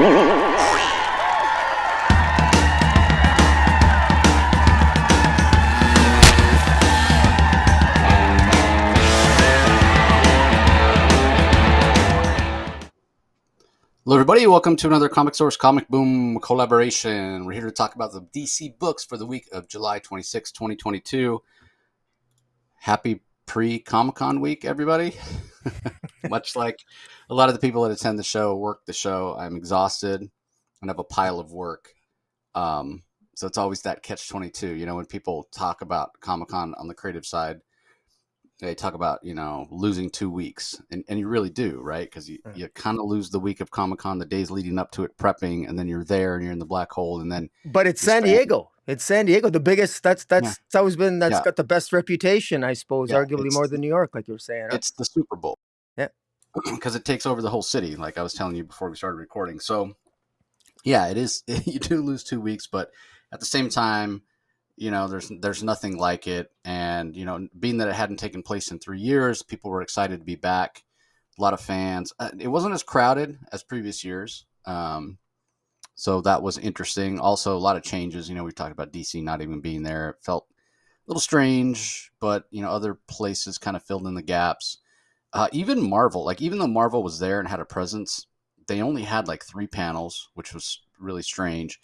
Hello, everybody. Welcome to another Comic Source Comic Boom collaboration. We're here to talk about the DC books for the week of July 26, 2022. Happy pre-Comic-Con week, everybody. Much like a lot of the people that attend the show, work the show, I'm exhausted and have a pile of work. So it's always that catch-22. You know, when people talk about Comic-Con on the creative side, they talk about, losing 2 weeks. And you really do, right? Because you kind of lose the week of Comic-Con, the days leading up to it, prepping, and then you're there and you're in the black hole. And then, but it's San Diego. It's San Diego, the biggest. That's always been. That's got the best reputation, I suppose, arguably more than New York, like you were saying. It's the Super Bowl. Yeah, because it takes over the whole city, like I was telling you before we started recording. So, yeah, it is. You do lose 2 weeks, but at the same time, there's nothing like it. And, being that it hadn't taken place in 3 years, people were excited to be back. A lot of fans. It wasn't as crowded as previous years. So that was interesting. Also, a lot of changes. We talked about DC not even being there. It felt a little strange, but, other places kind of filled in the gaps. Even Marvel, even though Marvel was there and had a presence, they only had 3 panels, which was really strange.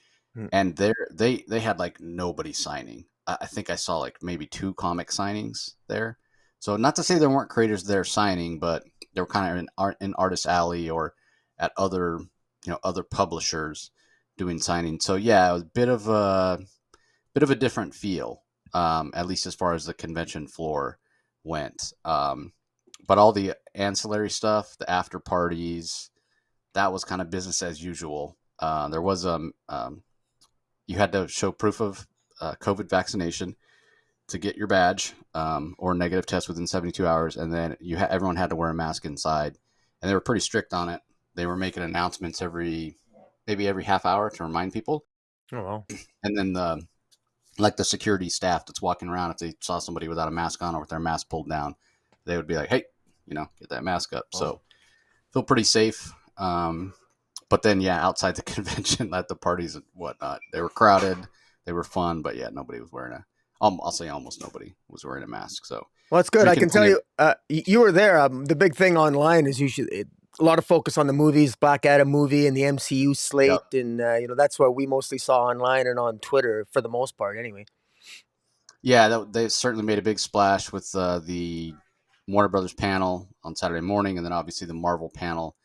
And they had nobody signing. I think I saw maybe 2 comic signings there. So not to say there weren't creators there signing, but they were kind of in Artist Alley or at other publishers doing signings. So yeah, it was a bit of a different feel, at least as far as the convention floor went. But all the ancillary stuff, the after parties, that was kind of business as usual. There was you had to show proof of COVID vaccination to get your badge, or negative test within 72 hours. And then everyone had to wear a mask inside, and they were pretty strict on it. They were making announcements maybe every half hour to remind people. Oh, wow. And then the security staff that's walking around, if they saw somebody without a mask on or with their mask pulled down, they would be like, hey, get that mask up. Oh. So feel pretty safe. But then, outside the convention, at the parties and whatnot, they were crowded. They were fun, but nobody was wearing I'll say almost nobody was wearing a mask. So, well, that's good. I can tell you, you were there. The big thing online is usually a lot of focus on the movies, Black Adam movie and the MCU slate. Yep. And, that's what we mostly saw online and on Twitter for the most part anyway. Yeah, they certainly made a big splash with the Warner Brothers panel on Saturday morning, and then obviously the Marvel panel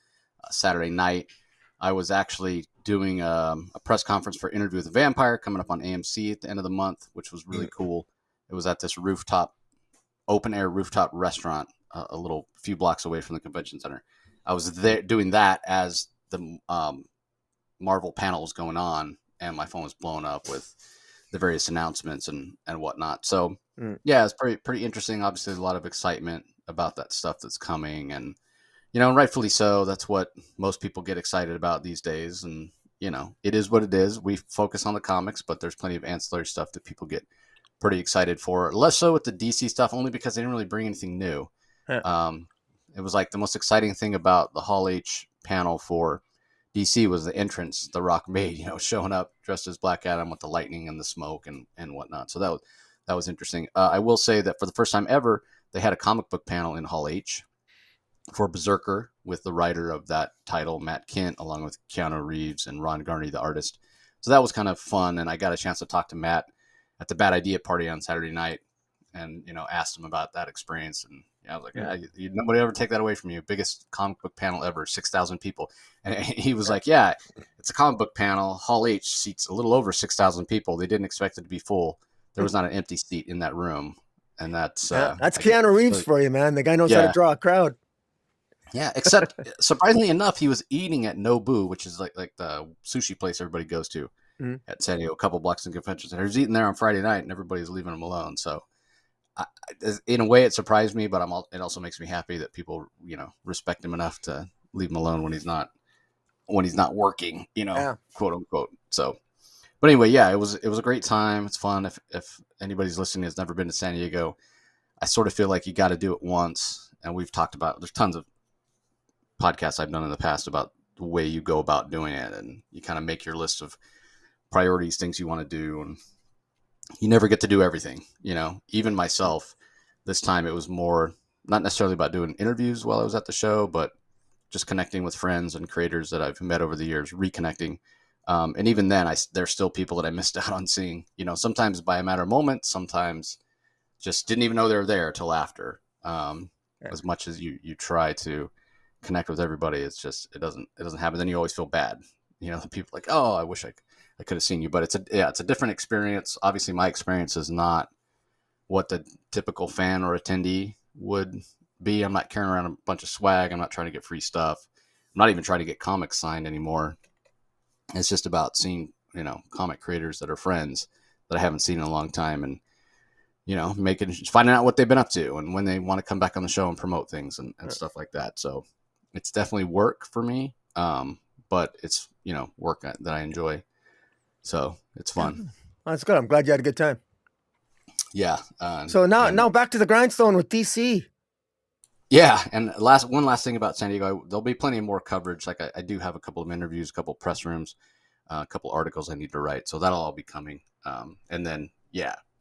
Saturday night. I was actually doing a press conference for Interview with the Vampire coming up on AMC at the end of the month, which was really cool. It was at this open air rooftop restaurant, a few blocks away from the convention center. I was there doing that as the Marvel panel was going on, and my phone was blown up with the various announcements and whatnot. So it's pretty interesting. Obviously, a lot of excitement about that stuff that's coming, and rightfully so. That's what most people get excited about these days. And, it is what it is. We focus on the comics, but there's plenty of ancillary stuff that people get pretty excited for. Less so with the DC stuff, only because they didn't really bring anything new. Yeah. It was the most exciting thing about the Hall H panel for DC was the entrance The Rock made, showing up dressed as Black Adam with the lightning and the smoke and whatnot. So that was interesting. I will say that for the first time ever, they had a comic book panel in Hall H for Berserker with the writer of that title, Matt Kent, along with Keanu Reeves and Ron Garney, the artist. So that was kind of fun. And I got a chance to talk to Matt at the Bad Idea party on Saturday night and, asked him about that experience. And I was like, nobody ever take that away from you. Biggest comic book panel ever, 6,000 people. And he was like, it's a comic book panel. Hall H seats a little over 6,000 people. They didn't expect it to be full. There was not an empty seat in that room. And that's Keanu Reeves for you, man. The guy knows how to draw a crowd. Yeah, except surprisingly enough, he was eating at Nobu, which is like the sushi place everybody goes to at San Diego, a couple blocks in convention center. He was eating there on Friday night, and everybody's leaving him alone. So, in a way, it surprised me, but it also makes me happy that people, respect him enough to leave him alone when he's not working, quote unquote. So, but anyway, it was a great time. It's fun. If anybody's listening has never been to San Diego, I sort of feel like you got to do it once. And we've talked about, there's tons of podcasts I've done in the past about the way you go about doing it, and you kind of make your list of priorities, things you want to do, and you never get to do everything. Even myself, this time it was more not necessarily about doing interviews while I was at the show, but just connecting with friends and creators that I've met over the years, reconnecting. And even then, there's still people that I missed out on seeing. Sometimes by a matter of moments, sometimes just didn't even know they were there till after. As much as you try to connect with everybody, it doesn't happen. Then you always feel bad. The people like, oh, I wish I could have seen you, but it's a different experience. Obviously, my experience is not what the typical fan or attendee would be. I'm not carrying around a bunch of swag. I'm not trying to get free stuff. I'm not even trying to get comics signed anymore. It's just about seeing, comic creators that are friends that I haven't seen in a long time, and finding out what they've been up to and when they want to come back on the show and promote things and stuff like that. So it's definitely work for me. But it's, work that I enjoy. So it's fun. Well, that's good. I'm glad you had a good time. Yeah. So now back to the grindstone with DC. Yeah, and one last thing about San Diego, there'll be plenty of more coverage. Like I do have a couple of interviews, a couple of press rooms, a couple of articles I need to write, so that'll all be coming. And then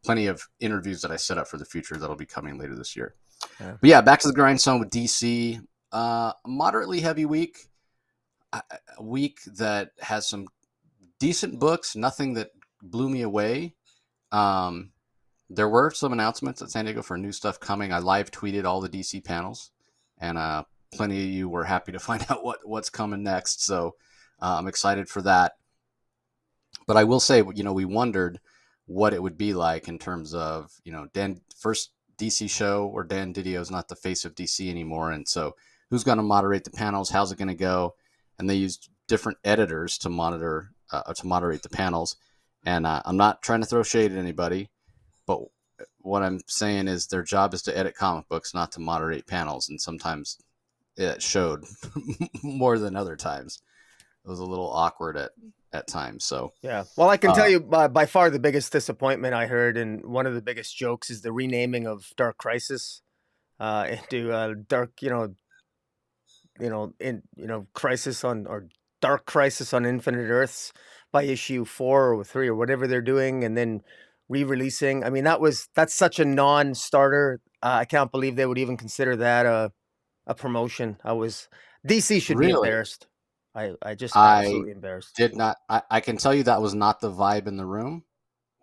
plenty of interviews that I set up for the future that'll be coming later this year. Yeah. But yeah, back to the grindstone with DC. Moderately heavy week, a week that has some decent books, nothing that blew me away. There were some announcements at San Diego for new stuff coming. I live tweeted all the DC panels, and plenty of you were happy to find out what's coming next. So I'm excited for that. But I will say, we wondered what it would be like in terms of, Dan, first DC show where Dan Didio's not the face of DC anymore. And so who's going to moderate the panels? How's it going to go? And they used different editors to moderate the panels. And I'm not trying to throw shade at anybody, but what I'm saying is their job is to edit comic books, not to moderate panels. And sometimes it showed more than other times. It was a little awkward at times. So yeah, well, I can tell you by far the biggest disappointment I heard, and one of the biggest jokes, is the renaming of Dark Crisis into Dark, Crisis on, or Dark Crisis on Infinite Earths by issue 4 or 3 or whatever they're doing, and then re-releasing. I mean, that's such a non-starter. I can't believe they would even consider that a promotion. DC should be embarrassed. I just absolutely embarrassed. Did not. I can tell you that was not the vibe in the room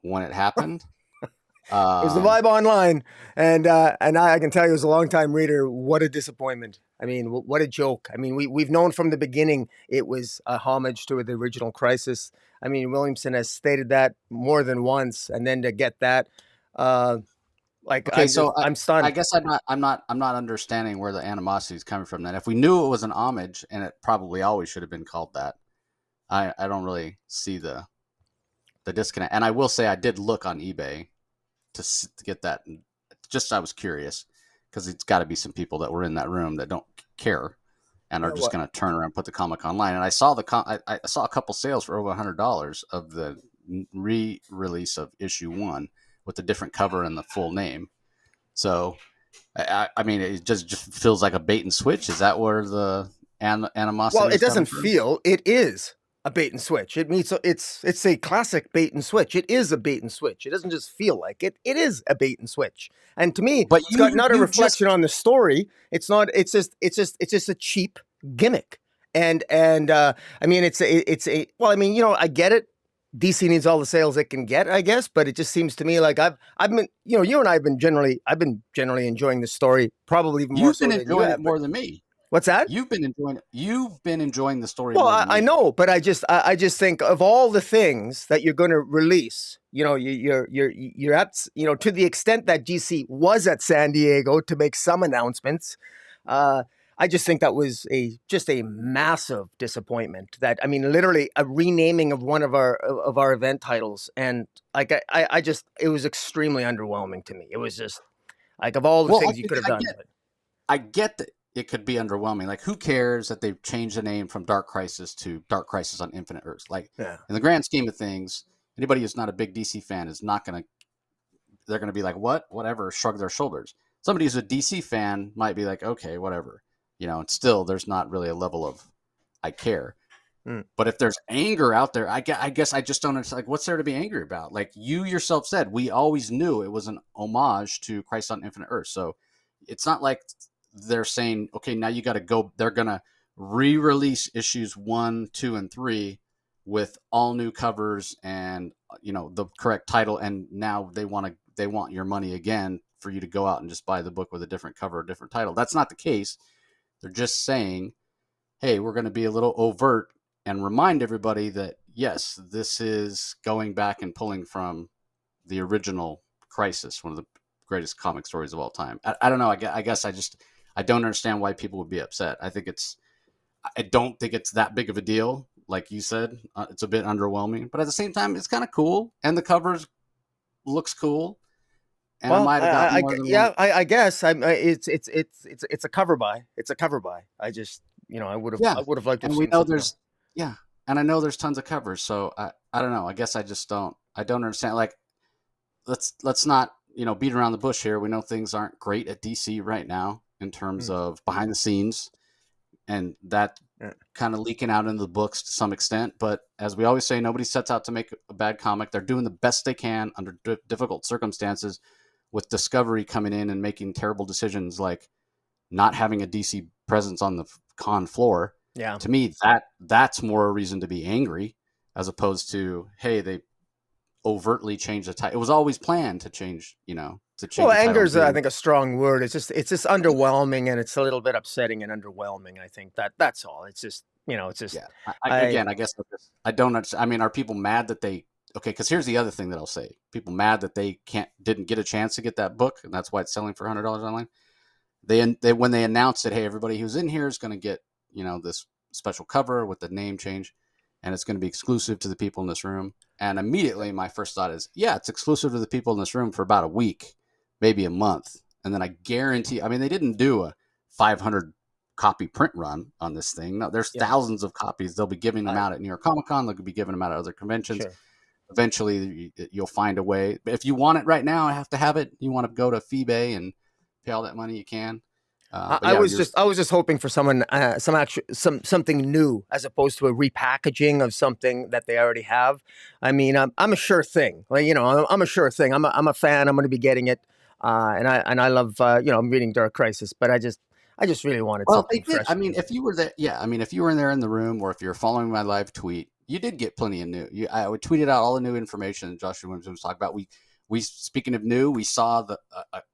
when it happened. It was the vibe online, and I can tell you, as a longtime reader, what a disappointment. I mean, what a joke. I mean, we've known from the beginning it was a homage to the original Crisis. I mean, Williamson has stated that more than once, and then to get that, I'm stunned. I guess I'm not understanding where the animosity is coming from. Then, if we knew it was an homage, and it probably always should have been called that, I don't really see the disconnect. And I will say, I did look on eBay to get that. I was curious, because it's got to be some people that were in that room that don't care and are just going to turn around and put the comic online. And I saw I saw a couple sales for over $100 of the re-release of issue 1 with the different cover and the full name. So I mean, it just feels like a bait and switch. Is that where the animosity? Well, it doesn't feel. It is a bait and switch. It means it's a classic bait and switch. It is a bait and switch. It doesn't just feel like it. It is a bait and switch. And to me, it's not a reflection on the story. It's not. It's just a cheap gimmick. And I mean, it's a. Well, I mean, I get it. DC needs all the sales it can get, I guess, but it just seems to me like I've been, you and I have been generally enjoying the story, probably even more so than you have. You've been enjoying it more than me. What's that? You've been enjoying the story. Well, more than I know, but I just think of all the things that you're going to release, you're at, to the extent that DC was at San Diego to make some announcements. I just think that was just a massive disappointment. That, I mean, literally a renaming of one of our event titles, and like it was extremely underwhelming to me. It was just like, of all the things you could have done. I get that it could be underwhelming. Like, who cares that they've changed the name from Dark Crisis to Dark Crisis on Infinite Earths? Like, in the grand scheme of things, anybody who's not a big DC fan is not going to. They're going to be like, what, whatever, shrug their shoulders. Somebody who's a DC fan might be like, okay, whatever. It's still, there's not really a level of I care. Mm. But if there's anger out there, I guess I just don't understand. Like, what's there to be angry about? Like, you yourself said, we always knew it was an homage to Christ on Infinite Earth. So it's not like they're saying, okay, now you got to go. They're going to re-release issues 1, 2, and 3 with all new covers and, the correct title. And now they want your money again for you to go out and just buy the book with a different cover, a different title. That's not the case. They're just saying, hey, we're going to be a little overt and remind everybody that, yes, this is going back and pulling from the original Crisis, one of the greatest comic stories of all time. I don't know. I guess I don't understand why people would be upset. I don't think it's that big of a deal. Like you said, it's a bit underwhelming, but at the same time, it's kind of cool. And the covers looks cool. And I Well, might have got more than one. I guess it's a cover buy. It's a cover buy. I just, Yeah. I would have liked to And have we seen know something else. there's, yeah. And I know there's tons of covers. So I don't know. I guess I don't understand. Like, let's not, beat around the bush here. We know things aren't great at DC right now in terms Mm. of behind the scenes, and that Yeah. kind of leaking out into the books to some extent. But as we always say, nobody sets out to make a bad comic. They're doing the best they can under difficult circumstances, with Discovery coming in and making terrible decisions like not having a DC presence on the con floor. Yeah. To me, that's more a reason to be angry, as opposed to, hey, they overtly changed the title. It was always planned to change, to change Well, the title anger and is, do I it. think, a strong word. It's just underwhelming, and it's a little bit upsetting and underwhelming. I think that's all. It's just, it's just, Yeah. I Again, I guess I don't understand. I mean, are people mad that they? Okay, because here's the other thing that I'll say: people mad that they didn't get a chance to get that book, and that's why it's selling for $100 online. They when they announced that, hey, everybody who's in here is going to get, this special cover with the name change, and it's going to be exclusive to the people in this room. And immediately my first thought is, yeah, it's exclusive to the people in this room for about a week, maybe a month. And then I guarantee, I mean, they didn't do a 500 copy print run on this thing. No, there's yeah, thousands of copies. They'll be giving them I out at New York Comic Con. They'll be giving them out at other conventions. sure. Eventually, you'll find a way. If you want it right now, I have to have it. You want to go to Feebay and pay all that money, you can. But I yeah, was just hoping for something new, as opposed to a repackaging of something that they already have. I mean, I'm a sure thing. Like, I'm a sure thing. I'm a fan. I'm going to be getting it, and I love, I'm reading Dark Crisis, but I just really wanted well, they something did. I fresh. mean, if you were there, yeah. I mean, if you were in there in the room, or if you're following my live tweet, you did get plenty of new. I would tweeted out all the new information that Joshua Williams was talking about. We speaking of new, we saw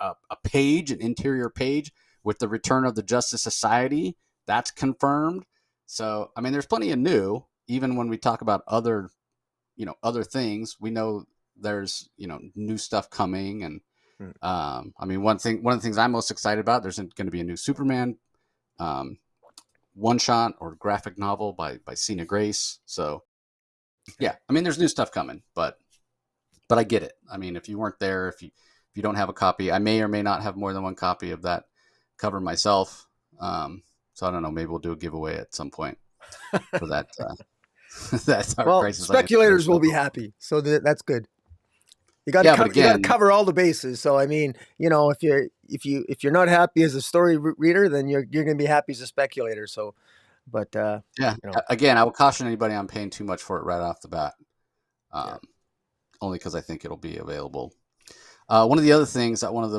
a page, an interior page with the return of the Justice Society. That's confirmed. So, I mean, there's plenty of new. Even when we talk about other things, we know there's new stuff coming. And Mm. I mean, one of the things I'm most excited about, there's going to be a new Superman um, one shot or graphic novel by Cena Grace. So Yeah. yeah, I mean, there's new stuff coming, but I get it. I mean, if you weren't there, if you don't have a copy, I may or may not have more than one copy of that cover myself. So I don't know. Maybe we'll do a giveaway at some point for that. That Dark Well, Crisis on Infinite Earth speculators will be special. happy, so that's good. You got to Yeah, but cover. You got to again, cover all the bases. So I mean, if you're not happy as a story reader, then you're going to be happy as a speculator. So, but yeah, you know, again, I would caution anybody on paying too much for it right off the bat, yeah. um, only because I think it'll be available. One of the other things that one of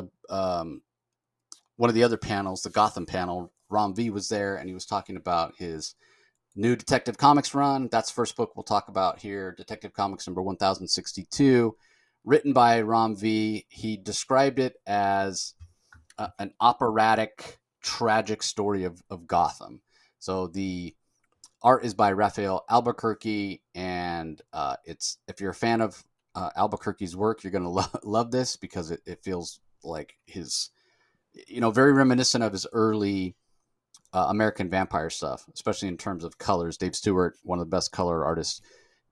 the other panels, the Gotham panel, Ron V was there, and he was talking about his new Detective Comics run. That's the first book we'll talk about here, Detective Comics number 1062, written by Ron V. He described it as an operatic, tragic story of Gotham. So the art is by Raphael Albuquerque, and it's if you're a fan of Albuquerque's work, you're going to love this because it feels like his, very reminiscent of his early American Vampire stuff, especially in terms of colors. Dave Stewart, one of the best color artists,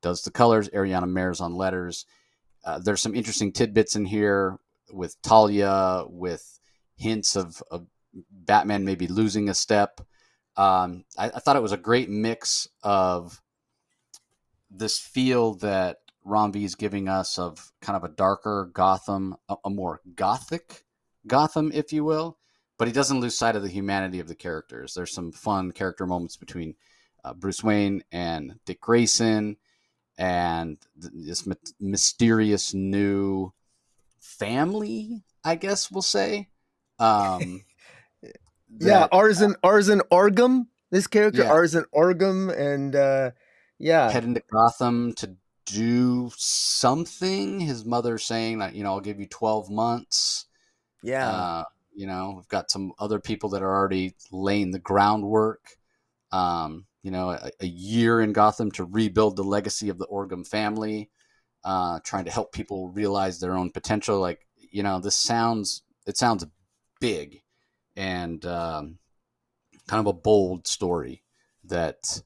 does the colors. Ariana Mares on letters. There's some interesting tidbits in here with Talia, with hints of Batman maybe losing a step. I thought it was a great mix of this feel that Ron V is giving us of kind of a darker Gotham, a more gothic Gotham, if you will. But he doesn't lose sight of the humanity of the characters. There's some fun character moments between Bruce Wayne and Dick Grayson, and this mysterious new family, I guess we'll say. Um, Yeah, that Arzen Orgum. This character yeah, Arzen Orgum, and yeah, heading to Gotham to do something. His mother saying that, I'll give you 12 months. yeah, Uh, we've got some other people that are already laying the groundwork. A year in Gotham to rebuild the legacy of the Orgum family, trying to help people realize their own potential. Like, it sounds big and kind of a bold story that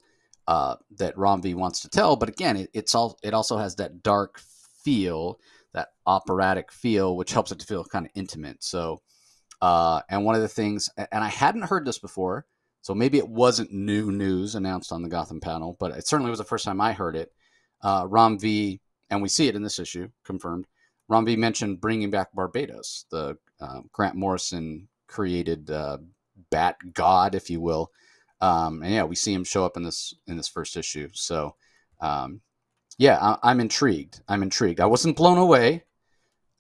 that Romvey wants to tell. But again, it also has that dark feel, that operatic feel, which helps it to feel kind of intimate. So, and one of the things, and I hadn't heard this before, so maybe it wasn't new news announced on the Gotham panel, but it certainly was the first time I heard it. Romvey, and we see it in this issue, confirmed. Romvey mentioned bringing back Barbados, the Grant Morrison created bat god, if you will. And yeah, we see him show up in this first issue. So, um, yeah, I'm intrigued. I'm intrigued. I wasn't blown away,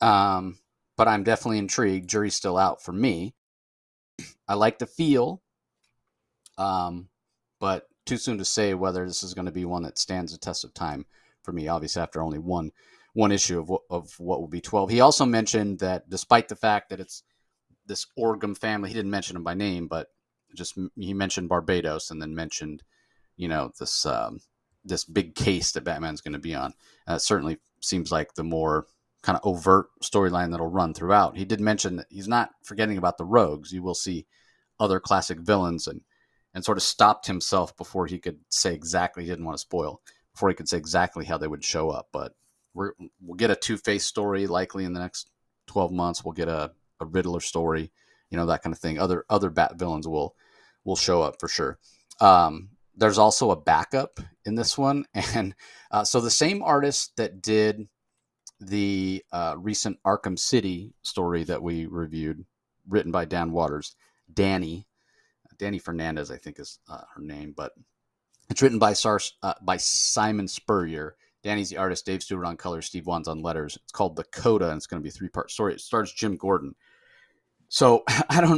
um, but I'm definitely intrigued. Jury's still out for me. I like the feel, um, but too soon to say whether this is going to be one that stands the test of time for me. Obviously, after only one issue of what will be 12. He also mentioned that despite the fact that it's this Orgum family, he didn't mention them by name, but just he mentioned Barbados and then mentioned this big case that Batman's going to be on. Certainly seems like the more kind of overt storyline that'll run throughout. He did mention that he's not forgetting about the rogues. You will see other classic villains, and sort of stopped himself before he could say exactly, he didn't want to spoil, before he could say exactly how they would show up. But we'll get a Two-Face story likely in the next 12 months. We'll get a Riddler story, that kind of thing. Other Bat villains will show up for sure. There's also a backup in this one, and so the same artist that did the recent Arkham City story that we reviewed, written by Dan Waters, Danny Fernandez, I think is her name, but it's written by Simon Spurrier. Danny's the artist, Dave Stewart on colors, Steve Wands on letters. It's called The Coda, and it's going to be a 3-part story. It stars Jim Gordon. So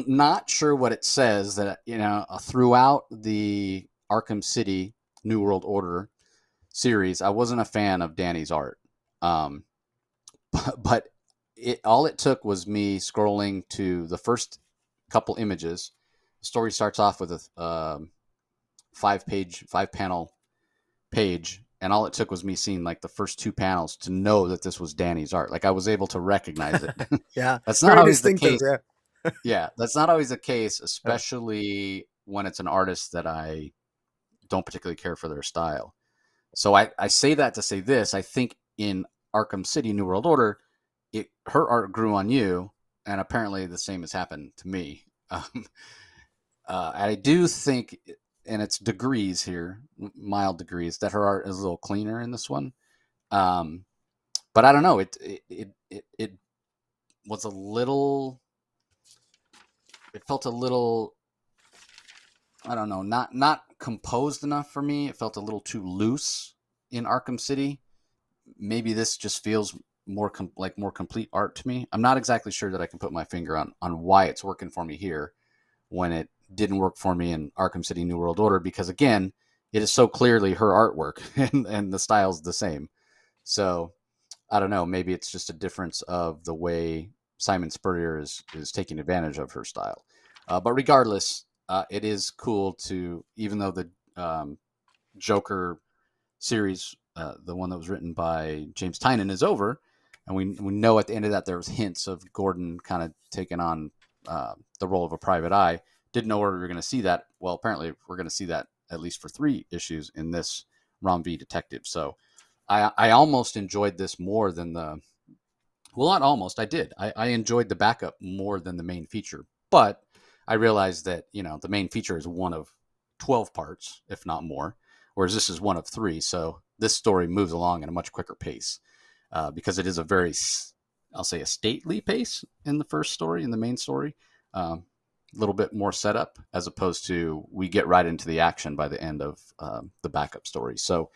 not sure what it says that, throughout the Arkham City New World Order series, I wasn't a fan of Danny's art. Um, but all it took was me scrolling to the first couple images. The story starts off with a 5-panel page, and all it took was me seeing like the first 2 panels to know that this was Danny's art. Like I was able to recognize it. yeah. That's not Very always the distinctive. case. Yeah. Yeah, that's not always the case, especially when it's an artist that I don't particularly care for their style. So I say that to say this. I think in Arkham City New World Order, her art grew on you, and apparently the same has happened to me. I do think, and it's degrees here, mild degrees, that her art is a little cleaner in this one. Um, but I don't know. It was a little. It felt a little. I don't know. Not composed enough for me. It felt a little too loose in Arkham City. Maybe this just feels like more complete art to me. I'm not exactly sure that I can put my finger on why it's working for me here when it didn't work for me in Arkham City New World Order, because again, it is so clearly her artwork and the style's the same. So I don't know, maybe it's just a difference of the way Simon Spurrier is taking advantage of her style. But regardless, it is cool to, even though the Joker series, the one that was written by James Tynion, is over, and we know at the end of that there was hints of Gordon kind of taking on the role of a private eye. Didn't know where we were going to see that. Well, apparently we're going to see that at least for 3 issues in this Rom V Detective. So I almost enjoyed this more than not almost, I did. I enjoyed the backup more than the main feature, but I realized that, the main feature is one of 12 parts, if not more, whereas this is one of 3. So this story moves along at a much quicker pace because it is a very, I'll say, a stately pace in the first story, in the main story. Um, little bit more setup, as opposed to we get right into the action by the end of the backup story. So,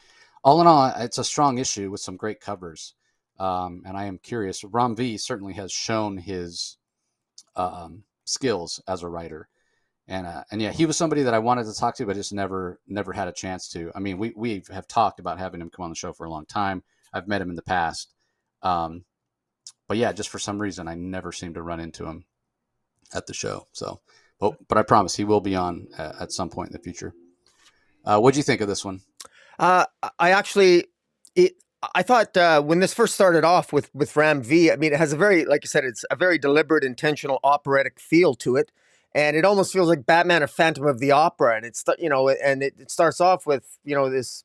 all in all, it's a strong issue with some great covers. And I am curious. Ram V certainly has shown his skills as a writer, and yeah, he was somebody that I wanted to talk to, but just never had a chance to. I mean, we have talked about having him come on the show for a long time. I've met him in the past, um, but yeah, just for some reason, I never seem to run into him at the show. So, but I promise he will be on at some point in the future. What'd you think of this one? Uh, I actually, it, I thought when this first started off with Ram V, I mean, it has a very, like you said, it's a very deliberate, intentional, operatic feel to it, and it almost feels like Batman or Phantom of the Opera, and it's and it starts off with this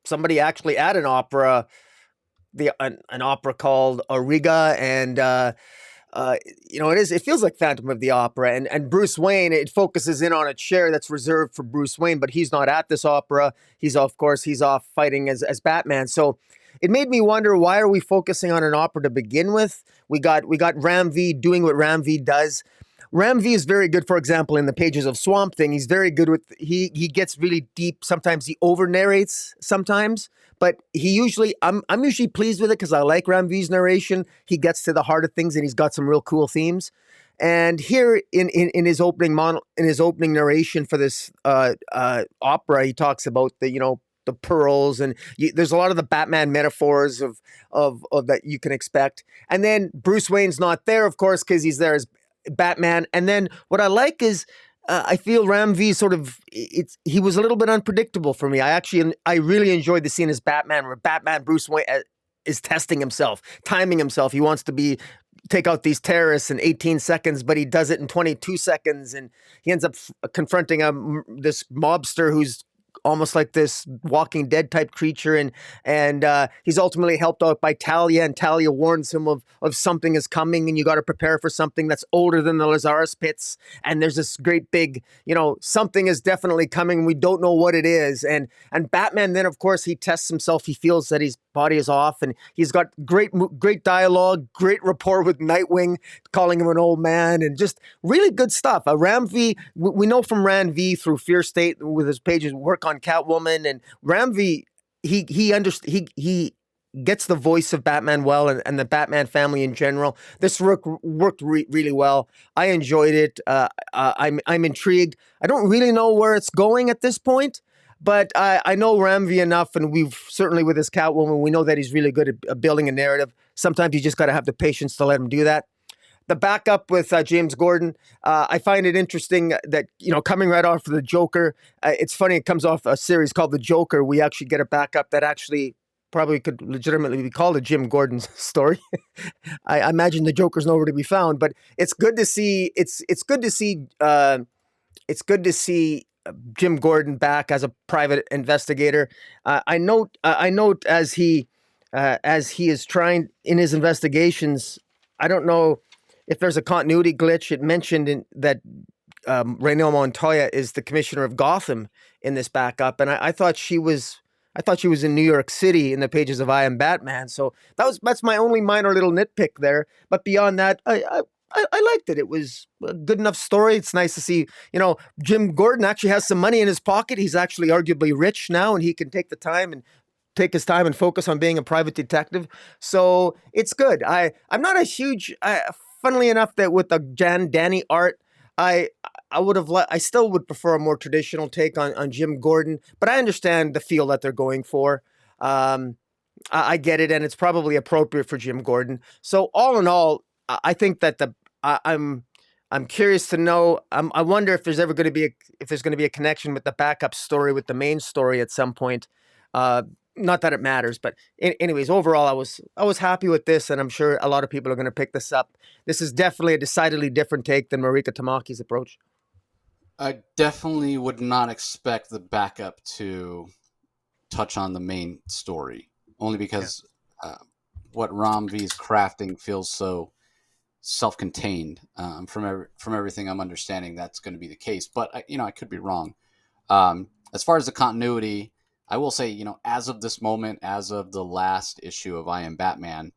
somebody actually at an opera, an opera called Auriga, and uh, it feels like Phantom of the Opera, and Bruce Wayne. It focuses in on a chair that's reserved for Bruce Wayne, but he's not at this opera. He's off fighting as Batman. So it made me wonder, why are we focusing on an opera to begin with? We got Ram V doing what Ram V does. Ram V is very good, for example, in the pages of Swamp Thing. He's very good with he gets really deep. Sometimes he over narrates sometimes, but I'm usually pleased with it because I like Ram V's narration. He gets to the heart of things, and he's got some real cool themes. And here in his opening narration for this opera, he talks about the pearls, and there's a lot of the Batman metaphors of that you can expect. And then Bruce Wayne's not there, of course, because he's there as Batman. And then what I like is I feel Ram V he was a little bit unpredictable for me. I really enjoyed the scene as Batman, where Batman Bruce Wayne is testing himself, timing himself. He wants to take out these terrorists in 18 seconds, but he does it in 22 seconds, and he ends up confronting this mobster who's almost like this Walking Dead type creature, and he's ultimately helped out by Talia, and Talia warns him of something is coming, and you got to prepare for something that's older than the Lazarus pits, and there's this great big, something is definitely coming, we don't know what it is, and Batman then, of course, he tests himself, he feels that his body is off, and he's got great dialogue, great rapport with Nightwing, calling him an old man, and just really good stuff. Ram V, we know from Ram V through Fear State with his pages work on Catwoman, and Ram V, he gets the voice of Batman well, and the Batman family in general. This worked really well. I enjoyed it. I'm intrigued. I don't really know where it's going at this point, but I know Ram V enough, and we've certainly with his Catwoman, we know that he's really good at building a narrative. Sometimes you just got to have the patience to let him do that. The backup with James Gordon, I find it interesting that, coming right off of the Joker, it's funny, it comes off a series called The Joker. We actually get a backup that actually probably could legitimately be called a Jim Gordon story. I imagine the Joker's nowhere to be found, but it's good to see. It's good to see. It's good to see Jim Gordon back as a private investigator. I note as he is trying in his investigations. I don't know if there's a continuity glitch. It mentioned that Raquel Montoya is the commissioner of Gotham in this backup, and I thought she was. I thought she was in New York City in the pages of I Am Batman. So that's my only minor little nitpick there. But beyond that, I liked it. It was a good enough story. It's nice to see, Jim Gordon actually has some money in his pocket. He's actually arguably rich now, and he can take his time and focus on being a private detective. So it's good. I'm not a huge, funnily enough, that with the Danny art, I still would prefer a more traditional take on Jim Gordon, but I understand the feel that they're going for. I get it, and it's probably appropriate for Jim Gordon. So all in all, I think that I'm curious to know. I wonder if there's ever going to be a connection with the backup story with the main story at some point. Not that it matters, but anyways, overall, I was happy with this, and I'm sure a lot of people are going to pick this up. This is definitely a decidedly different take than Marika Tamaki's approach. I definitely would not expect the backup to touch on the main story, only because what Ram V's crafting feels so self-contained. From everything I'm understanding, that's going to be the case, but I could be wrong. As far as the continuity, I will say, as of this moment, as of the last issue of I Am Batman,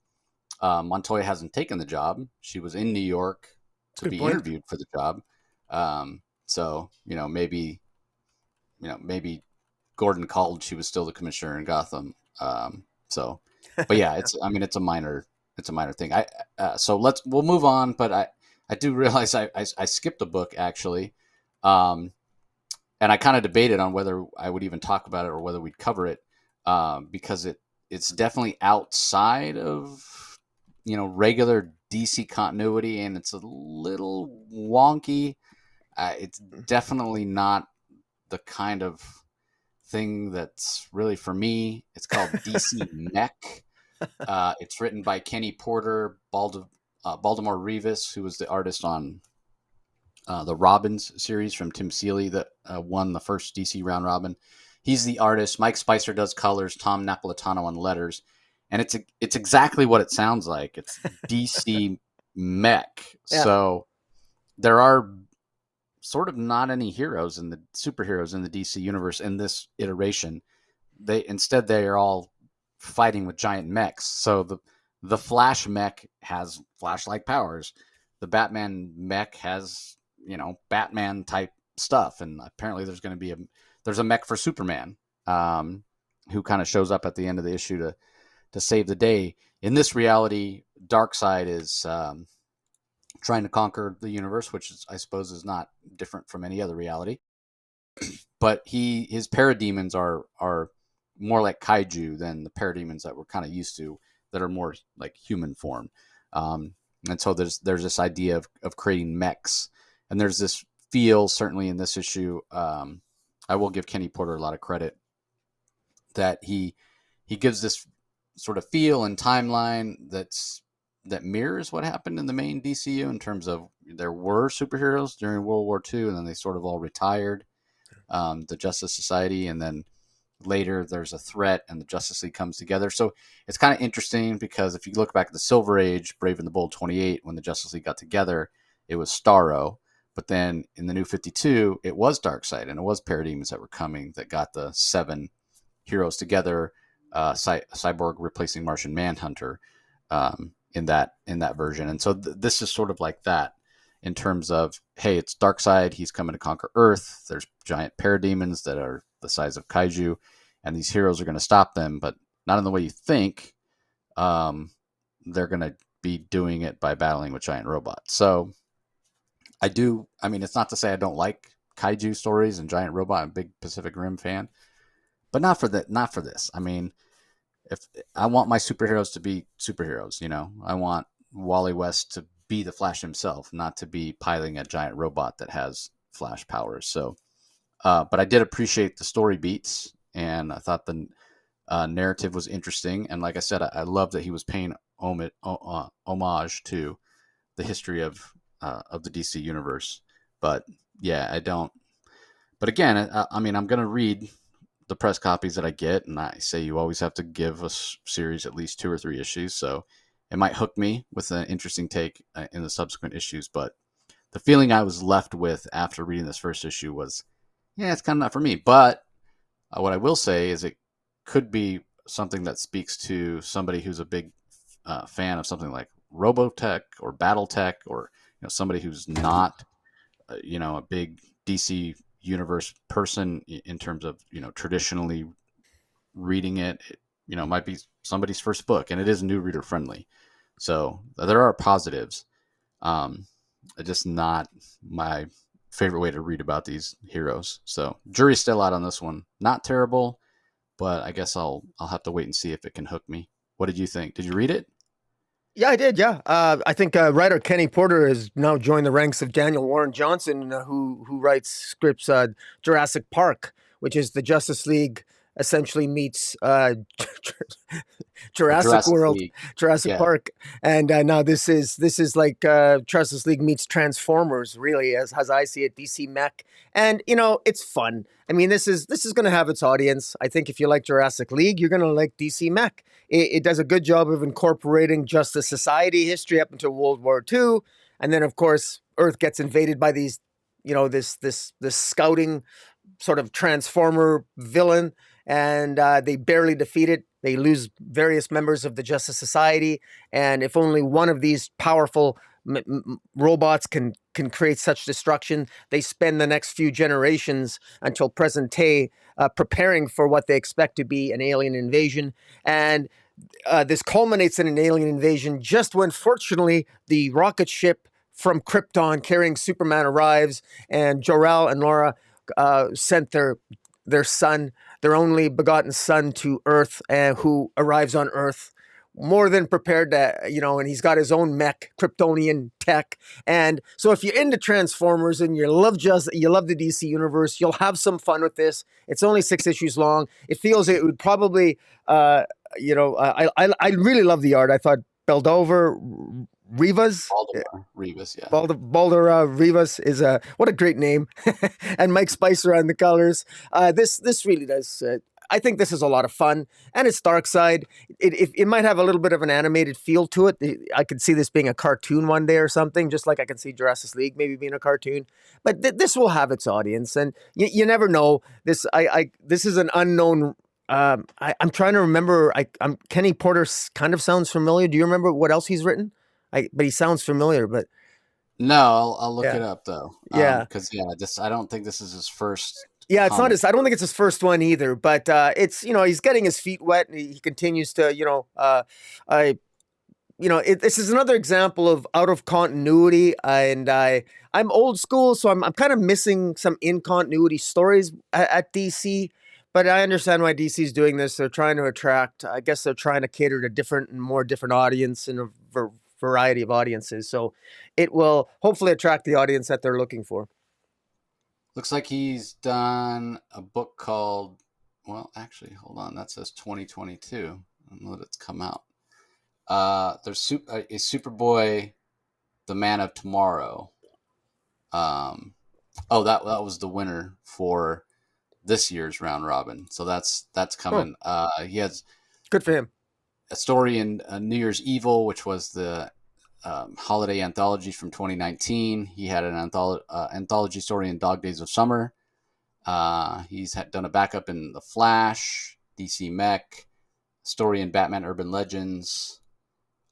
Montoya hasn't taken the job. She was in New York to be interviewed for the job. So maybe Gordon called. She was still the commissioner in Gotham. So, but yeah, it's a minor thing. So we'll move on. But I do realize I skipped a book actually, um, and I kind of debated on whether I would even talk about it or whether we'd cover it, because it's definitely outside of regular DC continuity, and it's a little wonky. It's definitely not the kind of thing that's really for me. It's called DC Mech. It's written by Kenny Porter, Baltimore Rivas, who was the artist on the Robins series from Tim Seeley that won the first DC round robin. He's the artist. Mike Spicer does colors. Tom Napolitano on letters, and it's exactly what it sounds like. It's DC Mech. Yeah. So there are sort of not any heroes in the superheroes in the DC universe in this iteration. They are all fighting with giant mechs. So the Flash mech has Flash-like powers. The Batman mech has Batman type stuff, and apparently there's a mech for Superman, who kind of shows up at the end of the issue to save the day. In this reality, Darkseid is trying to conquer the universe, which I suppose is not different from any other reality. But his parademons are more like kaiju than the parademons that we're kind of used to, that are more like human form. And so there's this idea of creating mechs, and there's this feel certainly in this issue. I will give Kenny Porter a lot of credit that he gives this sort of feel and timeline that mirrors what happened in the main DCU, in terms of there were superheroes during World War II, and then they sort of all retired, the Justice Society, and then later there's a threat and the Justice League comes together. So it's kind of interesting, because if you look back at the Silver Age, Brave and the Bold 28, when the Justice League got together, it was Starro. But then in the New 52, it was Darkseid, and it was Parademons that were coming that got the 7 heroes together, Cyborg replacing Martian Manhunter, in that version. And so this is sort of like that, in terms of, hey, it's Darkseid, he's coming to conquer Earth. There's giant parademons that are the size of kaiju, and these heroes are going to stop them, but not in the way you think. They're going to be doing it by battling with giant robots. So it's not to say I don't like kaiju stories and giant robot. I'm a big Pacific Rim fan, but not for this. I mean, if I want my superheroes to be superheroes, I want Wally West to be the Flash himself, not to be piloting a giant robot that has Flash powers. So, but I did appreciate the story beats, and I thought the narrative was interesting. And like I said, I love that he was paying homage to the history of the DC universe. But yeah, I don't. But again, I'm going to read the press copies that I get, and I say you always have to give a series at least 2 or 3 issues. So it might hook me with an interesting take in the subsequent issues. But the feeling I was left with after reading this first issue was, yeah, it's kind of not for me. But what I will say is it could be something that speaks to somebody who's a big fan of something like Robotech or BattleTech, or somebody who's not a big DC universe person in terms of traditionally reading it. It might be somebody's first book, and it is new reader friendly. So there are positives. Just not my favorite way to read about these heroes. So jury's still out on this one. Not terrible, but I guess I'll have to wait and see if it can hook me. What did you think? Did you read it? Yeah, I did. Yeah, I think writer Kenny Porter has now joined the ranks of Daniel Warren Johnson, who writes scripts. Jurassic Park, which is the Justice League essentially meets Jurassic Jurassic World, League. Jurassic Yeah. Park, and now this is like Justice League meets Transformers, really, as I see it. DC Mech, and it's fun. I mean, this is going to have its audience. I think if you like Jurassic League, you're going to like DC Mech. It does a good job of incorporating Justice Society history up until World War II, and then of course Earth gets invaded by these, this scouting sort of transformer villain, and they barely defeat it. They lose various members of the Justice Society, and if only one of these powerful robots can create such destruction. They spend the next few generations until present day preparing for what they expect to be an alien invasion, and this culminates in an alien invasion just when, fortunately, the rocket ship from Krypton carrying Superman arrives, and Jor-El and Laura sent their son, their only begotten son, to Earth, who arrives on Earth more than prepared to, and he's got his own mech, Kryptonian tech. And so if you're into Transformers and you love the DC universe, you'll have some fun with this. It's only 6 issues long. It feels it would probably, I really love the art. I thought Beldover Rivas. Baltimore Rivas, yeah. Balder Rivas is what a great name, and Mike Spicer on the colors. This really does. I think this is a lot of fun, and it's dark side. It might have a little bit of an animated feel to it. I could see this being a cartoon one day or something, just like I can see Jurassic League maybe being a cartoon. But this will have its audience, and you never know. This is an unknown. I'm trying to remember. Kenny Porter kind of sounds familiar. Do you remember what else he's written? But he sounds familiar. But No, I'll look yeah, it up though. yeah. Because I don't think this is his first Yeah, it's not comic. his. I don't think it's his first one either. But it's he's getting his feet wet, and he continues to I this is another example of out of continuity, and I'm old school, so I'm kind of missing some in continuity stories at DC. But I understand why DC is doing this. They're trying to attract. I guess they're trying to cater to different and more different audience and a variety of audiences. So it will hopefully attract the audience that they're looking for. Looks like he's done a book called. Well, actually, hold on. That says 2022. I don't know that it's come out. Is Superboy, the Man of Tomorrow. That was the winner for this year's round robin. So that's Oh, coming. He has good for him. a story in New Year's Evil, which was the holiday anthology from 2019. He had an anthology story in Dog Days of Summer. He's done a backup in The Flash, DC Mech, story in Batman Urban Legends,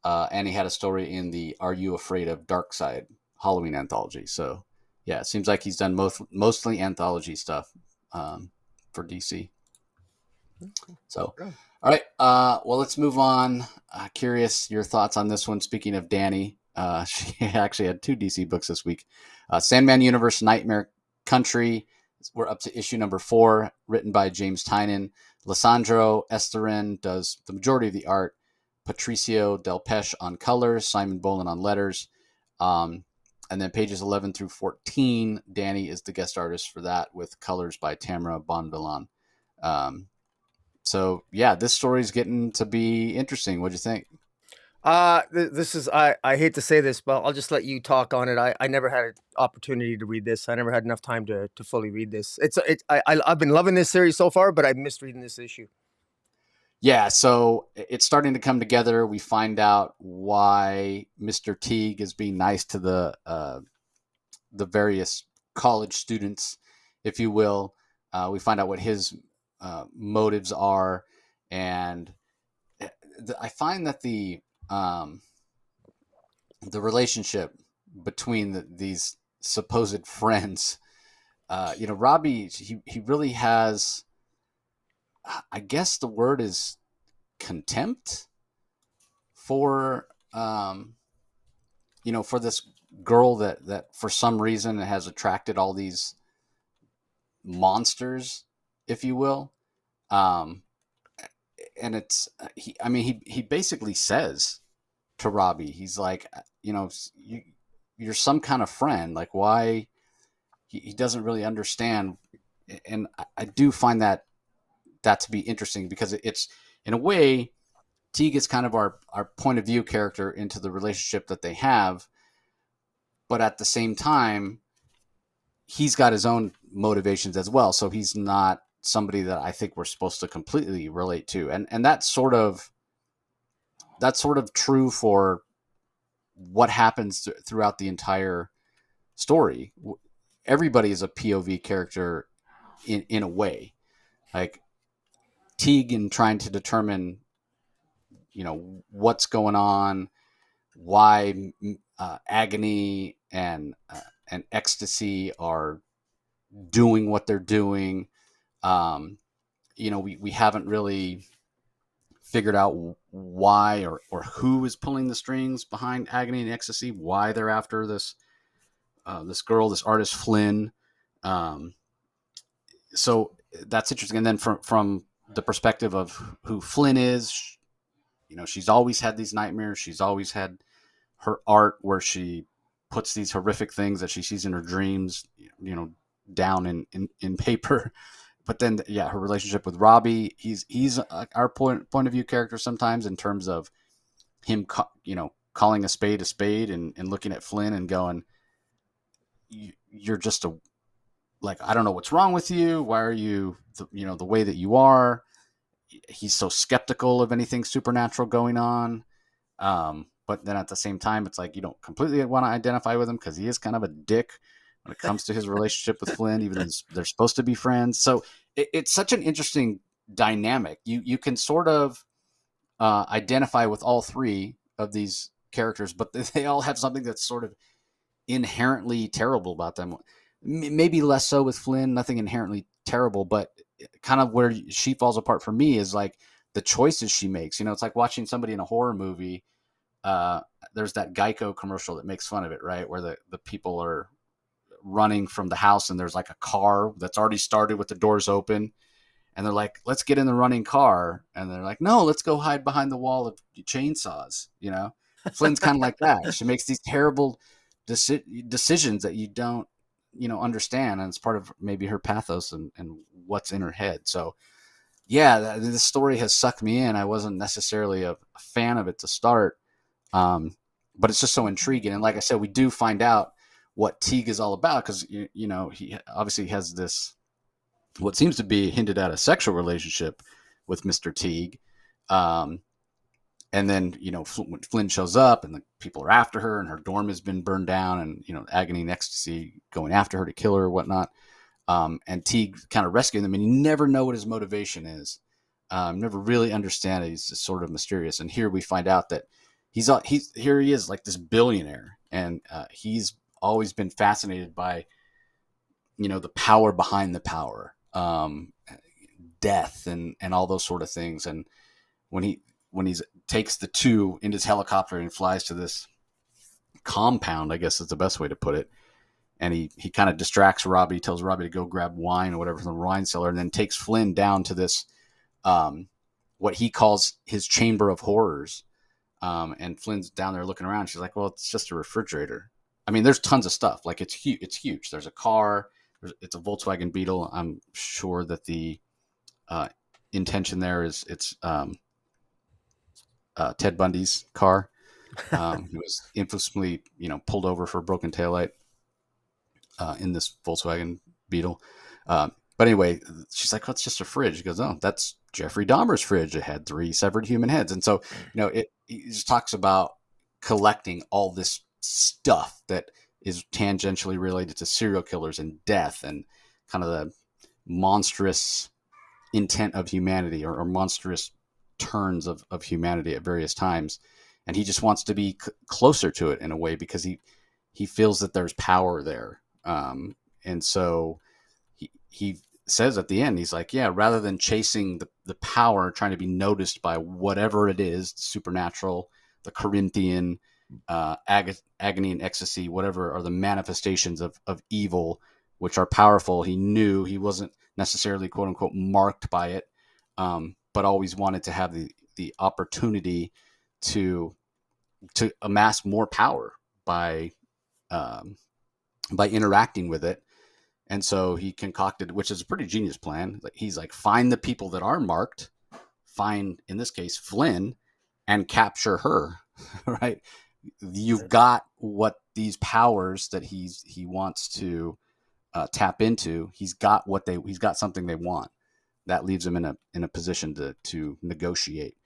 and he had a story in the Are You Afraid of Darkseid Halloween anthology. So, yeah, it seems like he's done mostly anthology stuff for DC. So, all right. Well, let's move on. Curious your thoughts on this one. Speaking of Danny, she actually had 2 DC books this week. Sandman Universe Nightmare Country. We're up to issue number 4, written by James Tynion. Lissandro Esterin does the majority of the art. Patricio Del Pesce on colors. Simon Bolin on letters. And then pages 11 through 14, Danny is the guest artist for that, with colors by Tamara Bonvillain. So yeah, this story is getting to be interesting. What'd you think? This is I hate to say this, but I'll just let you talk on it. I never had an opportunity to read this. I never had enough time to fully read this. I've been loving this series so far, but I missed reading this issue. Yeah, so it's starting to come together. We find out why Mr. Teague is being nice to the various college students, if you will. We find out what his motives are, and I find that the relationship between these supposed friends, Robbie, he really has. I guess the word is contempt for for this girl that for some reason has attracted all these monsters, if you will. Um, and it's he basically says to Robbie, he's like, you're some kind of friend. Like, why? He doesn't really understand, and I do find that to be interesting, because it's, in a way, Teague is kind of our point of view character into the relationship that they have, but at the same time, he's got his own motivations as well. So he's not somebody that I think we're supposed to completely relate to, and that's sort of true for what happens throughout the entire story. Everybody is a POV character in a way, like Teague in trying to determine, what's going on why agony and ecstasy are doing what they're doing. Um, we haven't really figured out why or who is pulling the strings behind agony and ecstasy, why they're after this girl, this artist Flynn. Um, so that's interesting. And then from the perspective of who Flynn is, she's always had these nightmares. She's always had her art where she puts these horrific things that she sees in her dreams, down in paper. But then, yeah, her relationship with Robbie, he's our point of view character sometimes in terms of him, calling a spade and looking at Flynn and going, you're just a, like, I don't know what's wrong with you. Why are you, the way that you are? He's so skeptical of anything supernatural going on. But then at the same time, it's like you don't completely want to identify with him because he is kind of a dick when it comes to his relationship with Flynn, even though they're supposed to be friends. So it's such an interesting dynamic. You can sort of identify with all three of these characters, but they all have something that's sort of inherently terrible about them. Maybe less so with Flynn, nothing inherently terrible, but kind of where she falls apart for me is like the choices she makes. It's like watching somebody in a horror movie. uh, there's that Geico commercial that makes fun of it, right? Where the people are running from the house and there's like a car that's already started with the doors open. And they're like, let's get in the running car. And they're like, no, let's go hide behind the wall of chainsaws. Flynn's kind of like that. She makes these terrible decisions that you don't, understand. And it's part of maybe her pathos and what's in her head. So, yeah, this story has sucked me in. I wasn't necessarily a fan of it to start. Um, but it's just so intriguing. And like I said, we do find out what Teague is all about because, he obviously has this, what seems to be hinted at, a sexual relationship with Mr. Teague. Um, and then, when Flynn shows up and the people are after her and her dorm has been burned down and, agony and ecstasy going after her to kill her or whatnot. And Teague kind of rescuing them, and you never know what his motivation is. Never really understand it. He's just sort of mysterious. And here we find out that he's here he is, like this billionaire, and he's always been fascinated by the power behind the power, death and all those sort of things. And when he takes the two in his helicopter and flies to this compound, I guess is the best way to put it, and he kind of distracts Robbie, tells Robbie to go grab wine or whatever from the wine cellar, and then takes Flynn down to this, what he calls his chamber of horrors. And Flynn's down there looking around. She's like, well, it's just a refrigerator. I mean, there's tons of stuff. Like, it's huge. It's huge. There's a car. It's a Volkswagen Beetle. I'm sure that the intention there is it's Ted Bundy's car. He was infamously, pulled over for a broken taillight in this Volkswagen Beetle. But anyway, she's like, oh, it's just a fridge. He goes, oh, that's Jeffrey Dahmer's fridge. It had 3 severed human heads. And so, it just talks about collecting all this stuff that is tangentially related to serial killers and death and kind of the monstrous intent of humanity, or monstrous turns of humanity at various times. And he just wants to be closer to it in a way because he feels that there's power there. And so he says at the end, he's like, yeah, rather than chasing the power, trying to be noticed by whatever it is, the supernatural, the Corinthian, agony and ecstasy, whatever are the manifestations of evil, which are powerful. He knew he wasn't necessarily, quote unquote, marked by it, but always wanted to have the opportunity to amass more power by interacting with it. And so he concocted, which is a pretty genius plan. He's like, find the people that are marked, find, in this case, Flynn, and capture her, right? You've got what these powers that he wants to tap into. He's got something they want. That leaves him in a position to negotiate.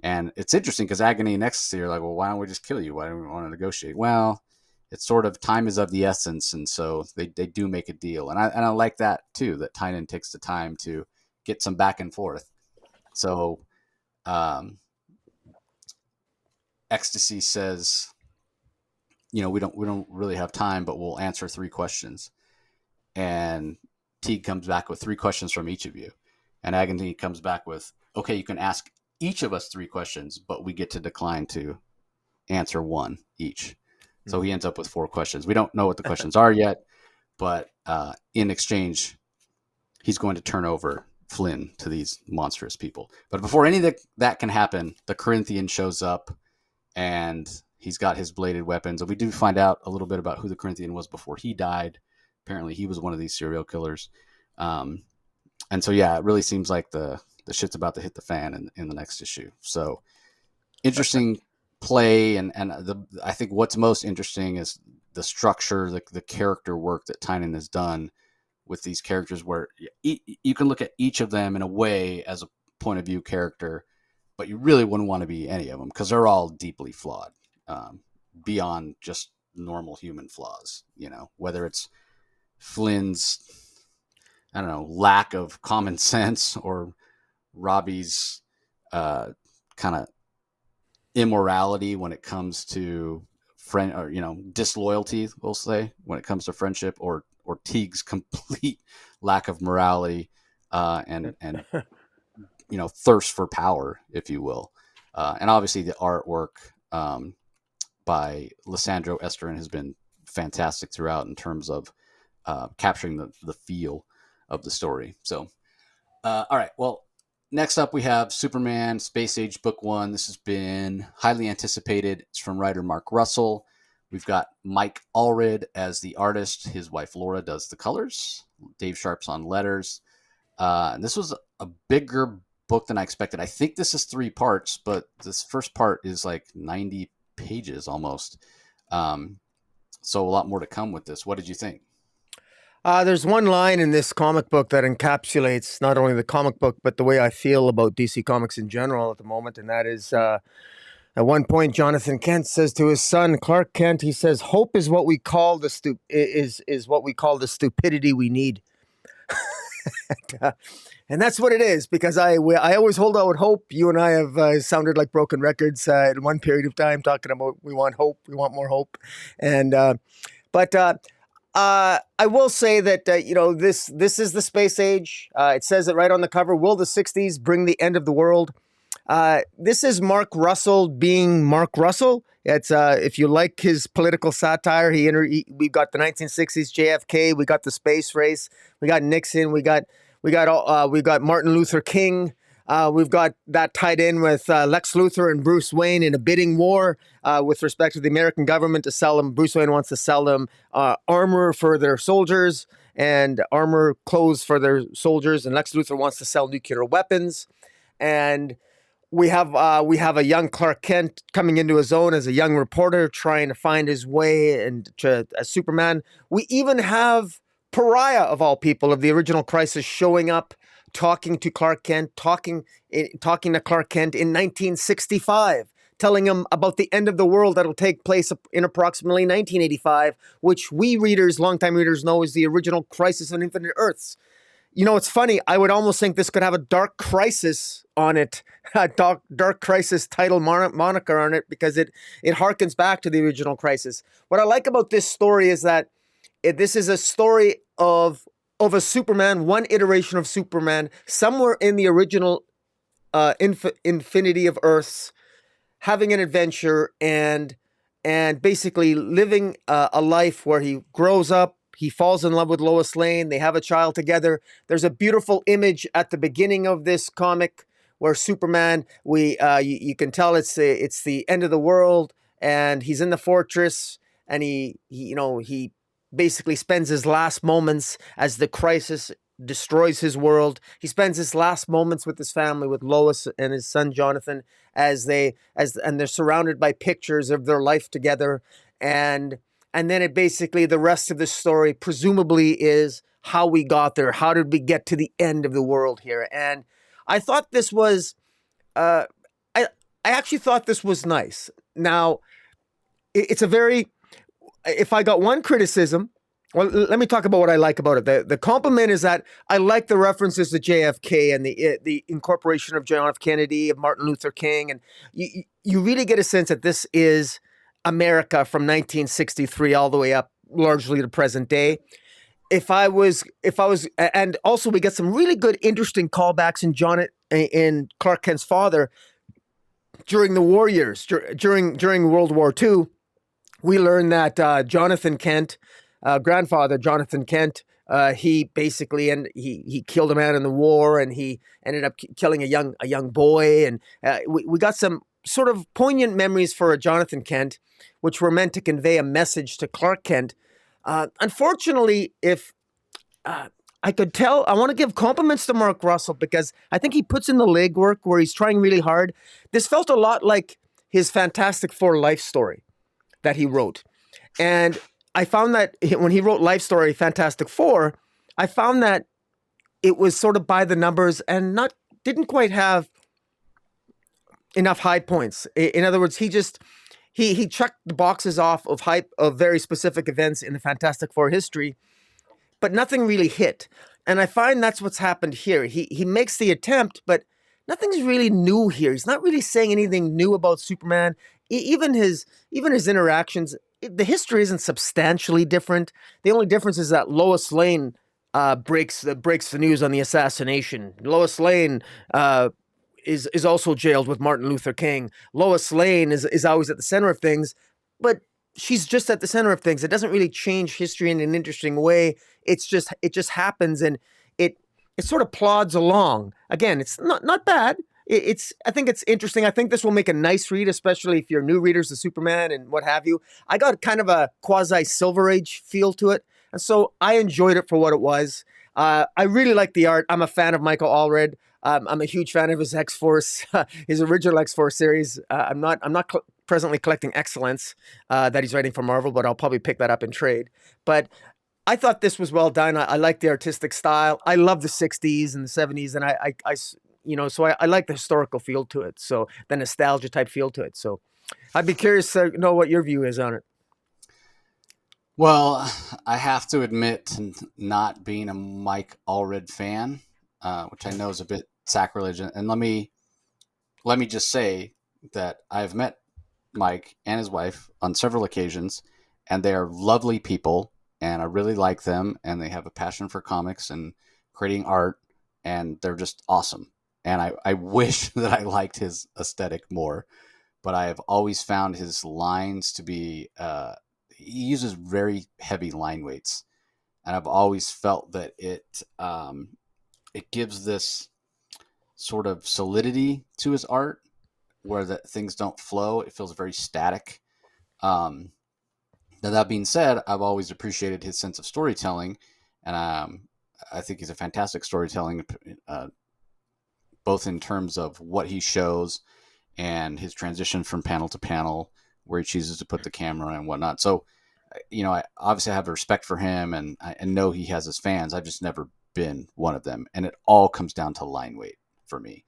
And it's interesting because agony and ecstasy are like, well, why don't we just kill you? Why don't we want to negotiate? Well, it's sort of time is of the essence, and so they do make a deal, and I like that too. That Tynan takes the time to get some back and forth. So, ecstasy says, we don't really have time, but we'll answer 3 questions. And Teague comes back with 3 questions from each of you, and Agony comes back with, okay, you can ask each of us 3 questions, but we get to decline to answer one each. So he ends up with 4 questions. We don't know what the questions are yet, but in exchange, he's going to turn over Flynn to these monstrous people. But before any of that can happen, the Corinthian shows up, and he's got his bladed weapons. And we do find out a little bit about who the Corinthian was before he died. Apparently, he was one of these serial killers. And so, yeah, it really seems like the shit's about to hit the fan in the next issue. So, interesting play, and I think what's most interesting is the structure, the character work that Tynion has done with these characters, where you can look at each of them in a way as a point of view character, but you really wouldn't want to be any of them because they're all deeply flawed, beyond just normal human flaws. Whether it's Flynn's, I don't know, lack of common sense, or Robbie's kind of immorality when it comes to friend, or disloyalty, we'll say, when it comes to friendship, or Teague's complete lack of morality, and thirst for power, if you will. And obviously the artwork by Lissandro Esterin has been fantastic throughout in terms of capturing the feel of the story. So, all right. Well, next up we have Superman Space Age Book 1. This has been highly anticipated. It's from writer Mark Russell. We've got Mike Allred as the artist. His wife Laura does the colors. Dave Sharp's on letters. This was a bigger book than I expected. I think this is 3 parts, but this first part is like 90 pages almost. So a lot more to come with this. What did you think? There's one line in this comic book that encapsulates not only the comic book, but the way I feel about DC Comics in general at the moment. And that is, at one point, Jonathan Kent says to his son, Clark Kent, he says, "Hope is what we call is what we call the stupidity we need." And that's what it is, because I always hold out hope. You and I have sounded like broken records in one period of time, talking about we want hope, we want more hope. And but I will say that this is the space age. It says it right on the cover. Will the 60s bring the end of the world? This is Mark Russell being Mark Russell. It's if you like his political satire, we got the 1960s JFK, we got the space race, we got Nixon, we got Martin Luther King. We've got that tied in with Lex Luthor and Bruce Wayne in a bidding war with respect to the American government to sell them. Bruce Wayne wants to sell them armor for their soldiers and armor clothes for their soldiers, and Lex Luthor wants to sell nuclear weapons. And we have a young Clark Kent coming into his own as a young reporter, trying to find his way as Superman. We even have Pariah, of all people, of the original Crisis, showing up, talking to Clark Kent, talking to Clark Kent in 1965, telling him about the end of the world that'll take place in approximately 1985, which we readers, longtime readers, know is the original Crisis on Infinite Earths. It's funny. I would almost think this could have a Dark Crisis on it, a Dark Crisis title moniker on it, because it harkens back to the original Crisis. What I like about this story is that this is a story of a Superman, one iteration of Superman, somewhere in the original Infinity of Earths, having an adventure and basically living a life where he grows up. He falls in love with Lois Lane. They have a child together. There's a beautiful image at the beginning of this comic where Superman, you can tell it's the end of the world, and he's in the fortress, and he basically spends his last moments as the Crisis destroys his world. He spends his last moments with his family, with Lois and his son Jonathan, and they're surrounded by pictures of their life together. And then it basically, the rest of the story presumably is how we got there. How did we get to the end of the world here? And I thought this was, I actually thought this was nice. Now, it's a very, if I got one criticism, well, let me talk about what I like about it. The compliment is that I like the references to JFK and the incorporation of John F. Kennedy, of Martin Luther King. And you really get a sense that this is America from 1963 all the way up largely to present day. And also we get some really good, interesting callbacks in Clark Kent's father during the war years, during World War II. We learn that Jonathan Kent, grandfather Jonathan Kent, he basically he killed a man in the war, and he ended up killing a young boy, and we got some sort of poignant memories for Jonathan Kent, which were meant to convey a message to Clark Kent. Unfortunately, if I could tell, I want to give compliments to Mark Russell because I think he puts in the legwork where he's trying really hard. This felt a lot like his Fantastic Four life story that he wrote. And I found that when he wrote Life Story Fantastic Four, I found that it was sort of by the numbers and didn't quite have enough high points. In other words, he checked the boxes off of hype of very specific events in the Fantastic Four history, but nothing really hit. And I find that's what's happened here. He makes the attempt, but nothing's really new here. He's not really saying anything new about Superman. Even his interactions, the history isn't substantially different. The only difference is that Lois Lane breaks the news on the assassination. Lois Lane is also jailed with Martin Luther King. Lois Lane is always at the center of things, but she's just at the center of things. It doesn't really change history in an interesting way. It just happens, and it sort of plods along. Again, it's not bad. I think it's interesting. I think this will make a nice read, especially if you're new readers of Superman and what have you. I got kind of a quasi Silver Age feel to it, and so I enjoyed it for what it was. I really like the art. I'm a fan of Michael Allred. I'm a huge fan of his X-Force, his original X-Force series. I'm not presently collecting Excellence that he's writing for Marvel, but I'll probably pick that up in trade. But I thought this was well done. I like the artistic style. I love the 60s and the 70s, and so I like the historical feel to it. So the nostalgia type feel to it. So I'd be curious to know what your view is on it. Well, I have to admit to not being a Mike Allred fan, which I know is a bit sacrilege. And let me just say that I've met Mike and his wife on several occasions, and they are lovely people, and I really like them, and they have a passion for comics and creating art, and they're just awesome. And I wish that I liked his aesthetic more, but I have always found his lines to be, he uses very heavy line weights. And I've always felt that it gives this sort of solidity to his art where that things don't flow. It feels very static. Now that being said, I've always appreciated his sense of storytelling, and I think he's a fantastic storytelling, both in terms of what he shows and his transition from panel to panel, where he chooses to put the camera and whatnot. So, I obviously have respect for him, and I know he has his fans. I've just never been one of them, and it all comes down to line weight for me.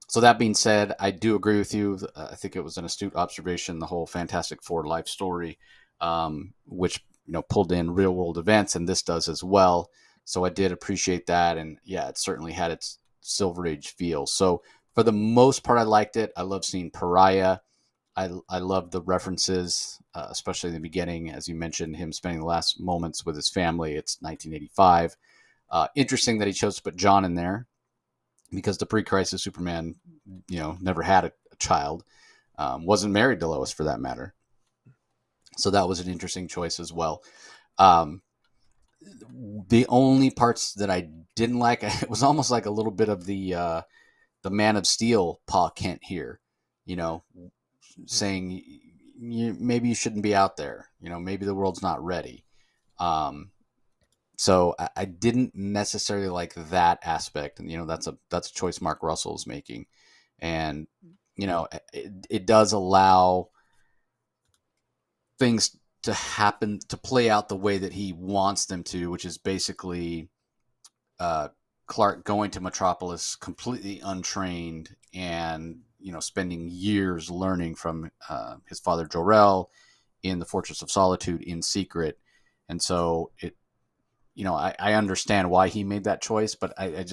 So that being said, I do agree with you. I think it was an astute observation, the whole Fantastic Four life story, which pulled in real world events, and this does as well. So I did appreciate that, and yeah, it certainly had its Silver Age feel. So for the most part, I liked it. I love seeing Pariah. I love the references, especially in the beginning, as you mentioned, him spending the last moments with his family. It's 1985. Interesting that he chose to put John in there, because the pre-crisis Superman, never had a child, wasn't married to Lois for that matter. So that was an interesting choice as well. The only parts that I didn't like, it was almost like a little bit of the Man of Steel Pa Kent here, saying maybe you shouldn't be out there. Maybe the world's not ready. So I didn't necessarily like that aspect, and that's a choice Mark Russell's making, and it does allow things to happen, to play out the way that he wants them to, which is basically Clark going to Metropolis completely untrained, and spending years learning from his father Jor-El in the Fortress of Solitude in secret, and so it. I understand why he made that choice, but I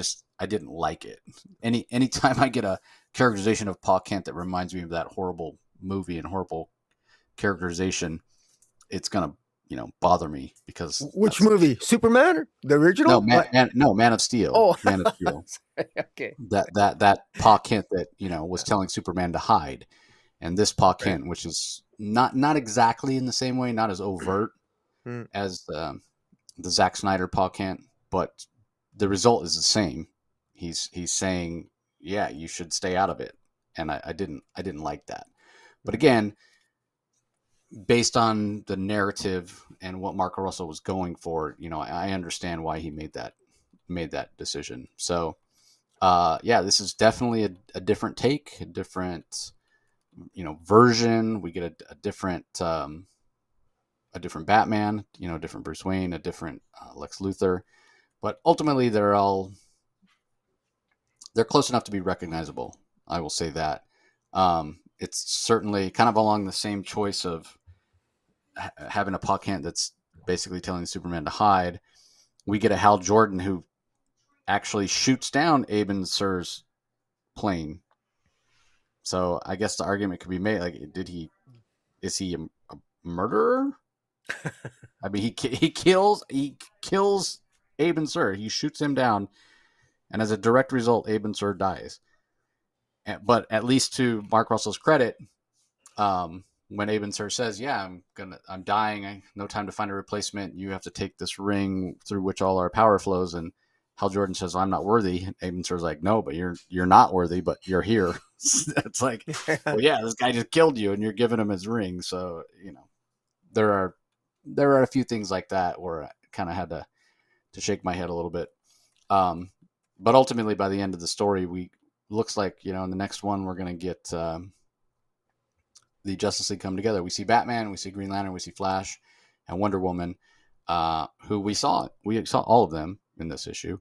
didn't like it. Anytime I get a characterization of Pa Kent that reminds me of that horrible movie and horrible characterization, it's gonna bother me because Which that's movie? Superman? The no original? What? Man of Steel. Oh, Man of Steel. okay. That Pa Kent that was telling Superman to hide, and this Pa Right. Kent, which is not exactly in the same way, not as overt Mm. as the Zack Snyder Pa Kent, but the result is the same. He's saying, yeah, you should stay out of it, and I didn't like that. But Mm. again, based on the narrative and what Marco Russell was going for, I understand why he made that decision. So, yeah, this is definitely a different take, a different version. We get a different Batman, a different Bruce Wayne, a different Lex Luthor, but ultimately they're close enough to be recognizable. I will say that. It's certainly kind of along the same choice of having a puck hand that's basically telling Superman to hide. We get a Hal Jordan who actually shoots down Aben Sur's plane. So I guess the argument could be made like, is he a murderer? I mean, he kills Aben Sur. He shoots him down, and as a direct result, Aben Sur dies. But at least to Mark Russell's credit, when Aben Sur says, "Yeah, I'm dying. No time to find a replacement. You have to take this ring through which all our power flows." And Hal Jordan says, "I'm not worthy." Aben Sur's like, "No, but you're not worthy, but you're here." It's like, well, yeah, this guy just killed you, and you're giving him his ring. So there are a few things like that where I kind of had to shake my head a little bit. But ultimately, by the end of the story, we looks like in the next one we're gonna get the Justice League come together. We see Batman, we see Green Lantern, we see Flash, and Wonder Woman, who we saw all of them in this issue,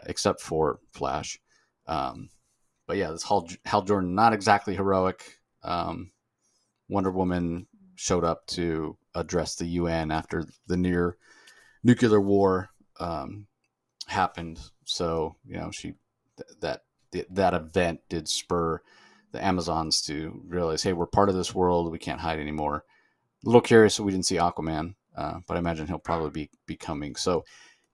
except for Flash. But yeah, this Hal Jordan, not exactly heroic. Wonder Woman showed up to address the UN after the near nuclear war happened. So that event did spur the Amazons to realize, hey, we're part of this world. We can't hide anymore. A little curious that we didn't see Aquaman, but I imagine he'll probably be coming. So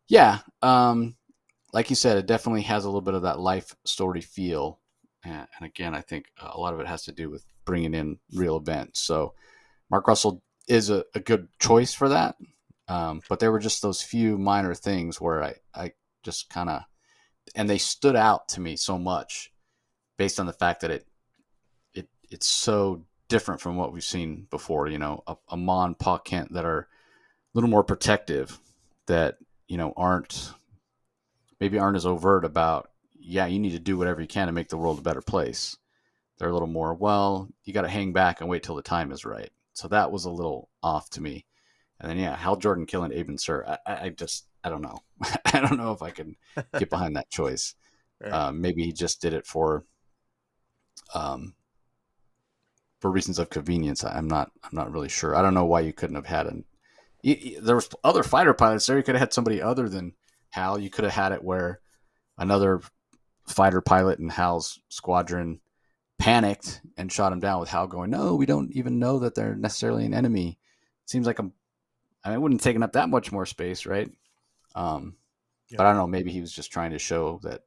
yeah, like you said, it definitely has a little bit of that life story feel. And again, I think a lot of it has to do with bringing in real events. So Mark Russell is a good choice for that. But there were just those few minor things where I just kind of, and they stood out to me so much based on the fact that it's so different from what we've seen before. A Mon Pa Kent that are a little more protective, that aren't as overt about, yeah, you need to do whatever you can to make the world a better place. They're a little more, well, you got to hang back and wait till the time is right. So that was a little off to me. And then, yeah, Hal Jordan killing Aben Sur. I don't know. I don't know if I can get behind that choice. Right. Maybe he just did it um, for reasons of convenience. I'm not really sure. I don't know why you couldn't have had there was other fighter pilots there. You could have had somebody other than Hal. You could have had it where another fighter pilot in Hal's squadron panicked and shot him down, with Hal going, "No, we don't even know that they're necessarily an enemy." It seems like it wouldn't have taken up that much more space, right? Yeah. But I don't know. Maybe he was just trying to show that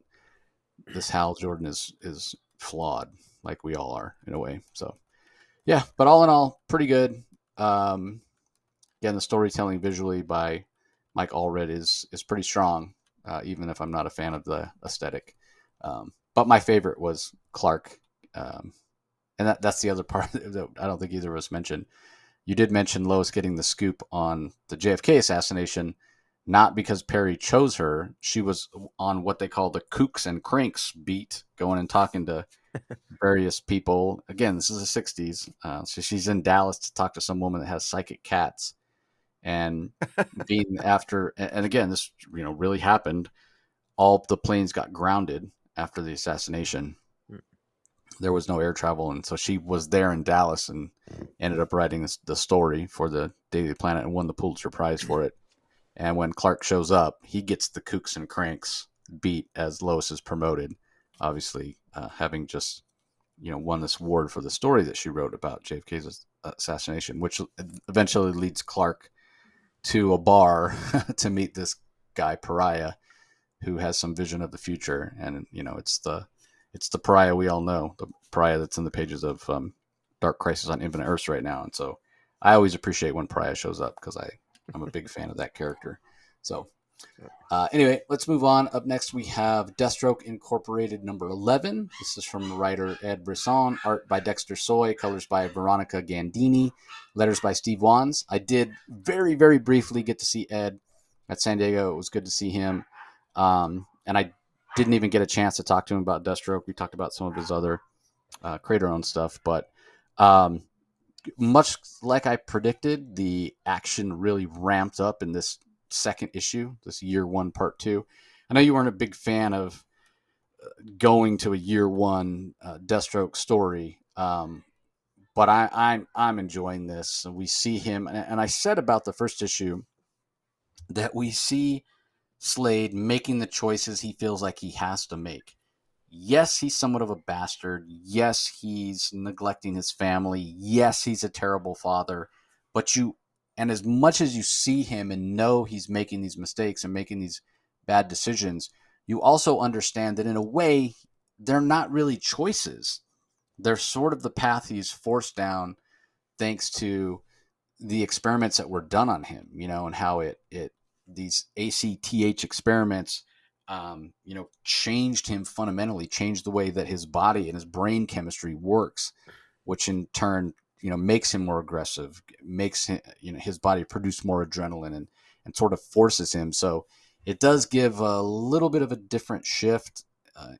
this Hal Jordan is flawed, like we all are in a way. So yeah, but all in all, pretty good. Again, the storytelling visually by Mike Allred is pretty strong, even if I'm not a fan of the aesthetic. But my favorite was Clark, and that's the other part that I don't think either of us mentioned. You did mention Lois getting the scoop on the JFK assassination, not because Perry chose her. She was on what they call the Kooks and Cranks beat, going and talking to various people. Again, this is the 60s. So she's in Dallas to talk to some woman that has psychic cats. And being after, and again, this really happened. All the planes got grounded after the assassination. Mm. There was no air travel, and so she was there in Dallas and ended up writing the story for the Daily Planet and won the Pulitzer Prize for it. And when Clark shows up, he gets the Kooks and Cranks beat as Lois is promoted, obviously having just won this award for the story that she wrote about JFK's assassination, which eventually leads Clark to a bar to meet this guy Pariah, who has some vision of the future, and it's the Pariah we all know, the Pariah that's in the pages of Dark Crisis on Infinite Earths right now, and so I always appreciate when Pariah shows up because I'm a big fan of that character. So anyway, let's move on. Up next, we have Deathstroke Incorporated number 11. This is from writer Ed Brisson, art by Dexter Soy, colors by Veronica Gandini, letters by Steve Wands. I did very, very briefly get to see Ed at San Diego. It was good to see him. And I didn't even get a chance to talk to him about Deathstroke. We talked about some of his other creator-owned stuff, but much like I predicted, the action really ramped up in this second issue, this year one, part two. I know you weren't a big fan of going to a year one Deathstroke story, but I'm enjoying this. We see him, and I said about the first issue that we see Slade making the choices he feels like he has to make. Yes, he's somewhat of a bastard. Yes, he's neglecting his family. Yes, he's a terrible father. And as much as you see him and know he's making these mistakes and making these bad decisions, you also understand that in a way, they're not really choices. They're sort of the path he's forced down thanks to the experiments that were done on him, and how these ACTH experiments, changed him fundamentally, changed the way that his body and his brain chemistry works, which in turn, makes him more aggressive, makes him, his body produce more adrenaline and sort of forces him. So it does give a little bit of a different shift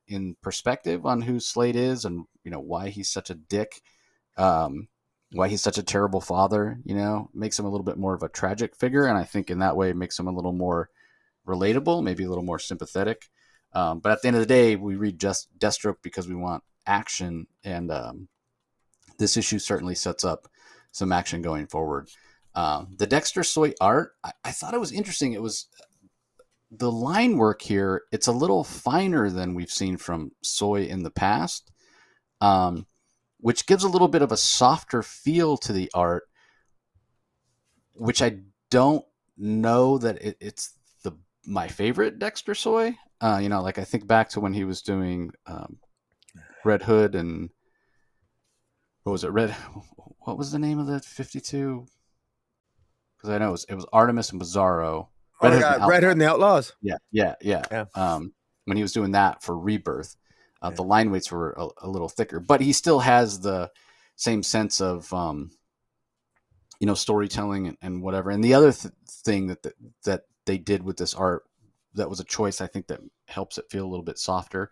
in perspective on who Slade is and, why he's such a dick, why he's such a terrible father, makes him a little bit more of a tragic figure. And I think in that way, it makes him a little more relatable, maybe a little more sympathetic. But at the end of the day, we read just Deathstroke because we want action. And this issue certainly sets up some action going forward. The Dexter Soy art, I thought it was interesting. It was the line work here. It's a little finer than we've seen from Soy in the past, which gives a little bit of a softer feel to the art, which I don't know that it's my favorite Dexter Soy. Like I think back to when he was doing Red Hood and what was it? What was the name of the 52? Because I know it was Artemis and Bizarro. Red Hood and the Outlaws. Yeah. When he was doing that for Rebirth, the line weights were a little thicker, but he still has the same sense of storytelling and whatever. And the other thing that they did with this art that was a choice, I think, that helps it feel a little bit softer.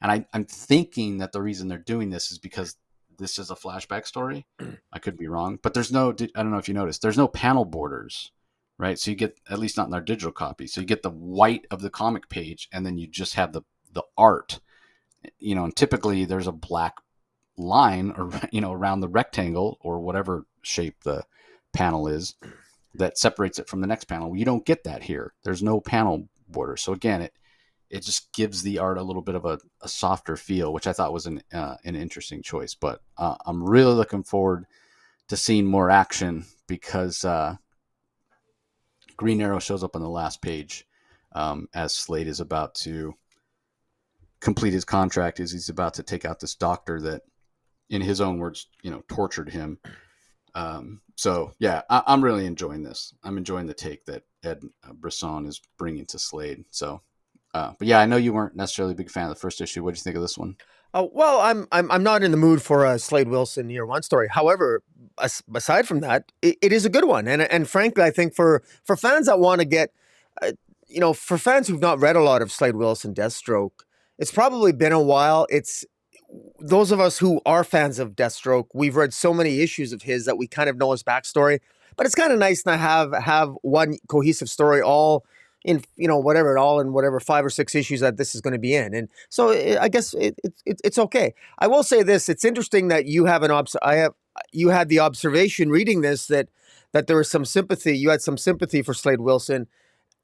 And I'm thinking that the reason they're doing this is because this is a flashback story. I could be wrong, but I don't know if you noticed, there's no panel borders, right? So you get, at least not in our digital copy, so you get the white of the comic page, and then you just have the art, and typically there's a black line or around the rectangle or whatever shape the panel is that separates it from the next panel. You don't get that here. There's no panel border. So again, it just gives the art a little bit of a softer feel, which I thought was an interesting choice. But I'm really looking forward to seeing more action because Green Arrow shows up on the last page as Slade is about to complete his contract, as he's about to take out this doctor that, in his own words, tortured him. So yeah, I'm really enjoying this. I'm enjoying the take that Ed Brisson is bringing to Slade. So, but yeah, I know you weren't necessarily a big fan of the first issue. What did you think of this one? Well, I'm not in the mood for a Slade Wilson year one story. However, aside from that, it is a good one, and frankly, I think for fans that want to get, for fans who've not read a lot of Slade Wilson Deathstroke, it's probably been a while. It's those of us who are fans of Deathstroke, we've read so many issues of his that we kind of know his backstory. But it's kind of nice to have one cohesive story all in, all in whatever 5 or 6 issues that this is going to be in. And so I guess it's okay. I will say this: it's interesting that you have you had the observation reading this that there was some sympathy. You had some sympathy for Slade Wilson.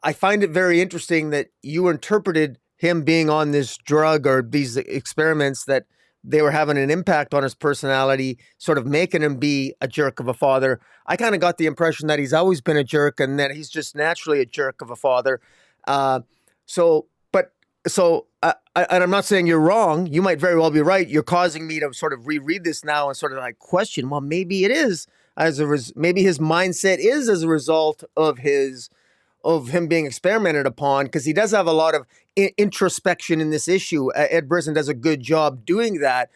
I find it very interesting that you interpreted him being on this drug or these experiments that they were having an impact on his personality, sort of making him be a jerk of a father. I kind of got the impression that he's always been a jerk and that he's just naturally a jerk of a father. Uh, so, but and I'm not saying you're wrong. You might very well be right. You're causing me to sort of reread this now and sort of like question. Well, maybe it is maybe his mindset is as a result of him being experimented upon, because he does have a lot of introspection in this issue. Ed Brisson does a good job doing that.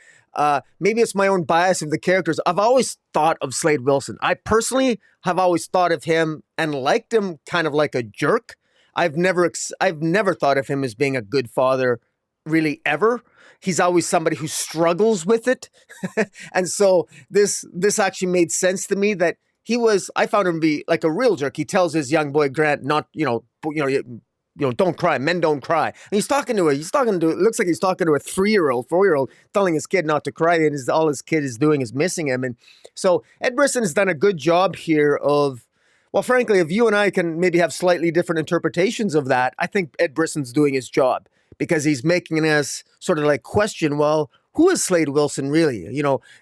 Maybe it's my own bias of the characters. I've always thought of Slade Wilson. I personally have always thought of him and liked him kind of like a jerk. I've never thought of him as being a good father, really, ever. He's always somebody who struggles with it. And so this actually made sense to me that I found him to be like a real jerk. He tells his young boy Grant, not, don't cry. Men don't cry. And it looks like he's talking to a 3-year-old, 4-year-old, telling his kid not to cry. And all his kid is doing is missing him. And so Ed Brisson has done a good job here well, frankly, if you and I can maybe have slightly different interpretations of that, I think Ed Brisson's doing his job, because he's making us sort of like question, well, who is Slade Wilson really?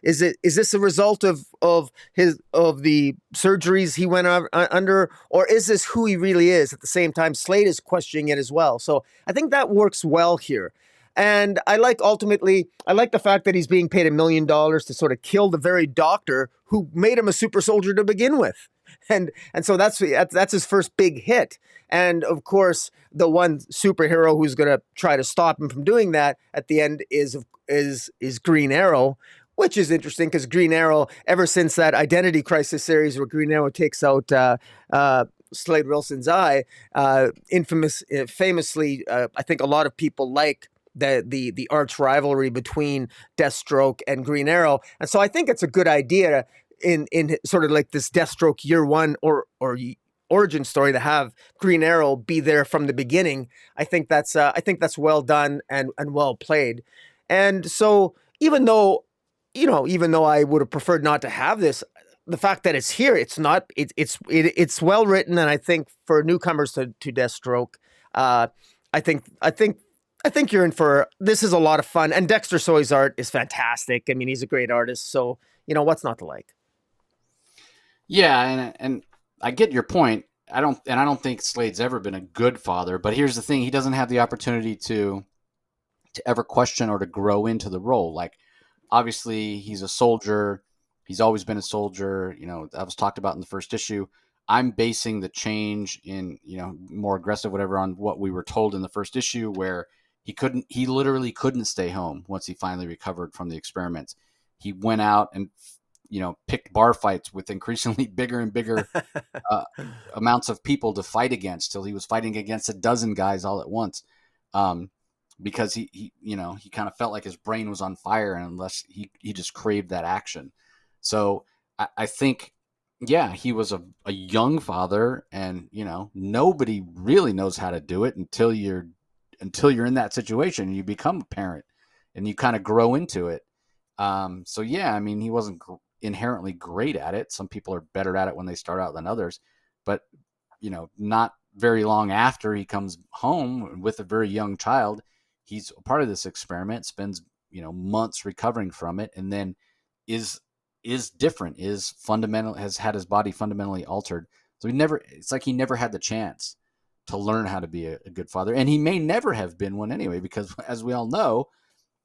Is this a result of the surgeries he went under, or is this who he really is? At the same time, Slade is questioning it as well. So I think that works well here. And I like the fact that he's being paid $1 million to sort of kill the very doctor who made him a super soldier to begin with. And so that's his first big hit. And of course, the one superhero who's going to try to stop him from doing that at the end is Green Arrow, which is interesting because Green Arrow, ever since that Identity Crisis series where Green Arrow takes out Slade Wilson's eye, famously, I think a lot of people like the arch rivalry between Deathstroke and Green Arrow. And so I think it's a good idea in sort of like this Deathstroke year one or origin story to have Green Arrow be there from the beginning. I think that's well done and well played. And so even though I would have preferred not to have this, the fact that it's here, it's well written. And I think for newcomers to Deathstroke, I think you're in for, this is a lot of fun. And Dexter Soy's art is fantastic. I mean, he's a great artist. So, what's not to like? Yeah, and I get your point. I don't think Slade's ever been a good father, but here's the thing: he doesn't have the opportunity to ever question or to grow into the role. Like, obviously, he's a soldier. He's always been a soldier. That was talked about in the first issue. I'm basing the change in, more aggressive, whatever, on what we were told in the first issue, where he literally couldn't stay home once he finally recovered from the experiments. He went out and picked bar fights with increasingly bigger and bigger amounts of people to fight against, till he was fighting against a dozen guys all at once, because he kind of felt like his brain was on fire, and unless he just craved that action. So I think, yeah, he was a young father, and nobody really knows how to do it until you're in that situation and you become a parent and you kind of grow into it. So yeah, I mean, he wasn't inherently great at it. Some people are better at it when they start out than others, but not very long after he comes home with a very young child, he's a part of this experiment, spends months recovering from it, and then is different, has had his body fundamentally altered. So it's like he never had the chance to learn how to be a good father, and he may never have been one anyway, because as we all know,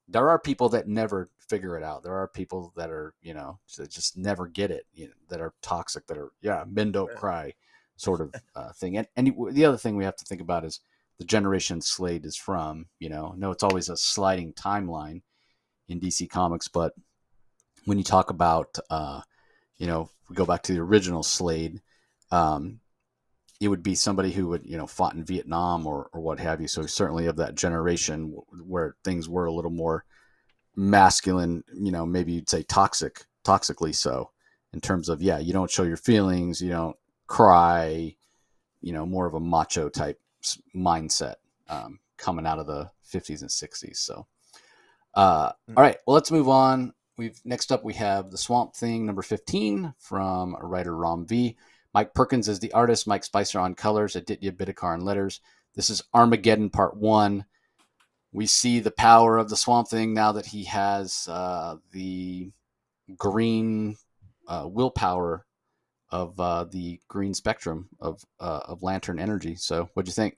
there are people that never figure it out. There are people that are, that just never get it, that are toxic, that are, men don't cry sort of thing. And the other thing we have to think about is the generation Slade is from. No, it's always a sliding timeline in DC Comics, but when you talk about, we go back to the original Slade, it would be somebody who would, fought in Vietnam or what have you. So certainly of that generation where things were a little more masculine, maybe you'd say toxically so, in terms of, you don't show your feelings, you don't cry, more of a macho type mindset, coming out of the 50s and 60s. So, all right, well, let's move on. Next up, we have The Swamp Thing number 15 from writer Ram V. Mike Perkins is the artist, Mike Spicer on colors, Aditya Bidikar on letters. This is Armageddon Part 1. we see the power of the Swamp Thing now that he has the green willpower of the green spectrum of Lantern energy. So, what'd you think?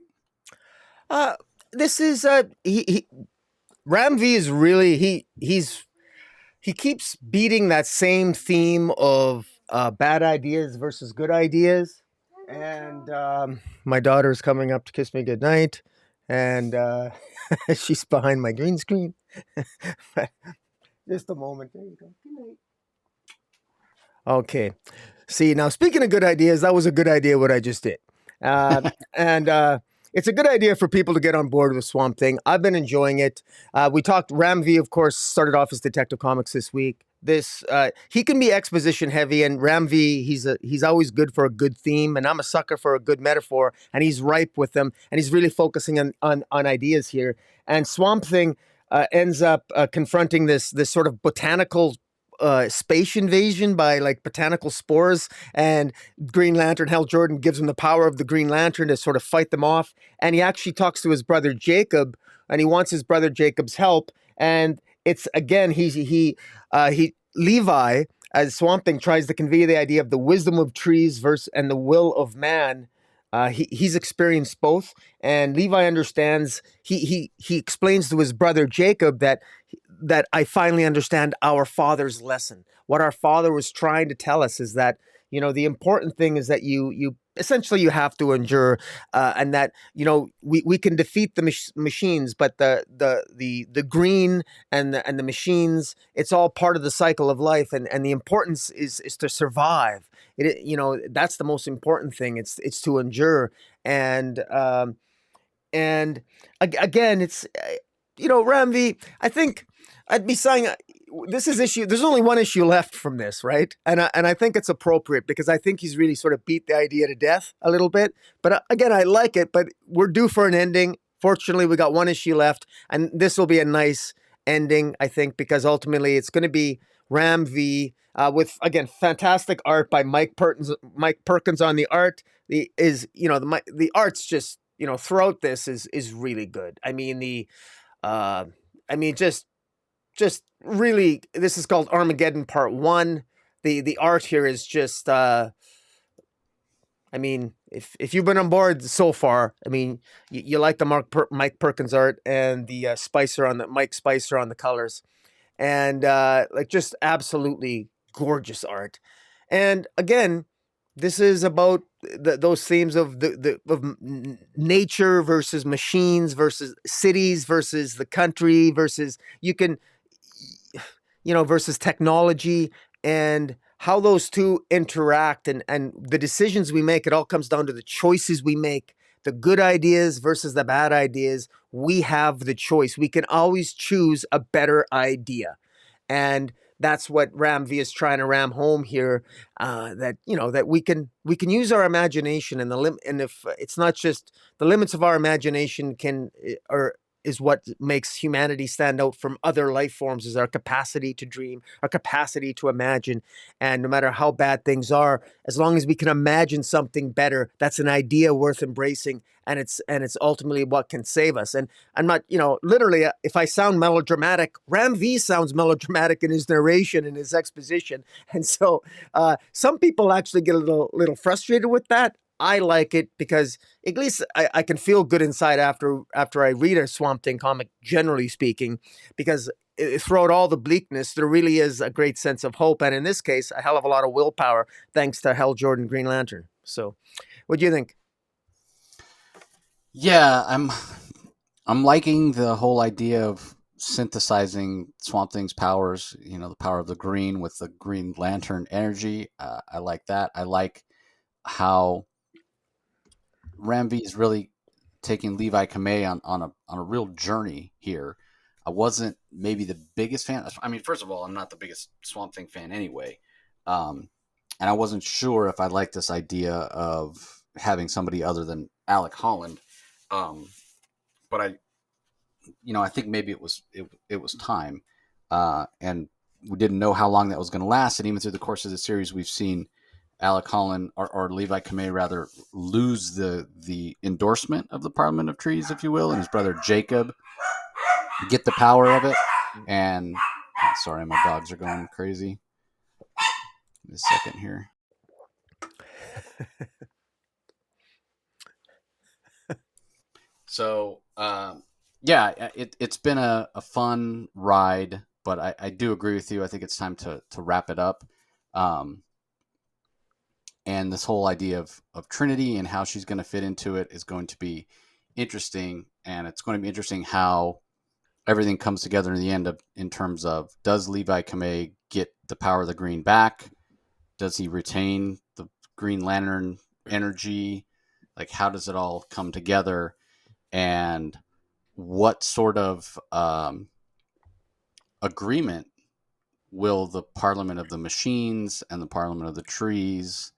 Uh, this is Ram V is really he keeps beating that same theme of bad ideas versus good ideas. And my daughter's coming up to kiss me goodnight, and she's behind my green screen. Just a moment. There you go. Good night. Okay. See, now speaking of good ideas, that was a good idea what I just did. And it's a good idea for people to get on board with Swamp Thing. I've been enjoying it. We talked, Ram V, of course, started off as Detective Comics this week. This he can be exposition heavy, and Ram V, he's always good for a good theme, and I'm a sucker for a good metaphor, and he's ripe with them, and he's really focusing on ideas here. And Swamp Thing ends up confronting this sort of botanical space invasion by like botanical spores, and Green Lantern Hal Jordan gives him the power of the Green Lantern to sort of fight them off. And he actually talks to his brother Jacob, and he wants his brother Jacob's help. And it's again he Levi as Swamp Thing tries to convey the idea of the wisdom of trees versus and the will of man. He's experienced both, and Levi understands. He explains to his brother Jacob that I finally understand our father's lesson. What our father was trying to tell us is that, you know, the important thing is that you essentially you have to endure, and that, you know, we can defeat the machines, but the green and the machines, it's all part of the cycle of life, and the importance is to survive. You know, that's the most important thing. It's to endure, and again, it's you know, Ramvi, I think I'd be saying this is issue. There's only one issue left from this, right? And I think it's appropriate because I think he's really sort of beat the idea to death a little bit. But again, I like it. But we're due for an ending. Fortunately, we got one issue left, and this will be a nice ending, I think, because ultimately it's going to be Ram V with again fantastic art by Mike Perkins. Mike Perkins on the art. The art's just, you know, throughout this is really good. I mean uh, just really, this is called Armageddon Part 1. The art here is just I mean, if you've been on board so far, I mean, you like the Mike Perkins art and the Spicer on the Mike Spicer on the colors, and like just absolutely gorgeous art. And again, this is about those themes of nature versus machines versus cities versus the country versus you can, you know, versus technology, and how those two interact, and the decisions we make. It all comes down to the choices we make, the good ideas versus the bad ideas. We have the choice. We can always choose a better idea. And that's what Ram V is trying to ram home here. That, you know, that we can use our imagination, and and if it's not just the limits of our imagination can or is what makes humanity stand out from other life forms, is our capacity to dream, our capacity to imagine. And no matter how bad things are, as long as we can imagine something better, that's an idea worth embracing, and it's ultimately what can save us. And I'm not, you know, literally, if I sound melodramatic, Ram V sounds melodramatic in his narration and his exposition. And so some people actually get a little frustrated with that. I like it because at least I can feel good inside after I read a Swamp Thing comic, generally speaking, because throughout all the bleakness, there really is a great sense of hope. And in this case, a hell of a lot of willpower, thanks to Hal Jordan Green Lantern. So what do you think? Yeah, I'm liking the whole idea of synthesizing Swamp Thing's powers. You know, the power of the green with the Green Lantern energy. I like that. I like how Ramvi is really taking Levi Kamei on a real journey here. I wasn't maybe the biggest fan. I mean, first of all, I'm not the biggest Swamp Thing fan anyway, and I wasn't sure if I liked this idea of having somebody other than Alec Holland. Um, but I think maybe it was time, and we didn't know how long that was going to last. And even through the course of the series, we've seen Alec Holland or Levi Kamei rather lose the endorsement of the Parliament of Trees, if you will, and his brother Jacob get the power of it. And sorry, my dogs are going crazy. Give me a second here. So yeah, it's been a fun ride, but I do agree with you. I think it's time to wrap it up. Um, and this whole idea of Trinity and how she's going to fit into it is going to be interesting. And it's going to be interesting how everything comes together in the end of, in terms of, does Levi Kamei get the power of the green back? Does he retain the Green Lantern energy? Like, how does it all come together? And what sort of agreement will the Parliament of the Machines and the Parliament of the Trees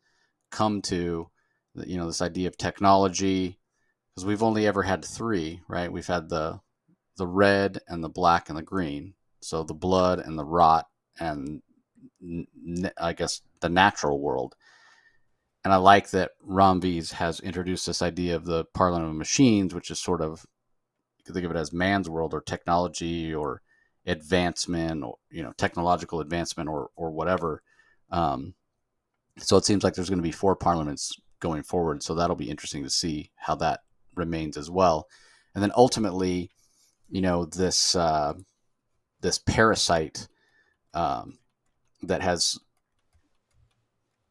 come to? You know, this idea of technology, because we've only ever had three, right? We've had the red and the black and the green. So the blood and the rot and I guess the natural world. And I like that Ramves has introduced this idea of the Parliament of Machines, which is sort of, you could think of it as man's world or technology or advancement, or technological advancement, or whatever. Um, so it seems like there's going to be four parliaments going forward. So that'll be interesting to see how that remains as well. And then ultimately, this parasite that has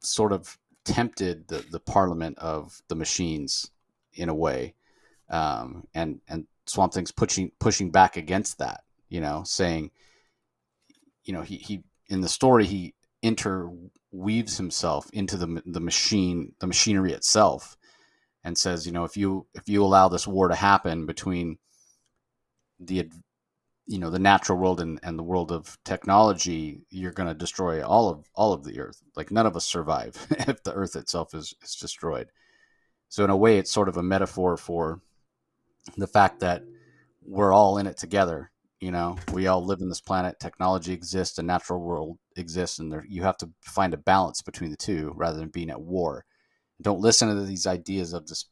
sort of tempted the parliament of the machines in a way, and Swamp Thing's pushing back against that, saying, he in the story he interweaves himself into the machinery itself, and says, if you allow this war to happen between the the natural world and the world of technology, you're going to destroy all of the earth. Like, none of us survive if the earth itself is destroyed. So in a way, it's sort of a metaphor for the fact that we're all in it together. We all live in this planet. Technology exists, the natural world exists, and you have to find a balance between the two rather than being at war. Don't listen to these ideas of this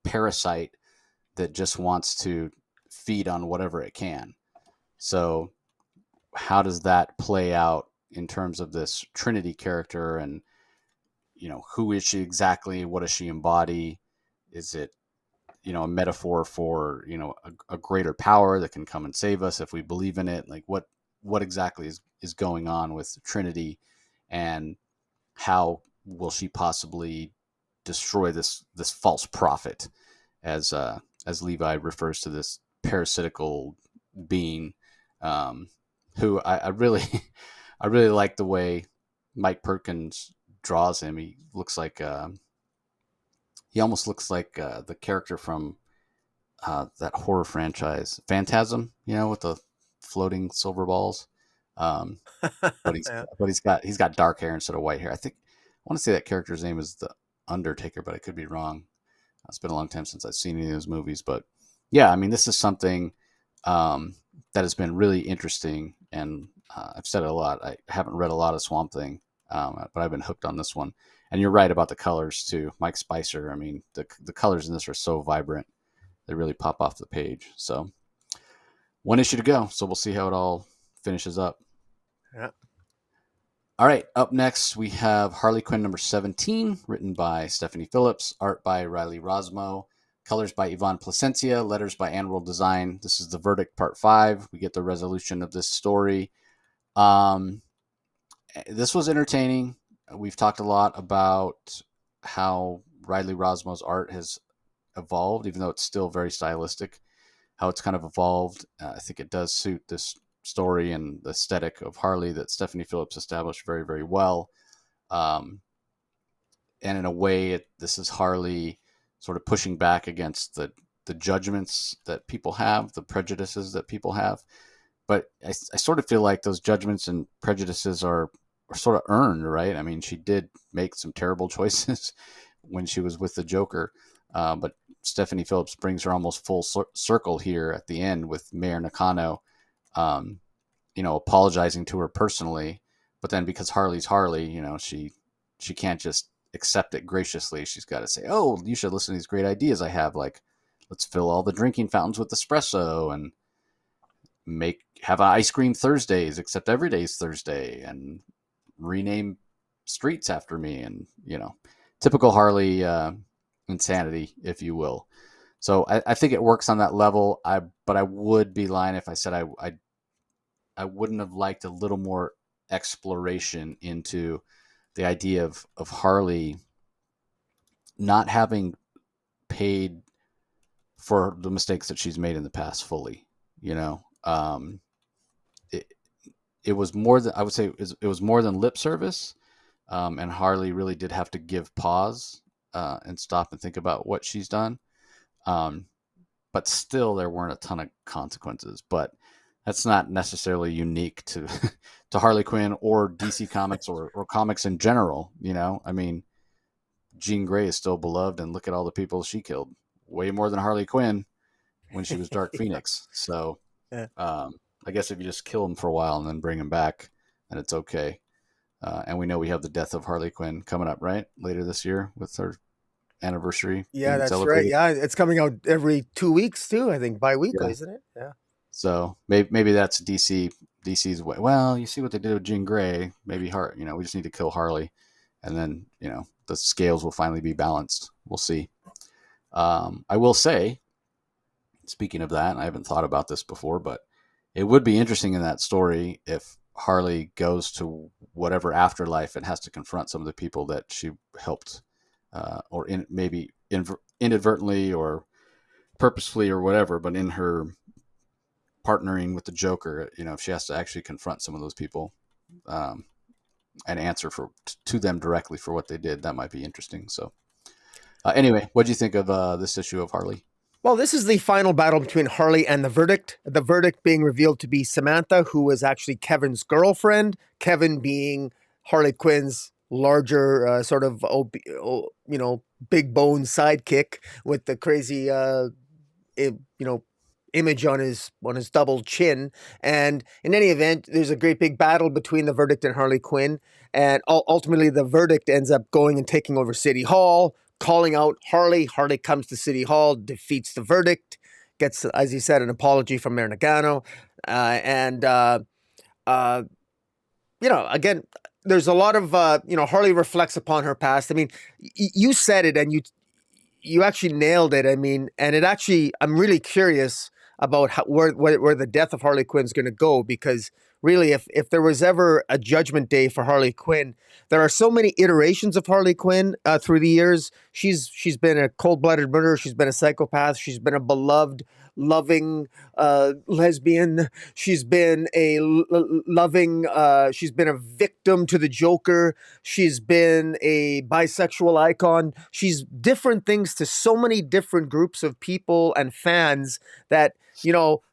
parasite that just wants to feed on whatever it can. So how does that play out in terms of this Trinity character? And who is she exactly? What does she embody? Is it a metaphor for a greater power that can come and save us if we believe in it? Like, what exactly is going on with Trinity, and how will she possibly destroy this false prophet, as Levi refers to this parasitical being, um, who I really I really like the way Mike Perkins draws him. He almost looks like the character from that horror franchise Phantasm, with the floating silver balls. Um, but he's Yeah. but he's got dark hair instead of white hair. I want to say that character's name is the Undertaker, but I could be wrong. It's been a long time since I've seen any of those movies, but yeah, I mean, this is something um, that has been really interesting, and I've said it a lot. I haven't read a lot of Swamp Thing, but I've been hooked on this one. And you're right about the colors too, Mike Spicer. I mean, the colors in this are so vibrant; they really pop off the page. So one issue to go, so we'll see how it all finishes up. Yeah. All right, up next we have Harley Quinn number 17, written by Stephanie Phillips, art by Riley Rosmo, colors by Yvonne Placencia, letters by Ann World Design. This is the verdict, part 5. We get the resolution of this story. Um, this was entertaining. We've talked a lot about how Riley Rosmo's art has evolved, even though it's still very stylistic, how it's kind of evolved. I think it does suit this story and the aesthetic of Harley that Stephanie Phillips established very, very well. Um, and in a way, this is Harley sort of pushing back against the judgments that people have, the prejudices that people have. But I sort of feel like those judgments and prejudices are sort of earned, right? I mean, she did make some terrible choices when she was with the Joker, but Stephanie Phillips brings her almost full circle here at the end with Mayor Nakano, um, apologizing to her personally. But then, because Harley's Harley, she can't just accept it graciously. She's got to say, "Oh, you should listen to these great ideas I have. Like, let's fill all the drinking fountains with espresso." And have ice cream Thursdays, except every day's Thursday, and rename streets after me, and typical Harley insanity, if you will. So I think it works on that level. But I would be lying if I said I wouldn't have liked a little more exploration into the idea of Harley not having paid for the mistakes that she's made in the past fully. You know, it, it was more than I would say it was more than lip service, and Harley really did have to give pause and stop and think about what she's done. Um, but still, there weren't a ton of consequences. But that's not necessarily unique to to Harley Quinn or DC Comics or comics in general. I mean, Jean Grey is still beloved, and look at all the people she killed, way more than Harley Quinn when she was Dark Phoenix. So Yeah. I guess if you just kill him for a while and then bring him back, then it's okay. And we know we have the death of Harley Quinn coming up, right? Later this year with her anniversary Yeah, being that's right. celebrated. Yeah, it's coming out every 2 weeks too. I think bi-weekly, Yeah. isn't it? Yeah. So maybe that's DC's way. Well, you see what they did with Jean Grey. Maybe we just need to kill Harley, and then the scales will finally be balanced. We'll see. I will say, speaking of that, I haven't thought about this before, but it would be interesting in that story if Harley goes to whatever afterlife and has to confront some of the people that she helped, or maybe inadvertently or purposefully or whatever, but in her partnering with the Joker, if she has to actually confront some of those people, um, and answer to them directly for what they did, that might be interesting. So, anyway, what do you think of this issue of Harley? Well, this is the final battle between Harley and the Verdict. The Verdict being revealed to be Samantha, who was actually Kevin's girlfriend. Kevin being Harley Quinn's larger, sort of, big bone sidekick with the crazy, image on his double chin. And in any event, there's a great big battle between the Verdict and Harley Quinn, and ultimately the Verdict ends up going and taking over City Hall, calling out Harley. Harley comes to City Hall, defeats the Verdict, gets, as he said, an apology from Mayor Nagano, and again, there's a lot of Harley reflects upon her past. I mean, you said it, and you actually nailed it. I mean, and it actually, I'm really curious about where the death of Harley Quinn is going to go, because really, if there was ever a judgment day for Harley Quinn, there are so many iterations of Harley Quinn through the years. She's been a cold-blooded murderer. She's been a psychopath. She's been a beloved, loving lesbian. She's been a loving. She's been a victim to the Joker. She's been a bisexual icon. She's different things to so many different groups of people and fans that,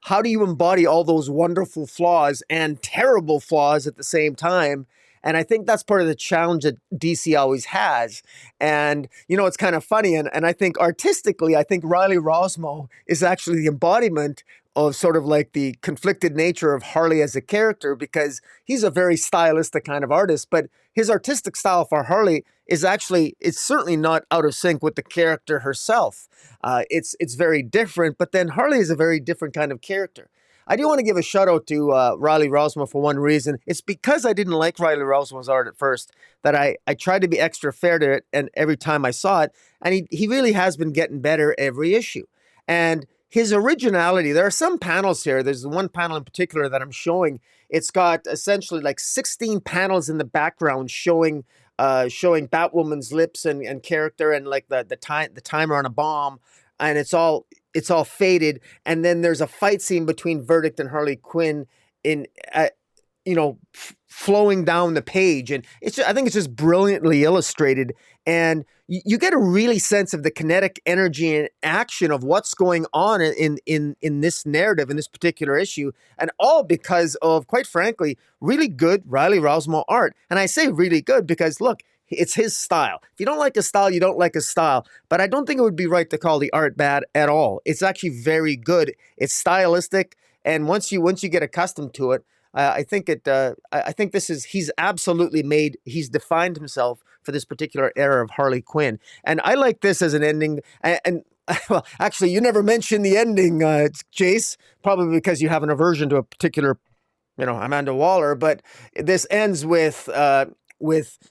how do you embody all those wonderful flaws and terrible flaws at the same time? And I think that's part of the challenge that DC always has. And, it's kind of funny. And I think artistically, I think Riley Rosmo is actually the embodiment of sort of like the conflicted nature of Harley as a character, because he's a very stylistic kind of artist, but his artistic style for Harley is actually, it's certainly not out of sync with the character herself. It's very different, but then Harley is a very different kind of character. I do want to give a shout out to Riley Rosmo for one reason. It's because I didn't like Riley Rosmo's art at first that I tried to be extra fair to it, and every time I saw it, and he really has been getting better every issue. And his originality, there are some panels here. There's one panel in particular that I'm showing. It's got essentially like 16 panels in the background showing Batwoman's lips and character, and like the timer on a bomb, and it's all faded. And then there's a fight scene between Verdict and Harley Quinn in flowing down the page, and I think it's just brilliantly illustrated, and you get a really sense of the kinetic energy and action of what's going on in this narrative, in this particular issue, and all because of, quite frankly, really good Riley Rosmo art. And I say really good because, look, it's his style. If you don't like his style, you don't like his style. But I don't think it would be right to call the art bad at all. It's actually very good. It's stylistic, and once you get accustomed to it, I think he's absolutely he's defined himself for this particular era of Harley Quinn. And I like this as an ending. And well, actually, you never mentioned the ending, Jace, probably because you have an aversion to a particular, Amanda Waller. But this ends with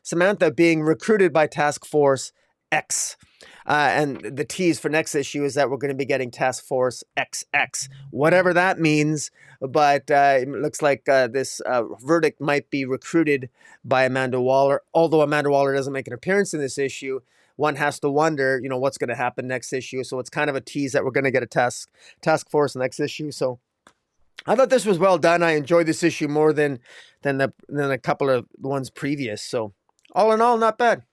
Samantha being recruited by Task Force X. And the tease for next issue is that we're going to be getting Task Force XX, whatever that means. But it looks like this verdict might be recruited by Amanda Waller. Although Amanda Waller doesn't make an appearance in this issue, one has to wonder, what's going to happen next issue. So it's kind of a tease that we're going to get a task force next issue. So I thought this was well done. I enjoyed this issue more than a couple of the ones previous. So all in all, not bad.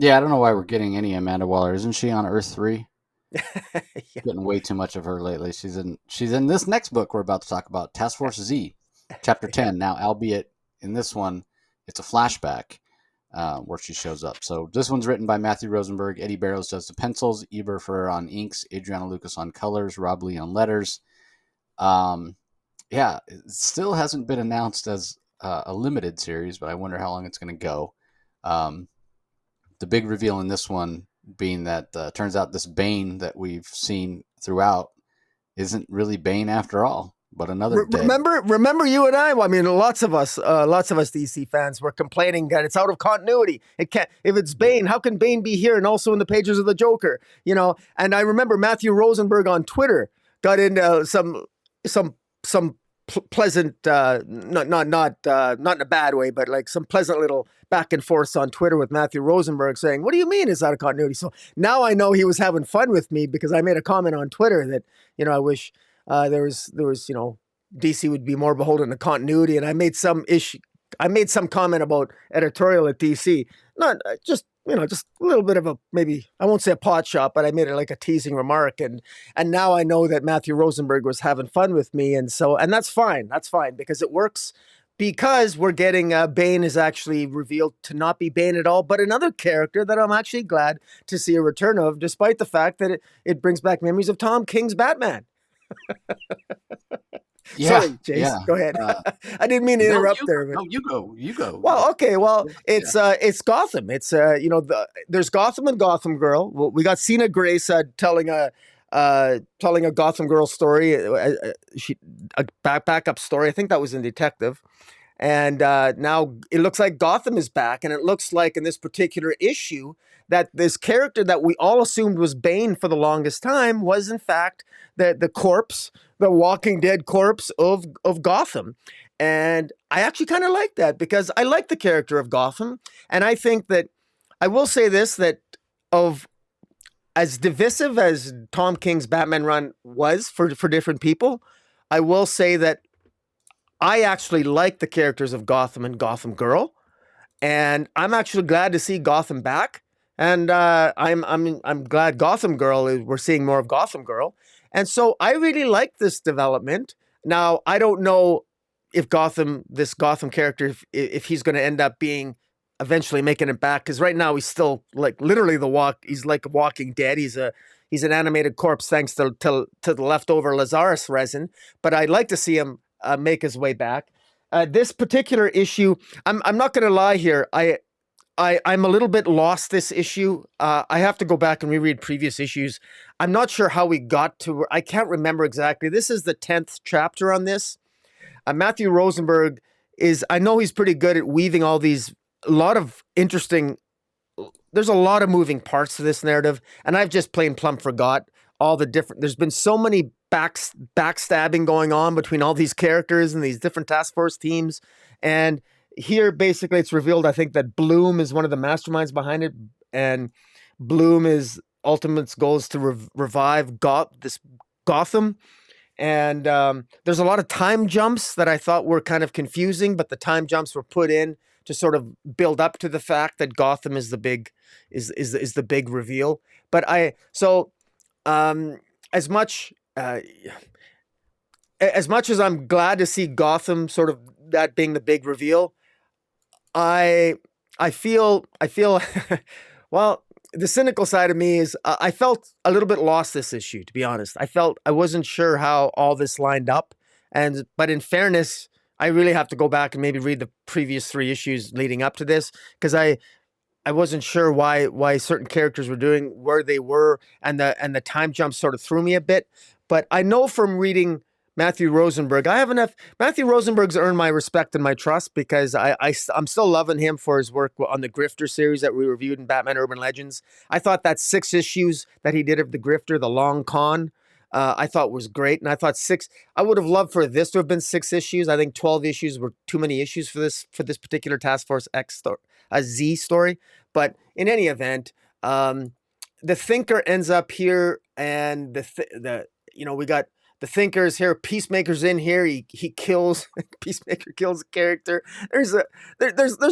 Yeah, I don't know why we're getting any Amanda Waller. Isn't she on Earth 3? Yeah. Getting way too much of her lately. She's in this next book we're about to talk about, Task Force Z, Chapter 10. Now, albeit in this one, it's a flashback where she shows up. So this one's written by Matthew Rosenberg. Eddie Barrows does the pencils, Eberfer on inks, Adriana Lucas on colors, Rob Lee on letters. Yeah, it still hasn't been announced as a limited series, but I wonder how long it's going to go. The big reveal in this one being that turns out this Bane that we've seen throughout isn't really Bane after all, but another remember you and I mean, lots of us DC fans were complaining that it's out of continuity. It can't, if it's Bane, how can Bane be here and also in the pages of the Joker? And I remember Matthew Rosenberg on Twitter got into some pleasant, not in a bad way, but like some pleasant little back and forth on Twitter with Matthew Rosenberg saying, "What do you mean it's out of continuity?" So now I know he was having fun with me because I made a comment on Twitter that, I wish there was, DC would be more beholden to continuity. And I made some comment about editorial at DC, not just a little bit of a, maybe I won't say a pot shot, but I made it like a teasing remark. And now I know that Matthew Rosenberg was having fun with me. And that's fine. That's fine because it works, because we're getting Bane is actually revealed to not be Bane at all, but another character that I'm actually glad to see a return of, despite the fact that it brings back memories of Tom King's Batman. Yeah, sorry, Jace, yeah. Go ahead. I didn't mean to interrupt there. No, you go. Well, okay. Well, it's Gotham. It's there's Gotham and Gotham Girl. Well, we got Sina Grace telling a Gotham Girl story. A backup story. I think that was in Detective. And now it looks like Gotham is back, and it looks like in this particular issue that this character that we all assumed was Bane for the longest time was in fact the corpse, the Walking Dead corpse of Gotham. And I actually kind of like that because I like the character of Gotham. And I think that I will say this, that of as divisive as Tom King's Batman run was for different people, I will say that I actually like the characters of Gotham and Gotham Girl. And I'm actually glad to see Gotham back. And I'm glad Gotham Girl we're seeing more of Gotham Girl. And so I really like this development. Now, I don't know if this Gotham character, if he's going to end up being eventually making it back, because right now he's still like literally he's like Walking Dead. He's an animated corpse thanks to the leftover Lazarus resin. But I'd like to see him make his way back. This particular issue, I'm not going to lie here. I'm a little bit lost this issue. I have to go back and reread previous issues. I'm not sure how we got to. I can't remember exactly. This is the 10th chapter on this. Matthew Rosenberg I know he's pretty good at weaving all these, a lot of interesting, there's a lot of moving parts to this narrative. And I've just plain plumb forgot all the different, there's been so many backstabbing going on between all these characters and these different task force teams. And here, basically, it's revealed, I think, that Bloom is one of the masterminds behind it. And Bloom is ultimate goal is to revive this Gotham. And there's a lot of time jumps that I thought were kind of confusing, but the time jumps were put in to sort of build up to the fact that Gotham is the big the big reveal. But as much as I'm glad to see Gotham sort of that being the big reveal, I feel well, the cynical side of me is I felt a little bit lost this issue, to be honest. I wasn't sure how all this lined up. But in fairness, I really have to go back and maybe read the previous 3 issues leading up to this, because I wasn't sure why certain characters were doing where they were, and the time jump sort of threw me a bit. But I know from reading Matthew Rosenberg, I have enough. Matthew Rosenberg's earned my respect and my trust because I'm still loving him for his work on the Grifter series that we reviewed in Batman Urban Legends. I thought that 6 issues that he did of the Grifter, the Long Con, I thought was great, and I thought six. I would have loved for this to have been 6 issues. I think 12 issues were too many issues for this particular Task Force X a Z story. But in any event, um, the Thinker ends up here, and the we got the Thinkers here. Peacemaker's in here. He kills Peacemaker kills a character. There's a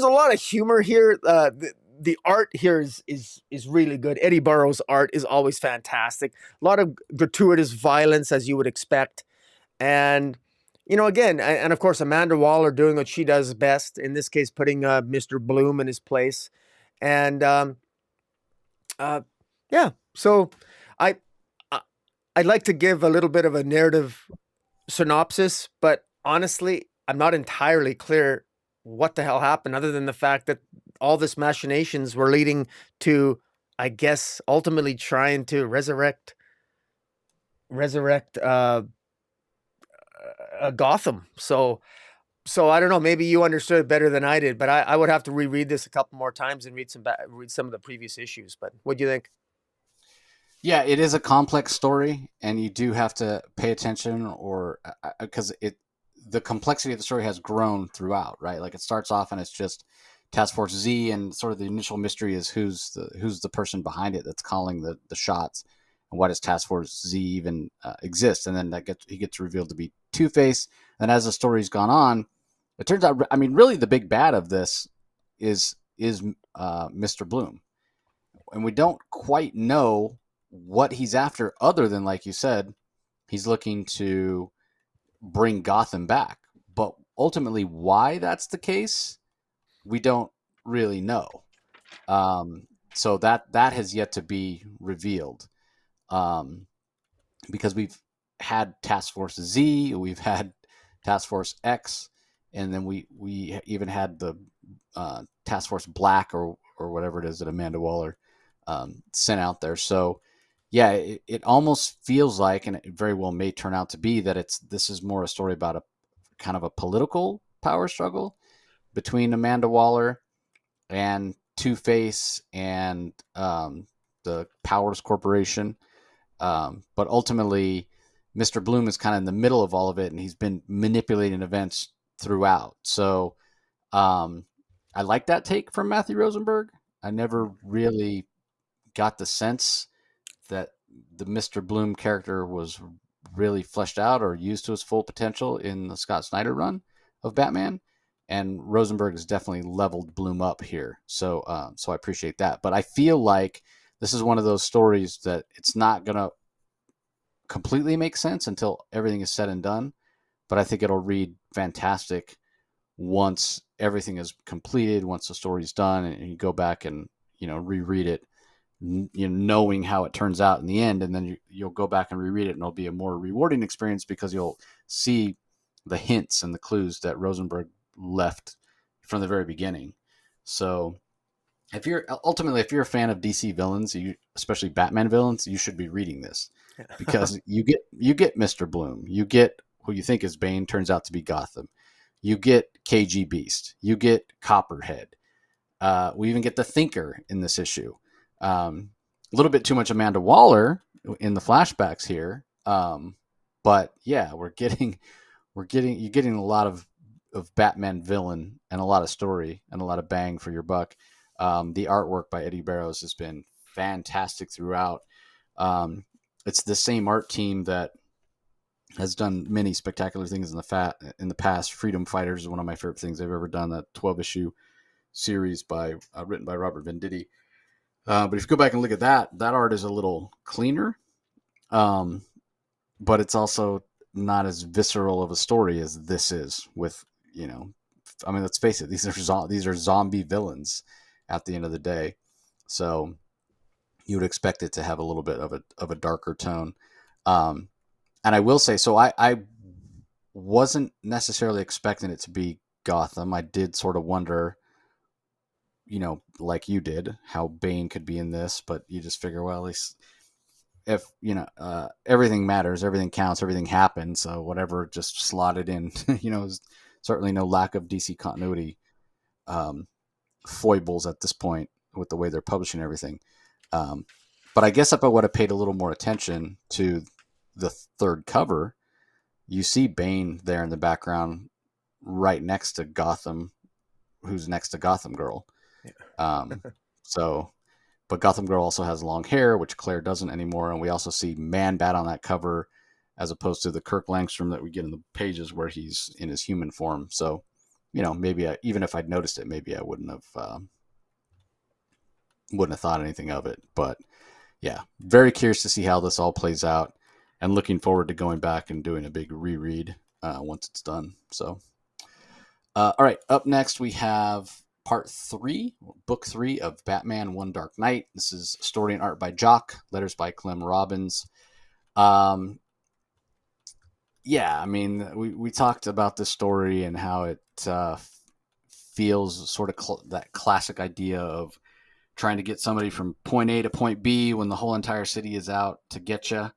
lot of humor here. The art here is really good. Eddie Burroughs' art is always fantastic. A lot of gratuitous violence, as you would expect, and again, and of course, Amanda Waller doing what she does best. In this case, putting Mr. Bloom in his place, and uh, yeah. So, I, I I'd like to give a little bit of a narrative synopsis, but honestly, I'm not entirely clear what the hell happened, other than the fact that all this machinations were leading to, I guess, ultimately trying to resurrect Gotham. So I don't know. Maybe you understood it better than I did, but I would have to reread this a couple more times and read some of the previous issues. But what do you think? Yeah, it is a complex story, and you do have to pay attention, or because it the complexity of the story has grown throughout, right? Like it starts off and it's just Task Force Z, and sort of the initial mystery is who's the person behind it that's calling the shots, and why does Task Force Z even exist? And then he gets revealed to be Two Face. And as the story's gone on, it turns out, I mean, really, the big bad of this is Mr. Bloom, and we don't quite know what he's after, other than, like you said, he's looking to bring Gotham back. But ultimately, why that's the case, we don't really know. So that has yet to be revealed. Um, because we've had Task Force Z, we've had Task Force X, and then we even had the Task Force Black, or whatever it is that Amanda Waller sent out there. So yeah, it almost feels like, and it very well may turn out to be, that this is more a story about a kind of a political power struggle between Amanda Waller and Two Face and the Powers Corporation. But ultimately, Mr. Bloom is kind of in the middle of all of it, and he's been manipulating events throughout. So I like that take from Matthew Rosenberg. I never really got the sense that the Mr. Bloom character was really fleshed out or used to his full potential in the Scott Snyder run of Batman. And Rosenberg has definitely leveled Bloom up here. So I appreciate that. But I feel like this is one of those stories that it's not going to completely make sense until everything is said and done. But I think it'll read fantastic once everything is completed, once the story's done, and you go back and reread it, knowing how it turns out in the end, and then you'll go back and reread it, and it'll be a more rewarding experience because you'll see the hints and the clues that Rosenberg left from the very beginning. So if you're a fan of DC villains, especially Batman villains, you should be reading this, because you get Mr. Bloom, you get who you think is Bane turns out to be Gotham, you get KG Beast, you get Copperhead. We even get the Thinker in this issue. A little bit too much Amanda Waller in the flashbacks here, but yeah, you're getting a lot of Batman villain, and a lot of story, and a lot of bang for your buck. The artwork by Eddie Barrows has been fantastic throughout. It's the same art team that has done many spectacular things in the past. Freedom Fighters is one of my favorite things they've ever done. That 12-issue series written by Robert Venditti. But if you go back and look at that art is a little cleaner, but it's also not as visceral of a story as this is. With I mean, let's face it, these are zombie villains at the end of the day, so you would expect it to have a little bit of a darker tone. And I will say, so I wasn't necessarily expecting it to be Gotham. I did sort of wonder like you did, how Bane could be in this, but you just figure, well, at least if everything matters, everything counts, everything happened, so whatever just slotted in, certainly no lack of DC continuity um, foibles at this point with the way they're publishing everything. Um, but I guess if I would have paid a little more attention to the third cover, you see Bane there in the background, right next to Gotham, who's next to Gotham Girl. Um, so, but Gotham Girl also has long hair, which Claire doesn't anymore, and we also see Man Bat on that cover, as opposed to the Kirk Langstrom that we get in the pages where he's in his human form. So, maybe even if I'd noticed it, maybe I wouldn't have thought anything of it. But yeah, very curious to see how this all plays out, and looking forward to going back and doing a big reread once it's done. So, all right, up next we have part 3, book 3 of Batman One Dark Knight. This is story and art by Jock, letters by Clem Robbins. Yeah, I mean, we talked about this story and how it feels sort of that classic idea of trying to get somebody from point A to point B when the whole entire city is out to get you.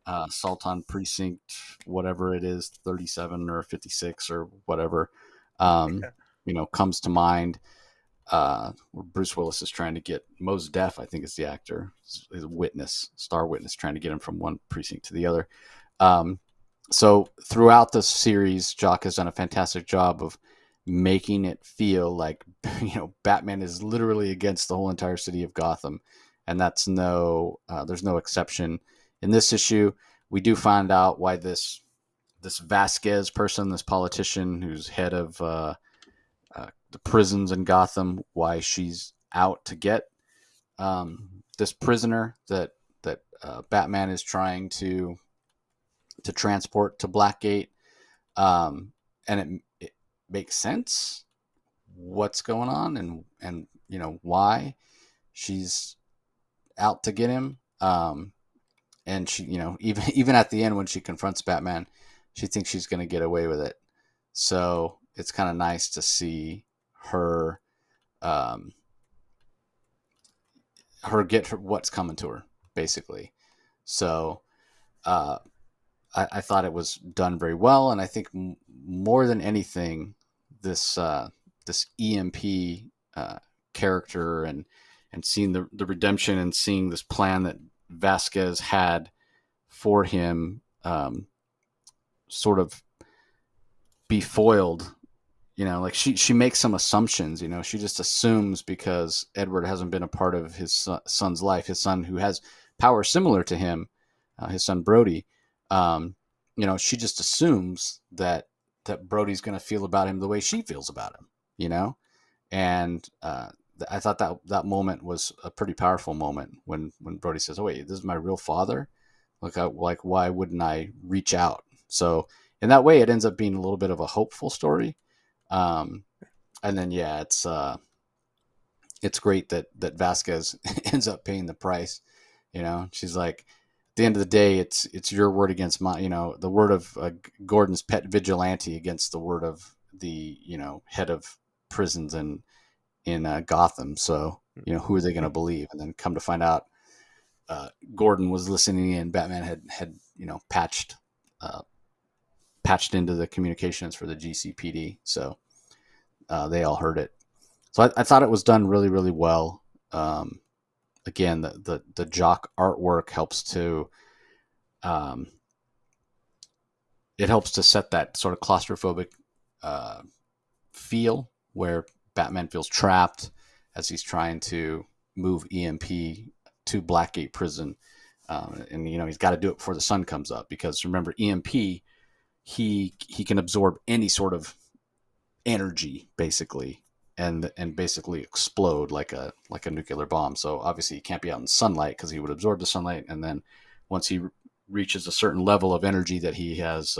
Assault on precinct, whatever it is, 37 or 56 or whatever, comes to mind. Where Bruce Willis is trying to get Mos Def, I think is the actor, is a witness, star witness, trying to get him from one precinct to the other. So throughout the series, Jock has done a fantastic job of making it feel like, Batman is literally against the whole entire city of Gotham, and there's no exception in this issue. We do find out why this Vasquez person, this politician who's head of the prisons in Gotham, why she's out to get this prisoner that Batman is trying to transport to Blackgate, and it makes sense what's going on, and why she's out to get him. And she, even at the end when she confronts Batman, she thinks she's going to get away with it. So it's kind of nice to see her get what's coming to her, basically. So I thought it was done very well, and I think more than anything, this EMP character and seeing the redemption and seeing this plan that Vasquez had for him sort of be foiled. Like she makes some assumptions. She just assumes because Edward hasn't been a part of his son's life, his son who has power similar to him, his son Brody. She just assumes that Brody's going to feel about him the way she feels about him. And I thought that moment was a pretty powerful moment when Brody says, "Oh wait, this is my real father." Like why wouldn't I reach out? So in that way, it ends up being a little bit of a hopeful story. And then it's great that Vasquez ends up paying the price. She's like, at the end of the day, it's your word against my, the word of Gordon's pet vigilante against the word of the head of prisons in Gotham. So who are they going to believe? And then come to find out, Gordon was listening in. Batman had patched into the communications for the GCPD, so they all heard it. So I thought it was done really, really well. Again, the Jock artwork helps to set that sort of claustrophobic feel where Batman feels trapped as he's trying to move EMP to Blackgate Prison, and he's got to do it before the sun comes up, because remember, EMP, he can absorb any sort of energy basically, and basically explode like a nuclear bomb. So obviously he can't be out in sunlight because he would absorb the sunlight, and then once he reaches a certain level of energy that he has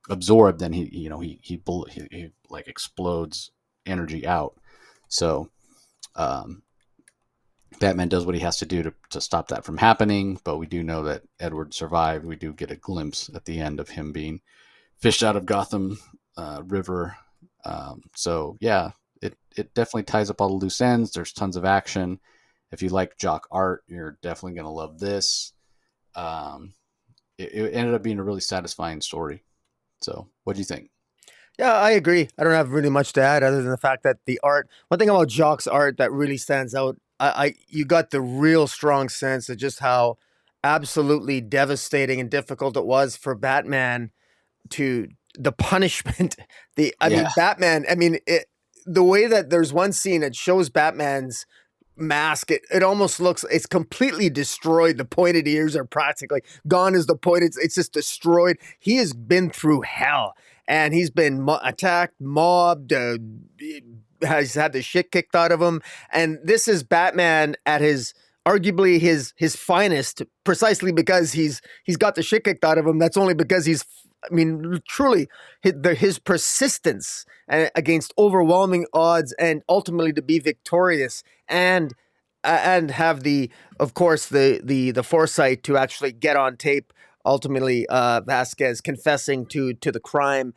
absorbed, then he like explodes energy out. So Batman does what he has to do to stop that from happening, but we do know that Edward survived. We do get a glimpse at the end of him being fished out of Gotham River. So yeah, it definitely ties up all the loose ends. There's tons of action. If you like jock art, you're definitely going to love this. Um, it ended up being a really satisfying story. So, what do you think? Yeah, I agree. I don't have really much to add other than the fact that the art. One thing about Jock's art that really stands out, you got the real strong sense of just how absolutely devastating and difficult it was for Batman to the punishment. Yeah, Batman. The way that there's one scene that shows Batman's mask, it almost looks, it's completely destroyed. The pointed ears are practically gone as the point, it's just destroyed. He has been through hell, and he's been attacked, mobbed, has had the shit kicked out of him. And this is Batman at his arguably his finest, precisely because he's got the shit kicked out of him. That's only because truly his persistence against overwhelming odds, and ultimately to be victorious, and have the, of course, the foresight to actually get on tape, ultimately Vasquez confessing to the crime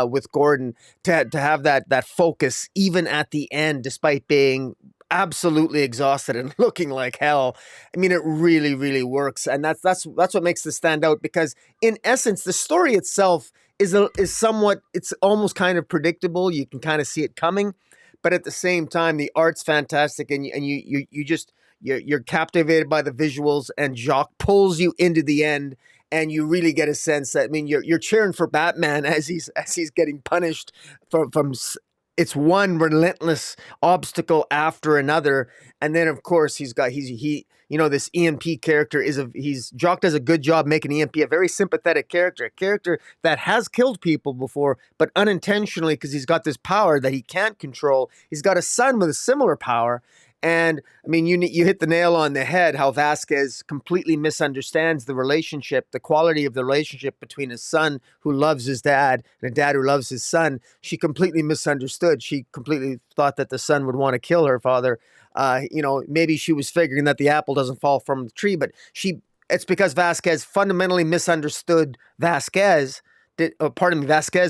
with Gordon, to have that focus even at the end, despite being absolutely exhausted and looking like hell. It really works, and that's what makes this stand out, because in essence the story itself is somewhat, it's almost kind of predictable. You can kind of see it coming, but at the same time the art's fantastic, and you're captivated by the visuals, and Jacques pulls you into the end, and you really get a sense that, you're cheering for Batman as he's getting punished from it's one relentless obstacle after another. And then of course this EMP character he's Jock does a good job making EMP a very sympathetic character, a character that has killed people before, but unintentionally, because he's got this power that he can't control. He's got a son with a similar power. And you hit the nail on the head, how Vasquez completely misunderstands the relationship, the quality of the relationship between a son who loves his dad and a dad who loves his son. She completely misunderstood. She completely thought that the son would want to kill her father. Maybe she was figuring that the apple doesn't fall from the tree, but it's because Vasquez fundamentally misunderstood Vasquez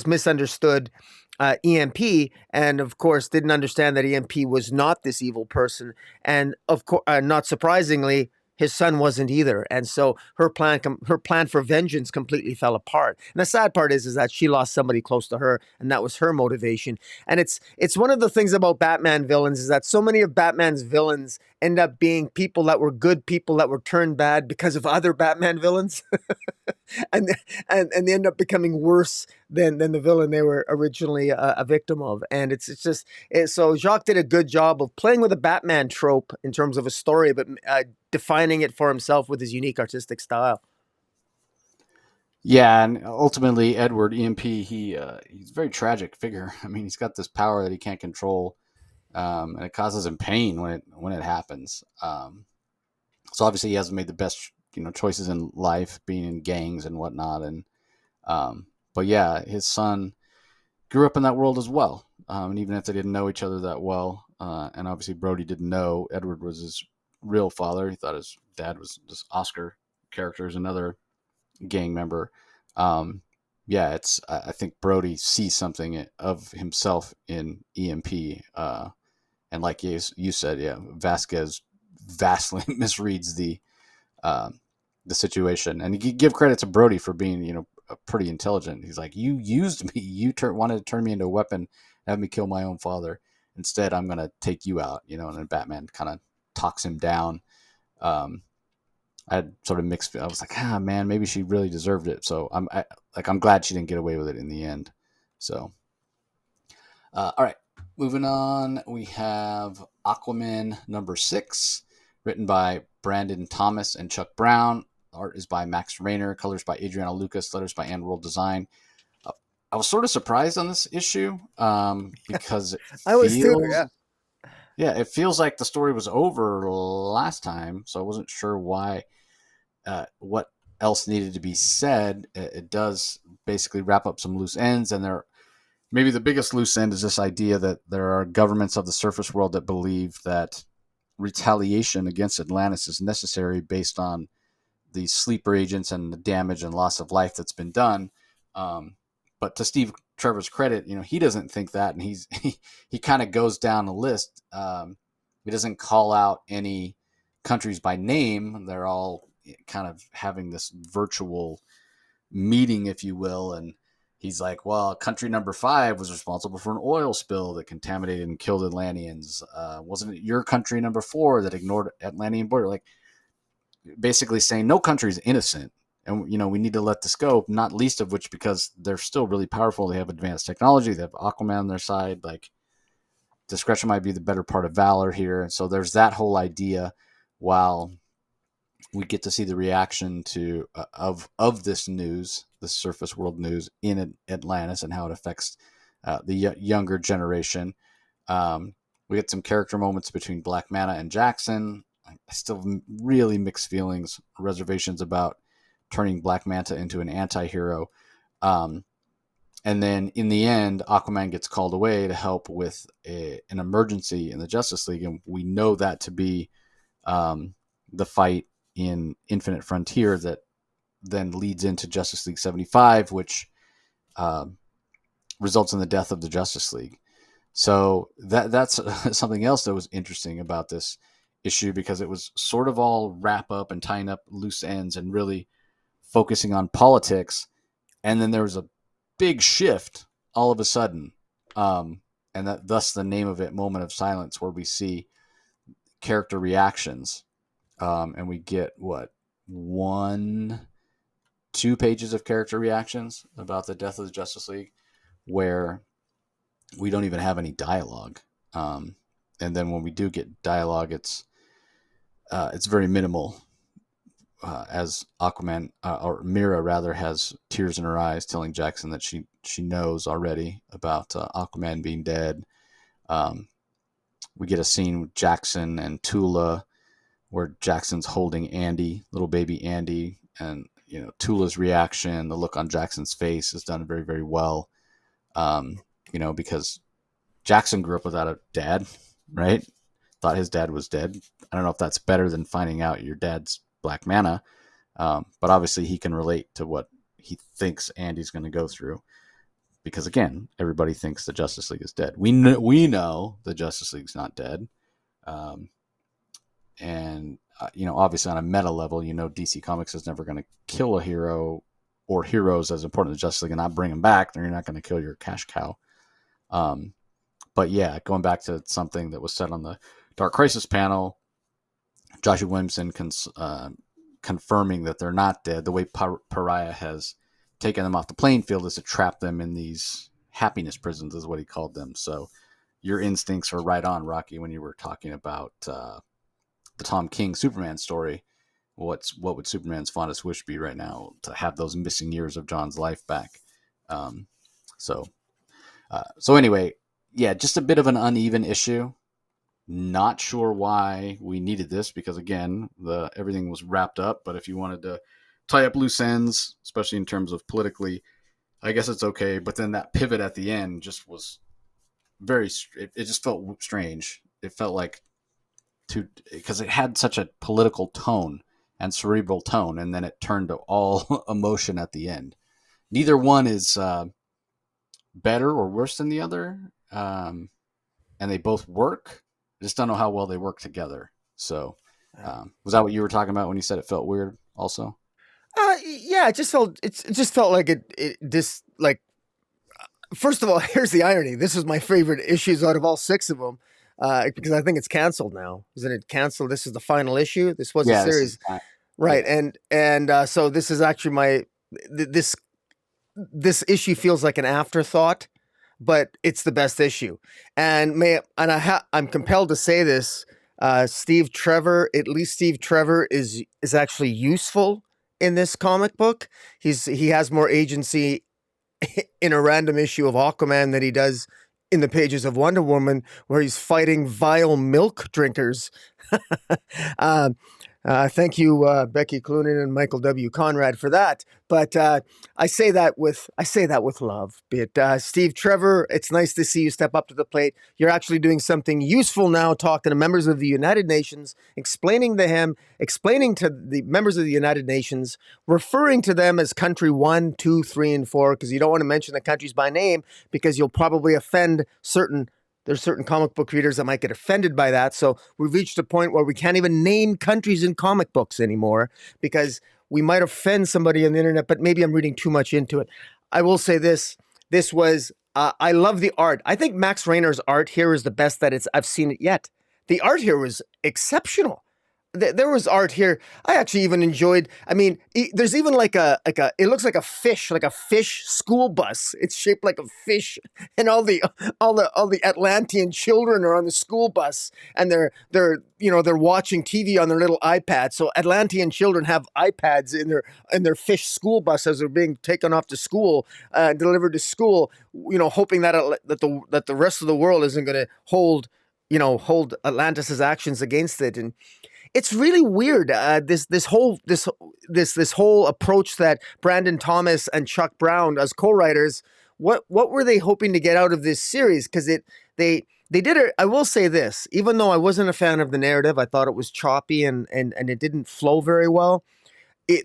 misunderstood EMP, and of course didn't understand that EMP was not this evil person, and of course, not surprisingly, his son wasn't either. And so her plan for vengeance completely fell apart. And the sad part is that she lost somebody close to her, and that was her motivation. And it's one of the things about Batman villains, is that so many of Batman's villains end up being people that were good people that were turned bad because of other Batman villains. and and they end up becoming worse than the villain they were originally a victim of. And so Jacques did a good job of playing with a Batman trope in terms of a story, but defining it for himself with his unique artistic style. yeah, and ultimately Edward EMP, he's a very tragic figure. He's got this power that he can't control, and it causes him pain when it happens. So obviously he hasn't made the best choices in life, being in gangs and whatnot, and but yeah, his son grew up in that world as well. And even if they didn't know each other that well, and obviously Brody didn't know Edward was his real father. He thought his dad was this Oscar character, is another gang member. Um, yeah, I think Brody sees something of himself in EMP, and like you said, yeah, Vasquez vastly misreads the situation, and you give credit to Brody for being pretty intelligent. He's like, you used me, wanted to turn me into a weapon, have me kill my own father. Instead, I'm gonna take you out, and then Batman kind of talks him down. um, I had sort of mixed. I was like, man, maybe she really deserved it. So I'm glad she didn't get away with it in the end. So, all right, moving on. We have Aquaman number 6, written by Brandon Thomas and Chuck Brown. Art is by Max Rayner. Colors by Adriana Lucas. Letters by Ann World Design. I was sort of surprised on this issue because it I was too, feels, yeah. yeah, it feels like the story was over last time. So I wasn't sure why. What else needed to be said? It does basically wrap up some loose ends, and maybe the biggest loose end is this idea that there are governments of the surface world that believe that retaliation against Atlantis is necessary based on the sleeper agents and the damage and loss of life that's been done. But to Steve Trevor's credit, he doesn't think that, and he kind of goes down the list. He doesn't call out any countries by name. They're all kind of having this virtual meeting, if you will, and he's like, well, country number 5 was responsible for an oil spill that contaminated and killed Atlanteans. Wasn't it your country number 4 that ignored Atlantean border? Like, basically saying no country is innocent, and we need to let this go. Not least of which because they're still really powerful. They have advanced technology. They have Aquaman on their side. Like, discretion might be the better part of valor here. And so there's that whole idea. While we get to see the reaction to of this news, the surface world news in Atlantis, and how it affects the younger generation. We get some character moments between Black Manta and Jackson. I still have really mixed feelings, reservations about turning Black Manta into an anti-hero. And then in the end, Aquaman gets called away to help with an emergency in the Justice League. And we know that to be the fight in Infinite Frontier that then leads into Justice League 75, which results in the death of the Justice League. So that's something else that was interesting about this issue, because it was sort of all wrap up and tying up loose ends and really focusing on politics. And then there was a big shift all of a sudden. And that thus the name of it, Moment of Silence, where we see character reactions. And we get 2 pages of character reactions about the death of the Justice League, where we don't even have any dialogue. And then when we do get dialogue, it's very minimal, as Aquaman, or Mira rather, has tears in her eyes telling Jackson that she knows already about Aquaman being dead. We get a scene with Jackson and Tula where Jackson's holding Andy, little baby Andy, and Tula's reaction, the look on Jackson's face is done very, very well. Because Jackson grew up without a dad, right? Thought his dad was dead. I don't know if that's better than finding out your dad's Black Manta, but obviously he can relate to what he thinks Andy's going to go through, because again, everybody thinks the Justice League is dead. We know the Justice League's not dead, and obviously on a meta level, DC Comics is never going to kill a hero or heroes as important as Justice League and not bring them back. Then you're not going to kill your cash cow. But yeah, going back to something that was said on the Dark Crisis panel, Joshua Williamson confirming that they're not dead. The way Pariah has taken them off the playing field is to trap them in these happiness prisons, is what he called them. So your instincts are right on, Rocky, when you were talking about the Tom King Superman story. What would Superman's fondest wish be right now? To have those missing years of John's life back. So anyway, yeah, just a bit of an uneven issue. Not sure why we needed this, because again, everything was wrapped up. But if you wanted to tie up loose ends, especially in terms of politically, I guess it's okay. But then that pivot at the end just was it just felt strange. It felt like because it had such a political tone and cerebral tone, and then it turned to all emotion at the end. Neither one is better or worse than the other, and they both work. I just don't know how well they work together. So, was that what you were talking about when you said it felt weird? Also, yeah, it just felt like this like. First of all, here's the irony. This is my favorite issues out of all 6 of them, because I think it's canceled now. Isn't it canceled? This is the final issue. This was a series, right? Yeah. And so this is actually this issue feels like an afterthought, but it's the best issue. And I'm compelled to say this. Steve Trevor is actually useful in this comic book. He has more agency in a random issue of Aquaman than he does in the pages of Wonder Woman, where he's fighting vile milk drinkers. Thank you, Becky Cloonan and Michael W. Conrad, for that. But I say that with love. But Steve Trevor, it's nice to see you step up to the plate. You're actually doing something useful now, talking to members of the United Nations, explaining to the members of the United Nations, referring to them as country 1, 2, 3, and 4, because you don't want to mention the countries by name because you'll probably offend certain. There's certain comic book readers that might get offended by that. So we've reached a point where we can't even name countries in comic books anymore because we might offend somebody on the internet, but maybe I'm reading too much into it. I will say this. This was, I love the art. I think Max Rainer's art here is the best that I've seen it yet. The art here was exceptional. There was art here. I actually even enjoyed. I mean, there's even like a. It looks like a fish school bus. It's shaped like a fish, and all the Atlantean children are on the school bus, and they're watching TV on their little iPads. So Atlantean children have iPads in their fish school bus as they're being taken off to school, delivered to school. Hoping that the rest of the world isn't going to hold Atlantis's actions against it. And it's really weird. This whole approach that Brandon Thomas and Chuck Brown as co-writers. What were they hoping to get out of this series? Because they did it. I will say this, even though I wasn't a fan of the narrative, I thought it was choppy and it didn't flow very well.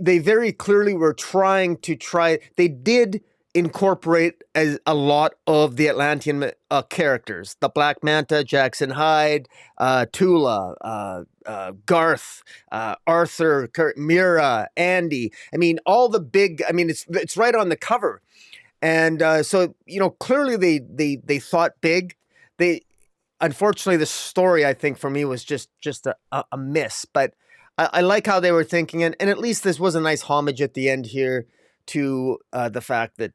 They very clearly were trying to try. They did incorporate a lot of the Atlantean characters: the Black Manta, Jackson Hyde, Tula, Garth, Arthur, Mira, Andy. I mean, all the big. I mean, it's right on the cover, and so clearly they thought big. They Unfortunately, the story, I think, for me was just a miss, but. I like how they were thinking, and at least this was a nice homage at the end here to the fact that,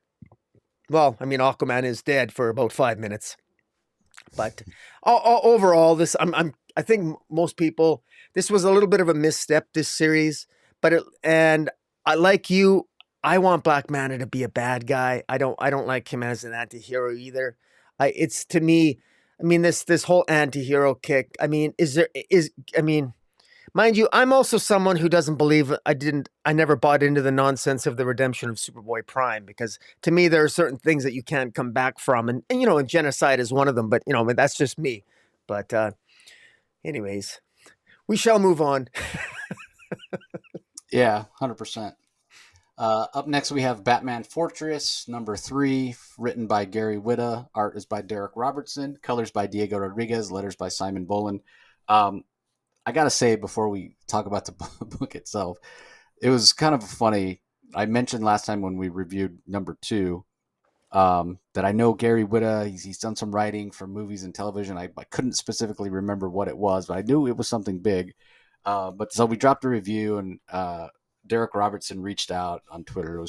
well, I mean, Aquaman is dead for about 5 minutes, but overall, I think most people, this was a little bit of a misstep, this series, and I like you. I want Black Manta to be a bad guy. I don't like him as an anti-hero either. It's to me, I mean, this whole anti-hero kick. I mean, I mean. Mind you, I'm also someone who doesn't believe I never bought into the nonsense of the redemption of Superboy Prime, because to me, there are certain things that you can't come back from. And genocide is one of them, but, I mean, that's just me. But, anyways, we shall move on. Yeah, 100%. Up next, we have Batman Fortress #3, written by Gary Whitta. Art is by Derek Robertson. Colors by Diego Rodriguez. Letters by Simon Bolin. I gotta say, before we talk about the book itself, it was kind of funny. I mentioned last time when we reviewed #2 that I know Gary Whitta. He's done some writing for movies and television. I couldn't specifically remember what it was, but I knew it was something big. But so we dropped a review, and Derek Robertson reached out on Twitter.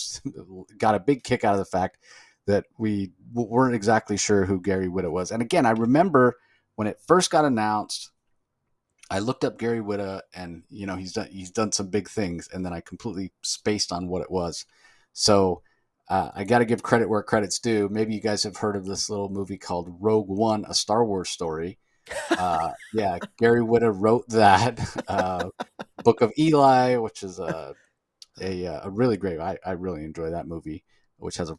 Got a big kick out of the fact that we weren't exactly sure who Gary Whitta was. And again, I remember when it first got announced, I looked up Gary Whitta, and he's done some big things, and then I completely spaced on what it was. So I got to give credit where credit's due. Maybe you guys have heard of this little movie called Rogue One: A Star Wars Story. Yeah, Gary Whitta wrote that. Book of Eli, which is a really great. I really enjoy that movie, which has a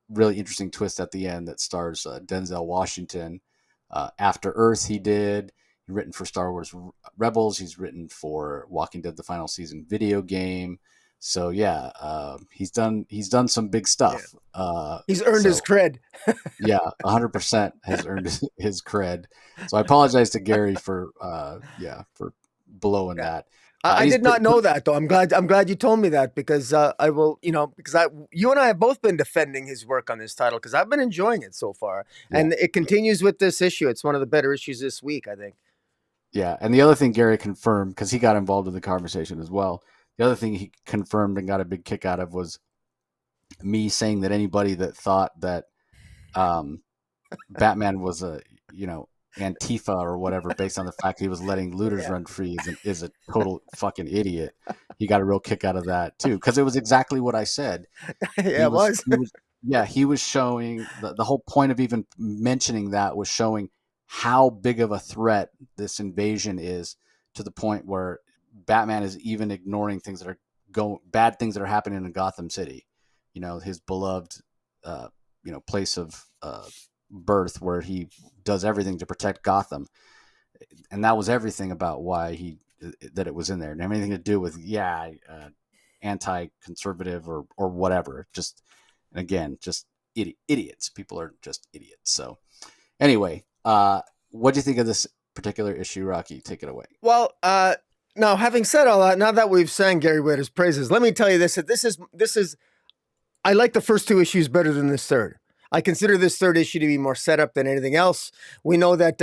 really interesting twist at the end that stars Denzel Washington. After Earth, he did. Written for Star Wars Rebels. He's written for Walking Dead: The Final Season video game. So yeah, he's done some big stuff. He's earned his cred. Yeah, 100% has earned his cred. So I apologize to Gary for blowing that. I did not know that, though. I'm glad you told me that, because I will, because you and I have both been defending his work on this title, because I've been enjoying it so far, and it continues with this issue. It's one of the better issues this week, I think. Yeah, and the other thing Gary confirmed, because he got involved in the conversation as well, the other thing he confirmed and got a big kick out of was me saying that anybody that thought that Batman was a, Antifa or whatever based on the fact he was letting looters run free is a total fucking idiot. He got a real kick out of that too, because it was exactly what I said. Yeah, it was. He was showing the whole point of even mentioning that was showing how big of a threat this invasion is, to the point where Batman is even ignoring things that are bad things that are happening in Gotham City. His beloved, place of birth, where he does everything to protect Gotham, and that was everything about why that it was in there. It didn't have anything to do with anti-conservative or whatever. Just, and again, just idiots. People are just idiots. So anyway, what do you think of this particular issue, Rocky? Take it away. Well, now having said all that, now that we've sang Gary Whitta's praises, let me tell you this: this is I like the first two issues better than this third. I consider this third issue to be more setup than anything else. We know that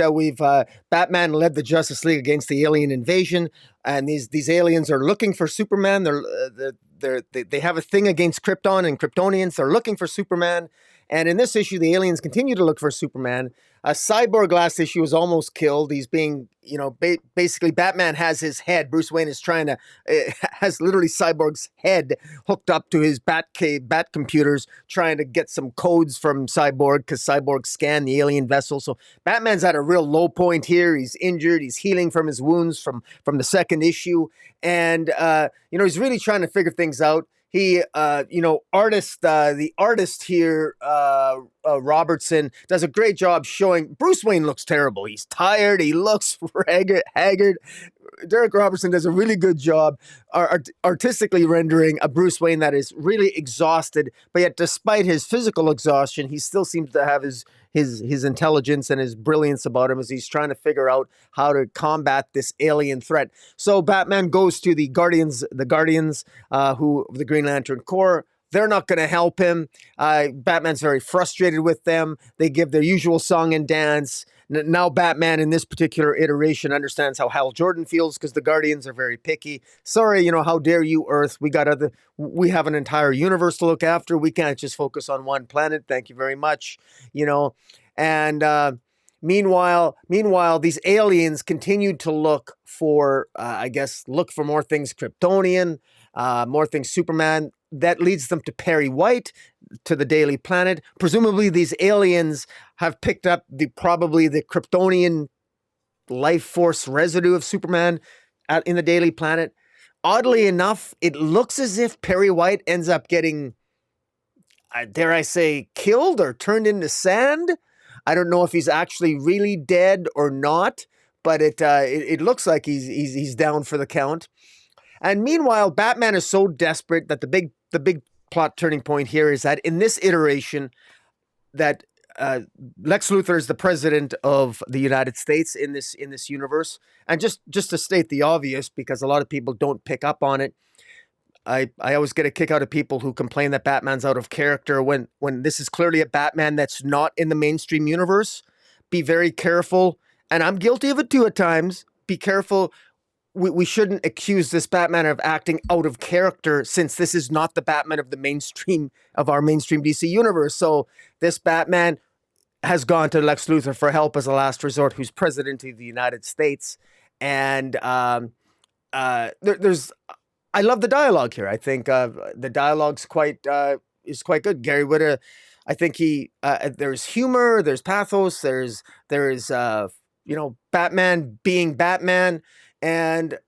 Batman led the Justice League against the alien invasion, and these aliens are looking for Superman. They have a thing against Krypton and Kryptonians. They're looking for Superman, and in this issue, the aliens continue to look for Superman. Cyborg last issue was almost killed. He's being, basically Batman has his head. Bruce Wayne is has literally Cyborg's head hooked up to his bat computers, trying to get some codes from Cyborg because Cyborg scanned the alien vessel. So Batman's at a real low point here. He's injured. He's healing from his wounds from the second issue. And, he's really trying to figure things out. He, the artist here, Robertson, does a great job showing Bruce Wayne looks terrible. He's tired. He looks haggard. Derek Robertson does a really good job artistically rendering a Bruce Wayne that is really exhausted, but yet despite his physical exhaustion, he still seems to have his intelligence and his brilliance about him as he's trying to figure out how to combat this alien threat. So Batman goes to the Guardians, who the Green Lantern Corps. They're not going to help him. Batman's very frustrated with them. They give their usual song and dance. Now Batman in this particular iteration understands how Hal Jordan feels because the Guardians are very picky. Sorry, how dare you, Earth? We have an entire universe to look after. We can't just focus on one planet. Thank you very much. And meanwhile, these aliens continued to look for more things Kryptonian, more things Superman. That leads them to Perry White, to the Daily Planet. Presumably, these aliens have picked up probably the Kryptonian life force residue of Superman in the Daily Planet. Oddly enough, it looks as if Perry White ends up getting, dare I say, killed or turned into sand. I don't know if he's actually really dead or not, but it looks like he's down for the count. And meanwhile, Batman is so desperate that the big plot turning point here is that in this iteration, that Lex Luthor is the president of the United States in this universe. And just to state the obvious, because a lot of people don't pick up on it, I always get a kick out of people who complain that Batman's out of character when this is clearly a Batman that's not in the mainstream universe. Be very careful, and I'm guilty of it too at times. Be careful. We shouldn't accuse this Batman of acting out of character, since this is not the Batman of our mainstream DC universe. So this Batman has gone to Lex Luthor for help as a last resort, who's president of the United States. And there's I love the dialogue here. I think the dialogue's is quite good. Gary Whitta, I think there's humor, there's pathos, there's Batman being Batman. And,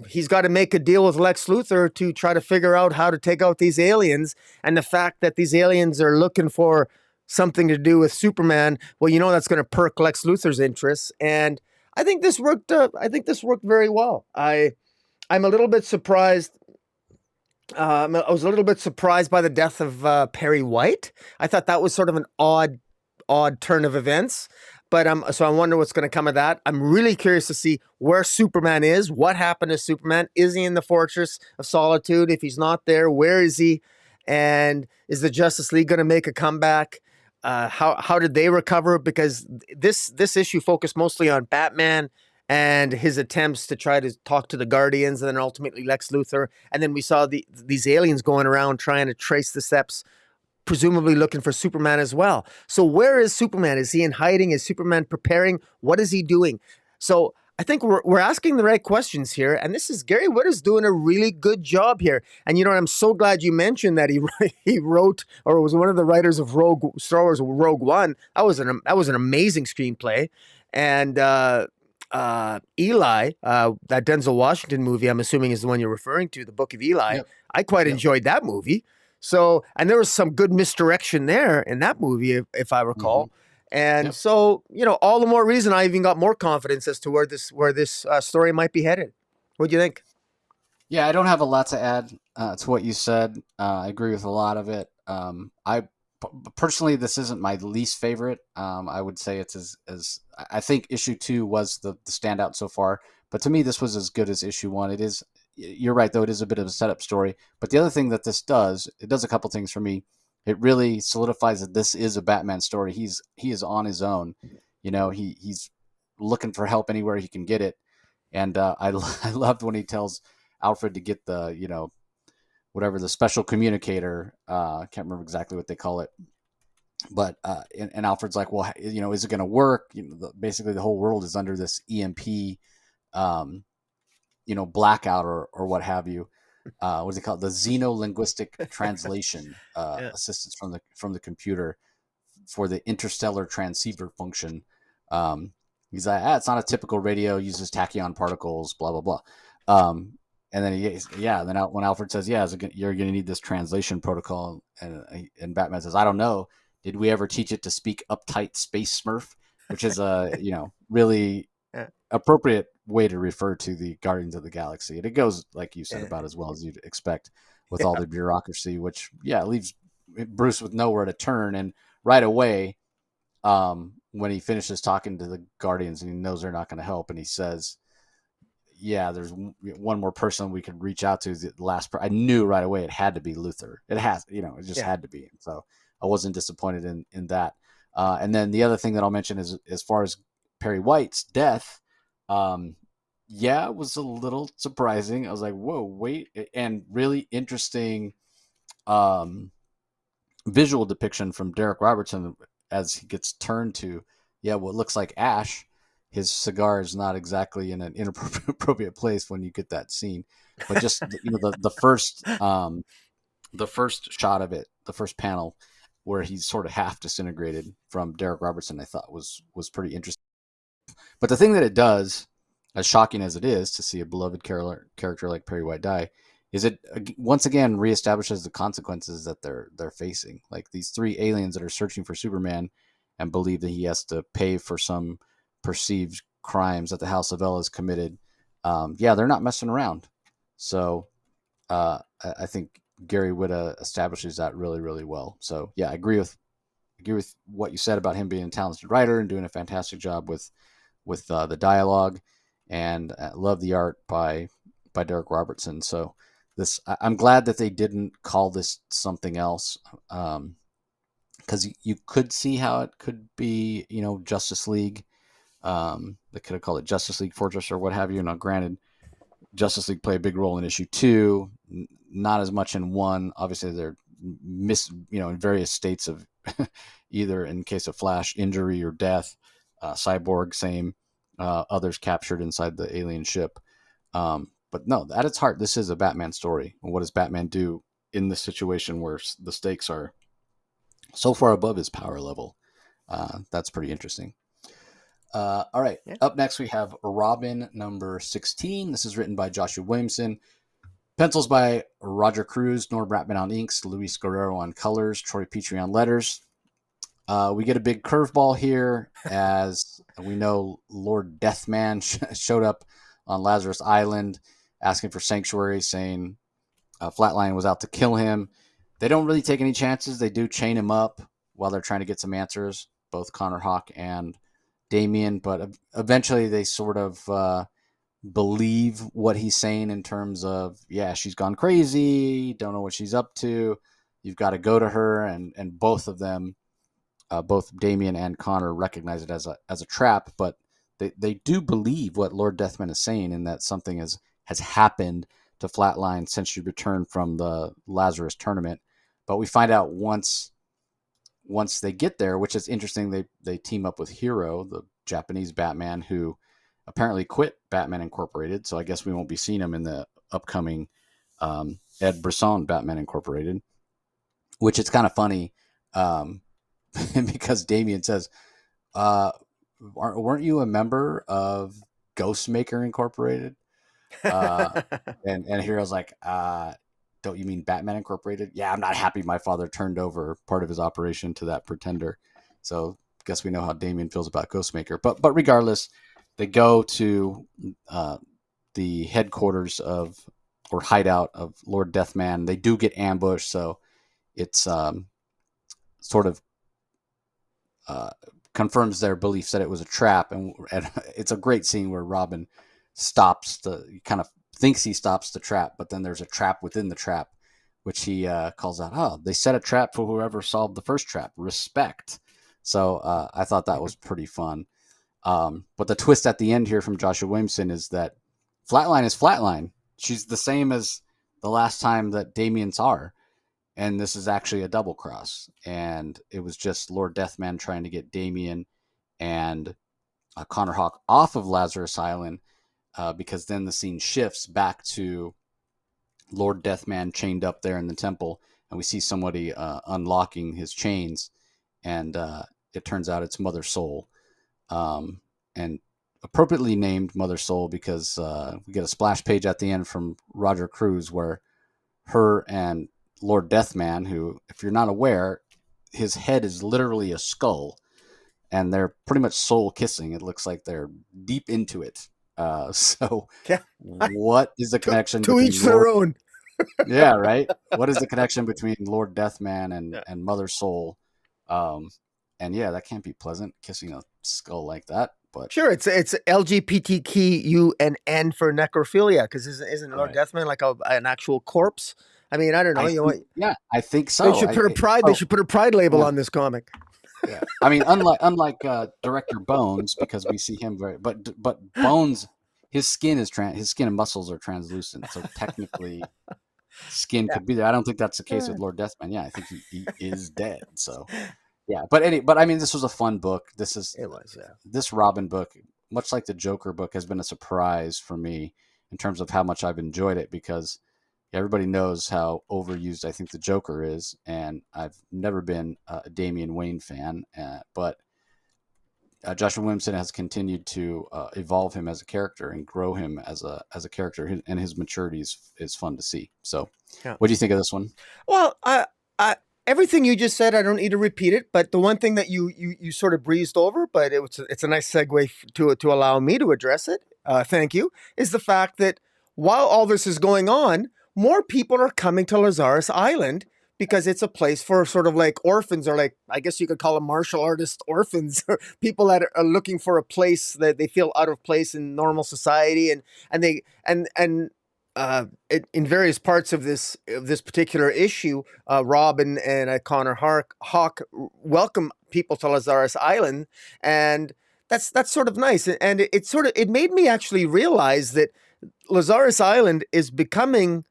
he's got to make a deal with Lex Luthor to try to figure out how to take out these aliens. And the fact that these aliens are looking for something to do with Superman, well, that's going to perk Lex Luthor's interests. And I think this worked. Very well. I'm a little bit surprised. I was a little bit surprised by the death of Perry White. I thought that was sort of an odd turn of events. But so I wonder what's going to come of that. I'm really curious to see where Superman is. What happened to Superman? Is he in the Fortress of Solitude? If he's not there, where is he? And is the Justice League going to make a comeback? How did they recover? Because this issue focused mostly on Batman and his attempts to try to talk to the Guardians, and then ultimately Lex Luthor. And then we saw these aliens going around trying to trace the steps, presumably looking for Superman as well. So where is Superman? Is he in hiding? Is Superman preparing? What is he doing? So I think we're asking the right questions here. And this is Gary Whitta's doing a really good job here. And I'm so glad you mentioned that he wrote, or was one of the writers of Star Wars Rogue One. That was an amazing screenplay. And Eli, that Denzel Washington movie, I'm assuming is the one you're referring to, The Book of Eli. Yep. I quite Yep. enjoyed that movie. So, and there was some good misdirection there in that movie, if I Hmm. recall. And Yep. so, all the more reason I even got more confidence as to where this story might be headed. What do you think? Yeah, I don't have a lot to add to what you said. I agree with a lot of it. Personally, this isn't my least favorite. I would say it's as I think issue two was the standout so far, but to me, this was as good as issue one. It is. You're right, though. It is a bit of a setup story. But the other thing that this does, it does a couple things for me. It really solidifies that this is a Batman story. He is on his own. He's looking for help anywhere he can get it. And I loved when he tells Alfred to get the whatever the special communicator. I can't remember exactly what they call it, but and Alfred's like, well, is it going to work? Basically, the whole world is under this EMP, um, blackout or what have you. What do they call it? The xenolinguistic translation Yeah. assistance from the computer for the interstellar transceiver function. Um, he's like, it's not a typical radio, uses tachyon particles, blah blah blah. Um, and then when Alfred says, yeah, you're going to need this translation protocol, and Batman says, I don't know. Did we ever teach it to speak uptight space Smurf? Which is a really Yeah. appropriate way to refer to the Guardians of the Galaxy. And it goes, like you said, Yeah. about as well as you'd expect with all Yeah. the bureaucracy, which leaves Bruce with nowhere to turn. And right away, when he finishes talking to the Guardians and he knows they're not going to help, and he says, "Yeah, there's one more person we could reach out to." The last, I knew right away it had to be Luther. It has, it just Yeah. had to be. So I wasn't disappointed in that. And then the other thing that I'll mention is as far as Perry White's death. Um, yeah, it was a little surprising. I was like, "Whoa, wait!" And really interesting. Um, Visual depiction from Derek Robertson as he gets turned to, what looks like ash. His cigar is not exactly in an inappropriate place when you get that scene, but just the first shot of it, the first panel where he's sort of half disintegrated from Derek Robertson, I thought was pretty interesting. But the thing that it does, as shocking as it is to see a beloved character like Perry White die, is it once again reestablishes the consequences that they're facing. Like these three aliens that are searching for Superman and believe that he has to pay for some perceived crimes that the House of L has committed. They're not messing around. So I think Gary Whitta establishes that really, really well. So yeah, I agree with what you said about him being a talented writer and doing a fantastic job with the dialogue, and love the art by Derek Robertson. So I'm glad that they didn't call this something else, because you could see how it could be, Justice League. They could have called it Justice League Fortress or what have you. Now, granted, Justice League play a big role in issue two, not as much in one. Obviously, they're in various states of either in case of Flash injury or death. Cyborg, same. Others captured inside the alien ship. But no, at its heart, this is a Batman story. And what does Batman do in this situation where the stakes are so far above his power level? That's pretty interesting. All right. Yeah. Up next, we have Robin number 16. This is written by Joshua Williamson. Pencils by Roger Cruz, Norm Rapman on inks, Luis Guerrero on colors, Troy Petrie on letters. We get a big curveball here as we know Lord Deathman showed up on Lazarus Island asking for sanctuary, saying Flatline was out to kill him. They don't really take any chances. They do chain him up while they're trying to get some answers, both Connor Hawk and Damien, but eventually they sort of believe what he's saying in terms of, yeah, she's gone crazy, don't know what she's up to. You've got to go to her, and both of them, both Damien and Connor, recognize it as a trap, but they do believe what Lord Deathman is saying, in that something has happened to Flatline since she returned from the Lazarus tournament. But we find out once they get there, which is interesting. They team up with Hero, the Japanese Batman, who apparently quit Batman Incorporated. So I guess we won't be seeing him in the upcoming Ed Brisson Batman Incorporated, which is kind of funny, because Damien says, weren't you a member of Ghostmaker Incorporated. Uh, and Hero's like, don't you mean Batman Incorporated? Yeah, I'm not happy my father turned over part of his operation to that pretender. So guess we know how Damian feels about Ghostmaker. But regardless, they go to the headquarters of or hideout of Lord Deathman. They do get ambushed, so it's sort of uh, confirms their beliefs that it was a trap, and it's a great scene where Robin stops kind of thinks he stops the trap, but then there's a trap within the trap, which he calls out, "Oh, they set a trap for whoever solved the first trap. Respect." So I thought that was pretty fun. But the twist at the end here from Joshua Williamson is that Flatline is Flatline. She's the same as the last time that Damian saw her. And this is actually a double cross. And it was just Lord Deathman trying to get Damian and Connor Hawke off of Lazarus Island, because then the scene shifts back to Lord Deathman chained up there in the temple. And we see somebody unlocking his chains. And it turns out it's Mother Soul. And appropriately named Mother Soul because we get a splash page at the end from Roger Cruz where her and Lord Deathman, who, if you're not aware, his head is literally a skull, and they're pretty much soul kissing. It looks like they're deep into it. So, Yeah. what is the connection To between each their own. Yeah, right. What is the connection between Lord Deathman and Yeah. and Mother Soul? And yeah, that can't be pleasant, kissing a skull like that. But Sure, it's LGBTQ and N for necrophilia, because isn't Lord right, Deathman like an actual corpse? I mean, I don't know. I You think know, yeah, I think they so. should put a pride. They Oh should put a pride label yeah, on this comic. yeah. I mean, unlike director Bones, because we see him very, but Bones, his skin and muscles are translucent, so technically skin Yeah. could be there. I don't think that's the case with Lord Deathman. Yeah, I think he is dead. So yeah, but I mean, this was a fun book. It was, yeah. This Robin book, much like the Joker book, has been a surprise for me in terms of how much I've enjoyed it because everybody knows how overused I think the Joker is, and I've never been a Damian Wayne fan, but Joshua Williamson has continued to evolve him as a character and grow him as a character, and his maturity is fun to see. So, Yeah. what do you think of this one? Well, everything you just said, I don't need to repeat it. But the one thing that you sort of breezed over, but it's a nice segue to allow me to address it. Thank you. Is the fact that while all this is going on, more people are coming to Lazarus Island because it's a place for sort of like orphans, or like, I guess you could call them martial artist orphans, or people that are looking for a place that they feel out of place in normal society, and they and in various parts of this particular issue, Robin and Connor Hawke welcome people to Lazarus Island, and that's sort of nice. And it made me actually realize that Lazarus Island is becoming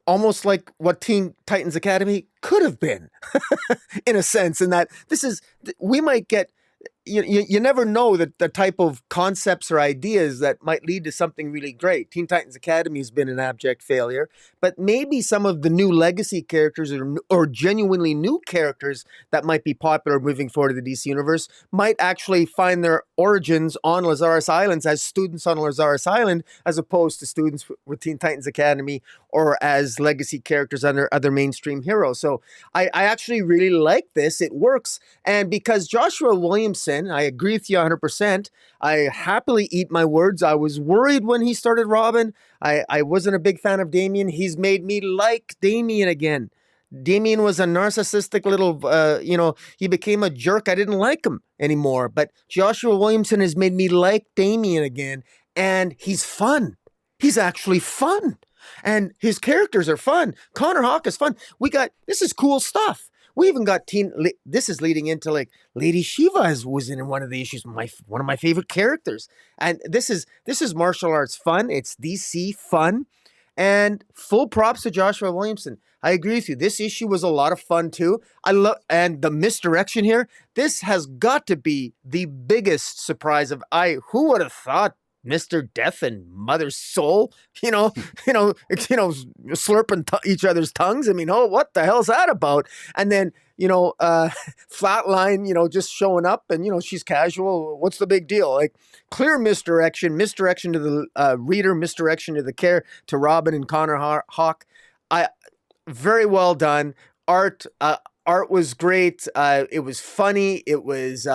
almost like what Teen Titans Academy could have been, in a sense, in that we might get. You never know that the type of concepts or ideas that might lead to something really great. Teen Titans Academy has been an abject failure, but maybe some of the new legacy characters or genuinely new characters that might be popular moving forward to the DC universe might actually find their origins on Lazarus Islands as students on Lazarus Island, as opposed to students with Teen Titans Academy or as legacy characters under other mainstream heroes. So I actually really like this. It works. And because Joshua Williamson, I agree with you 100%. I happily eat my words. I was worried when he started Robin. I wasn't a big fan of Damian. He's made me like Damian again. Damian was a narcissistic little, he became a jerk. I didn't like him anymore. But Joshua Williamson has made me like Damian again. And he's fun. He's actually fun. And his characters are fun. Connor Hawke is fun. This is cool stuff. We even got this is leading into like Lady Shiva was in one of the issues, one of my favorite characters. And this is martial arts fun. It's DC fun. And full props to Joshua Williamson. I agree with you. This issue was a lot of fun too. And the misdirection here. This has got to be the biggest surprise who would have thought Mr. Death and Mother Soul, you know, slurping each other's tongues. I mean, oh, what the hell's that about? And then, Flatline, just showing up and, she's casual. What's the big deal? Like clear misdirection to the reader, misdirection to to Robin and Connor Hawk. Very well done. Art was great. It was funny. It was,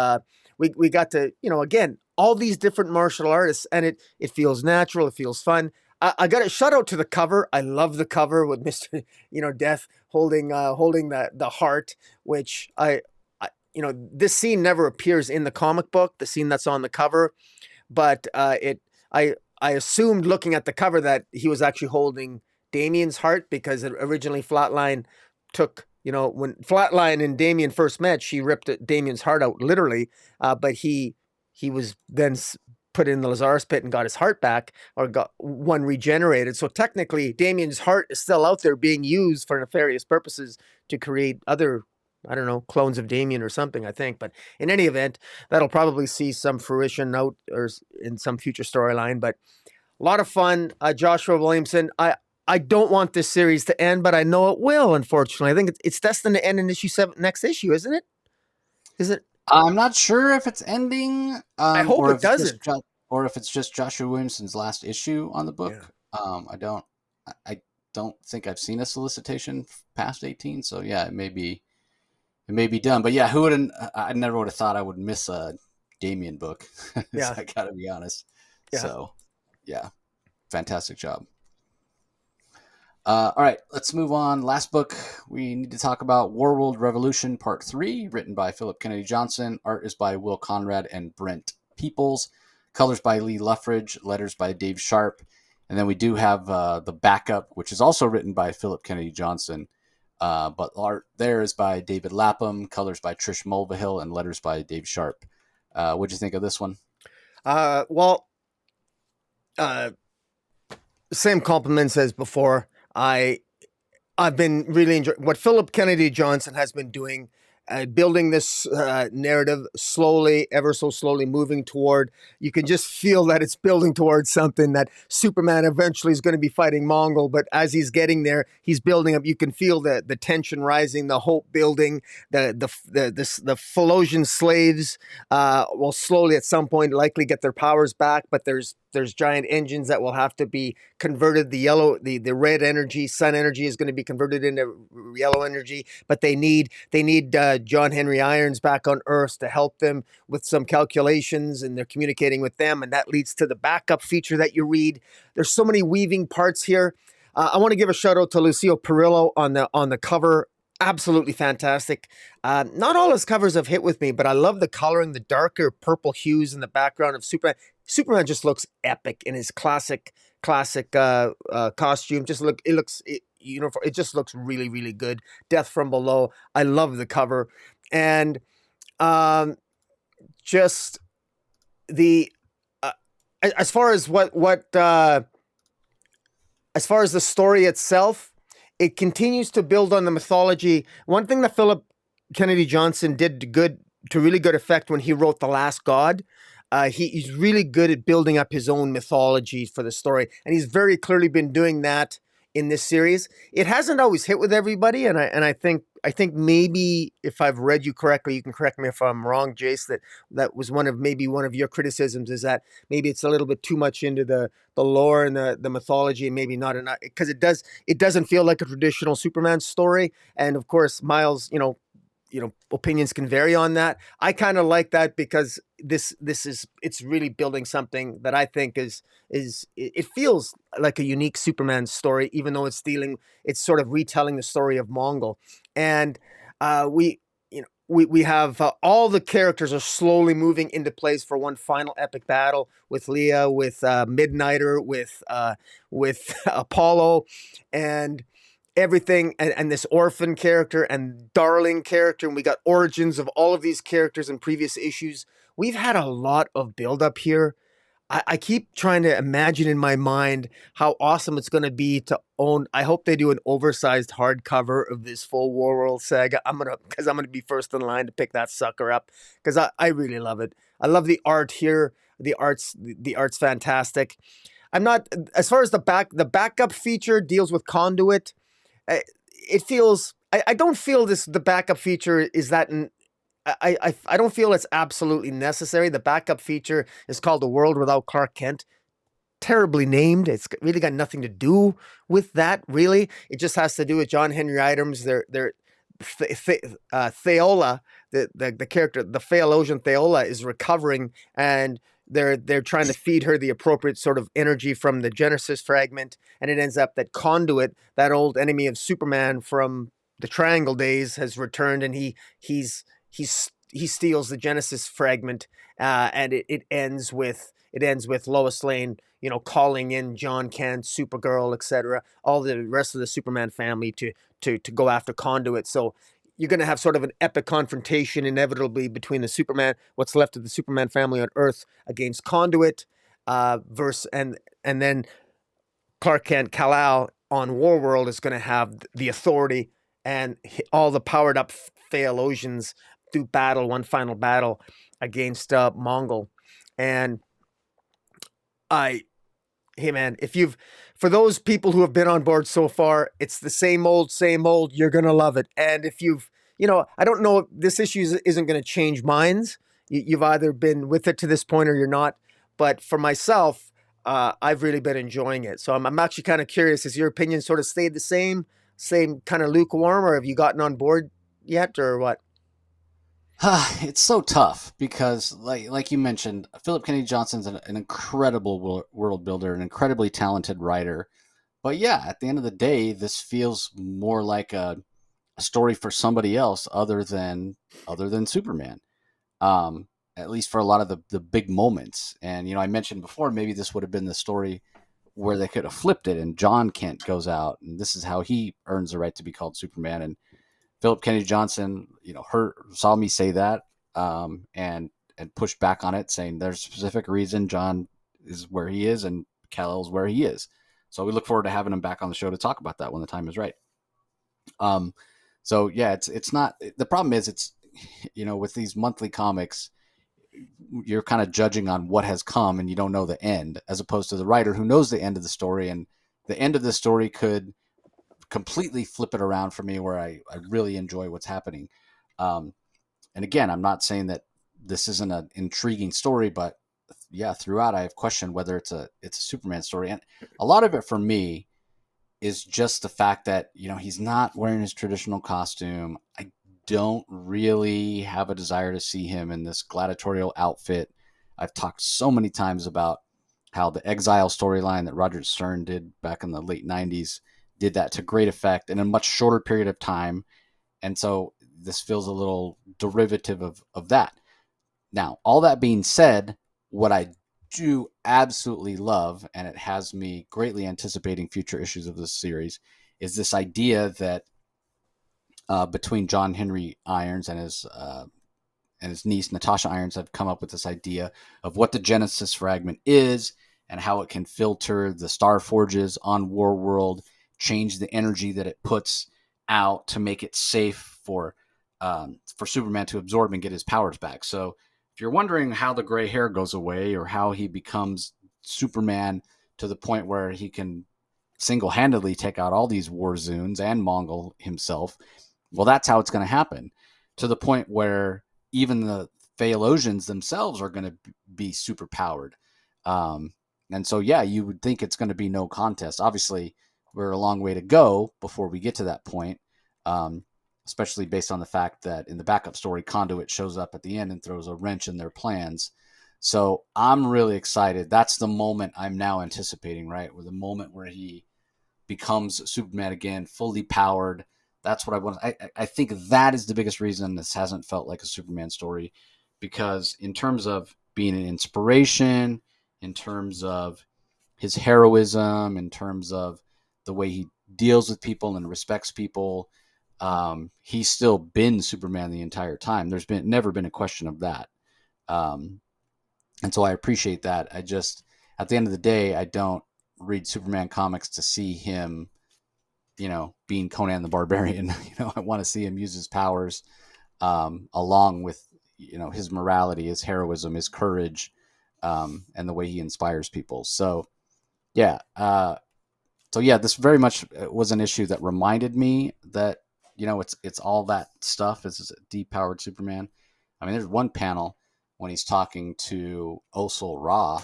we got to, again, all these different martial artists, and it feels natural. It feels fun. I got a shout out to the cover. I love the cover with Mr. Death holding the heart, which this scene never appears in the comic book, the scene that's on the cover, but I assumed looking at the cover that he was actually holding Damien's heart, because originally Flatline took, when Flatline and Damien first met, she ripped Damien's heart out literally, but he was then put in the Lazarus pit and got his heart back, or got one regenerated. So technically Damien's heart is still out there being used for nefarious purposes to create other, I don't know, clones of Damien or something, I think. But in any event, that'll probably see some fruition out or in some future storyline. But a lot of fun. Joshua Williamson, I don't want this series to end, but I know it will, unfortunately. I think it's destined to end in issue 7, next issue, isn't it? Is it? I'm not sure if it's ending. I hope or it doesn't. Or if it's just Joshua Williamson's last issue on the book. Yeah. I don't think I've seen a solicitation past 18. So yeah, it may be done. But yeah, I never would have thought I would miss a Damien book. Yeah. I gotta be honest. Yeah. So yeah, fantastic job. All right, let's move on. Last book we need to talk about, Warworld Revolution Part 3, written by Philip Kennedy Johnson. Art is by Will Conrad and Brent Peoples. Colors by Lee Luffridge. Letters by Dave Sharp. And then we do have the backup, which is also written by Philip Kennedy Johnson. But art there is by David Lapham. Colors by Trish Mulvihill. And letters by Dave Sharp. What'd you think of this one? Same compliments as before. I've been really enjoying what Philip Kennedy Johnson has been doing, building this narrative slowly, ever so slowly moving toward, you can just feel that it's building towards something, that Superman eventually is going to be fighting Mongol, but as he's getting there, he's building up, you can feel the tension rising, the hope building, the Phalosian slaves will slowly at some point likely get their powers back, but there's giant engines that will have to be converted. The red energy, sun energy is going to be converted into yellow energy, but they need John Henry Irons back on Earth to help them with some calculations, and they're communicating with them, and that leads to the backup feature that you read. There's so many weaving parts here. I want to give a shout out to Lucio Perillo on the cover. Absolutely fantastic. Not all his covers have hit with me, but I love the coloring, the darker purple hues in the background of Superman. Superman just looks epic in his classic costume. It just looks really, really good. Death from Below. I love the cover. And just the as far as as far as the story itself, it continues to build on the mythology. One thing that Philip Kennedy Johnson did to really good effect when he wrote The Last God, he's really good at building up his own mythology for the story, and he's very clearly been doing that in this series. It hasn't always hit with everybody, and I think maybe if I've read you correctly, you can correct me if I'm wrong, Jace, that was one of your criticisms, is that maybe it's a little bit too much into the lore and the mythology, and maybe not enough, because it doesn't feel like a traditional Superman story. And of course, Miles, opinions can vary on that. I kind of like that, because it's really building something that I think it feels like a unique Superman story, even though it's sort of retelling the story of Mongol. And we have all the characters are slowly moving into place for one final epic battle with Leah, with Midnighter, with Apollo, and everything, and this orphan character and darling character, and we got origins of all of these characters in previous issues. We've had a lot of build up here. I keep trying to imagine in my mind how awesome it's going to be to own. I hope they do an oversized hardcover of this full War World saga. Because I'm gonna be first in line to pick that sucker up because I really love it. I love the art here. The art's fantastic. I'm not as far as the backup feature deals with Conduit. It feels I don't feel this the backup feature is that I don't feel it's absolutely necessary. The backup feature is called The World Without Clark Kent. Terribly named. It's really got nothing to do with that, really. It just has to do with John Henry Items. Theola, the character, the Phaelosian Theola, is recovering, and they're trying to feed her the appropriate sort of energy from the Genesis fragment, and it ends up that Conduit, that old enemy of Superman from the Triangle days, has returned, and he steals the Genesis fragment, and it ends with Lois Lane, calling in John Kent, Supergirl, etc., all the rest of the Superman family to go after Conduit. So you're going to have sort of an epic confrontation inevitably between what's left of the Superman family on Earth, against Conduit, verse and then Clark Kent Kal-El on Warworld is going to have the Authority and all the powered up Phaelosians do one final battle against Mongol. And I hey man, if you've for those people who have been on board so far, it's the same old, same old. You're gonna love it. And if I don't know if this issue isn't gonna change minds. You've either been with it to this point or you're not. But for myself, I've really been enjoying it. So I'm actually kind of curious. Has your opinion sort of stayed the same kind of lukewarm, or have you gotten on board yet, or what? It's so tough because, like you mentioned, Philip Kennedy Johnson's an incredible world builder, an incredibly talented writer. But yeah, at the end of the day, this feels more like a story for somebody else other than Superman. At least for a lot of the big moments. And I mentioned before, maybe this would have been the story where they could have flipped it, and John Kent goes out, and this is how he earns the right to be called Superman. And Philip Kennedy Johnson, saw me say that, and pushed back on it, saying there's a specific reason John is where he is and Kal-El's where he is. So we look forward to having him back on the show to talk about that when the time is right. Um, so yeah, it's not the problem is it's with these monthly comics, you're kind of judging on what has come and you don't know the end, as opposed to the writer who knows the end of the story, and the end of the story could completely flip it around for me where I really enjoy what's happening. Um, and again, I'm not saying that this isn't an intriguing story, but yeah, throughout I have questioned whether it's a Superman story. And a lot of it for me is just the fact that, he's not wearing his traditional costume. I don't really have a desire to see him in this gladiatorial outfit. I've talked so many times about how the Exile storyline that Roger Stern did back in the late 90s did that to great effect in a much shorter period of time. And so this feels a little derivative of that. Now, all that being said, what I do absolutely love, and it has me greatly anticipating future issues of this series, is this idea that between John Henry Irons and his niece Natasha Irons have come up with this idea of what the Genesis fragment is and how it can filter the star forges on Warworld, change the energy that it puts out to make it safe for Superman to absorb and get his powers back. So if you're wondering how the gray hair goes away or how he becomes Superman to the point where he can single-handedly take out all these war zoons and Mongol himself, well, that's how it's going to happen, to the point where even the Phaelosians themselves are going to be super powered. And so, yeah, you would think it's going to be no contest. Obviously, we're a long way to go before we get to that point, especially based on the fact that in the backup story, Conduit shows up at the end and throws a wrench in their plans. So I'm really excited. That's the moment I'm now anticipating, right? With the moment where he becomes Superman again, fully powered. That's what I want. I think that is the biggest reason this hasn't felt like a Superman story, because in terms of being an inspiration, in terms of his heroism, in terms of the way he deals with people and respects people, he's still been Superman the entire time. There's been never been a question of that. Um, And so I appreciate that. I just, at the end of the day, I don't read Superman comics to see him, being Conan the Barbarian. I want to see him use his powers, along with, his morality, his heroism, his courage, and the way he inspires people. So yeah, this very much was an issue that reminded me that, it's all that stuff. Is a deep-powered Superman. I mean, there's one panel when he's talking to Osel Ra,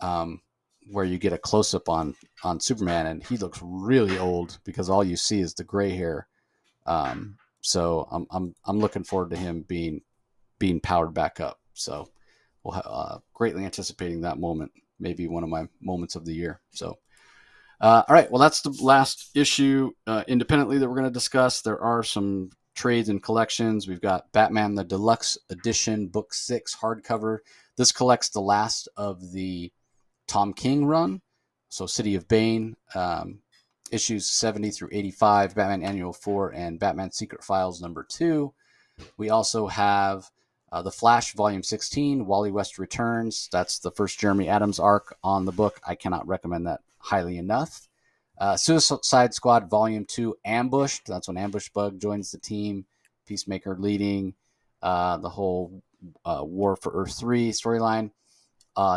um, where you get a close-up on Superman, and he looks really old because all you see is the gray hair. So I'm looking forward to him being powered back up. So greatly anticipating that moment. Maybe one of my moments of the year. So. All right. Well, that's the last issue independently that we're going to discuss. There are some trades and collections. We've got Batman the Deluxe Edition, Book 6, hardcover. This collects the last of the Tom King run. So City of Bane, issues 70 through 85, Batman Annual 4, and Batman Secret Files number 2. We also have The Flash, Volume 16, Wally West Returns. That's the first Jeremy Adams arc on the book. I cannot recommend that highly enough. Suicide Squad Volume 2, Ambushed. That's when Ambush Bug joins the team. Peacemaker leading the whole War for Earth 3 storyline.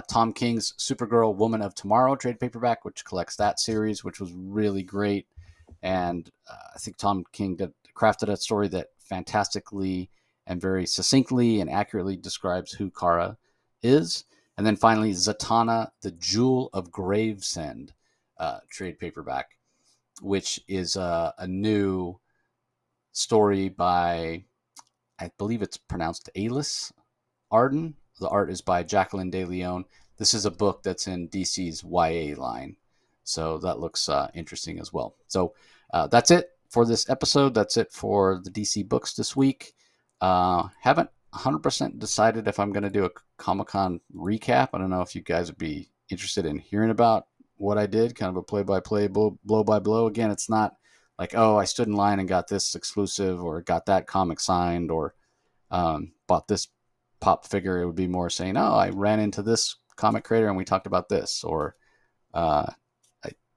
Tom King's Supergirl Woman of Tomorrow trade paperback, which collects that series, which was really great. And I think Tom King crafted a story that fantastically and very succinctly and accurately describes who Kara is. And then finally, Zatanna, the Jewel of Gravesend trade paperback, which is a new story by, I believe it's pronounced Alice Arden. The art is by Jacqueline De Leon. This is a book that's in DC's YA line. So that looks interesting as well. So that's it for this episode. That's it for the DC books this week. Haven't 100% decided if I'm going to do a Comic-Con recap. I don't know if you guys would be interested in hearing about what I did, kind of a play-by-play, blow-by-blow. Again, it's not like, oh, I stood in line and got this exclusive or got that comic signed or bought this pop figure. It would be more saying, oh, I ran into this comic creator and we talked about this, or I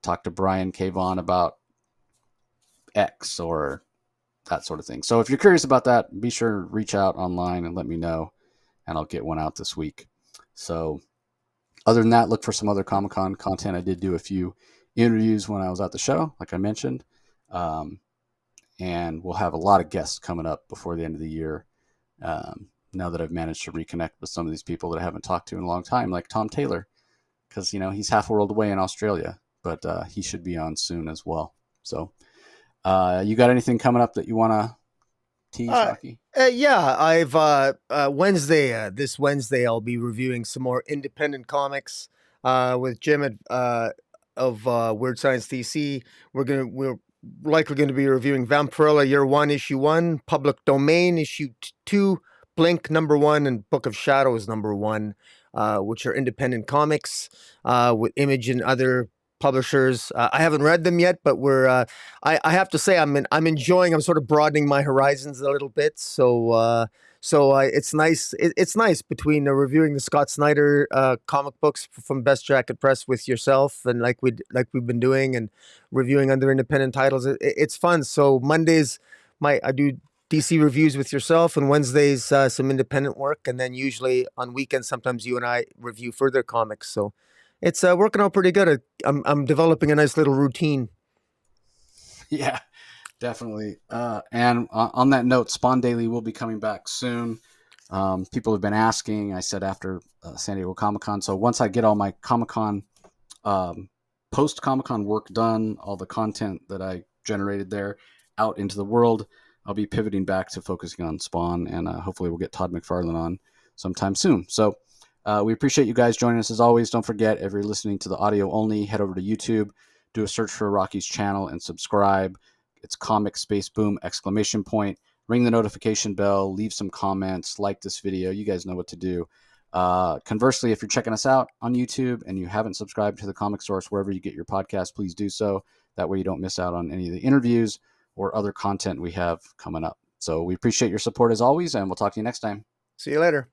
talked to Brian K. Vaughan about X, or that sort of thing. So if you're curious about that, be sure to reach out online and let me know, and I'll get one out this week. So other than that, look for some other Comic-Con content. I did do a few interviews when I was at the show, like I mentioned, and we'll have a lot of guests coming up before the end of the year. Now that I've managed to reconnect with some of these people that I haven't talked to in a long time, like Tom Taylor, because he's half a world away in Australia, but he should be on soon as well. So, you got anything coming up that you want to tease, Rocky? Yeah, I've this Wednesday I'll be reviewing some more independent comics with Jim of Weird Science DC. We're likely going to be reviewing Vampirella Year 1 Issue 1, Public Domain Issue 2, Blink number 1, and Book of Shadows number 1, which are independent comics with Image and other publishers. I haven't read them yet, but I have to say I'm enjoying. I'm sort of broadening my horizons a little bit. So it's nice. It's nice between reviewing the Scott Snyder comic books from Best Jacket Press with yourself, and like we've been doing, and reviewing other independent titles. It's fun. So Mondays, I do DC reviews with yourself, and Wednesdays some independent work, and then usually on weekends sometimes you and I review further comics. So it's working out pretty good. I'm developing a nice little routine. Yeah, definitely. And on that note, Spawn Daily will be coming back soon. People have been asking. I said after San Diego Comic-Con. So once I get all my Comic-Con, post Comic-Con work done, all the content that I generated there out into the world, I'll be pivoting back to focusing on Spawn, and hopefully we'll get Todd McFarlane on sometime soon. So we appreciate you guys joining us as always. Don't forget, if you're listening to the audio only, head over to YouTube, do a search for Rocky's channel, and subscribe. It's Comic Space Boom ! Ring the notification bell, leave some comments, like this video. You guys know what to do. Conversely, if you're checking us out on YouTube and you haven't subscribed to the Comic Source wherever you get your podcast, please do so. That way you don't miss out on any of the interviews or other content we have coming up. So we appreciate your support as always, and we'll talk to you next time. See you later.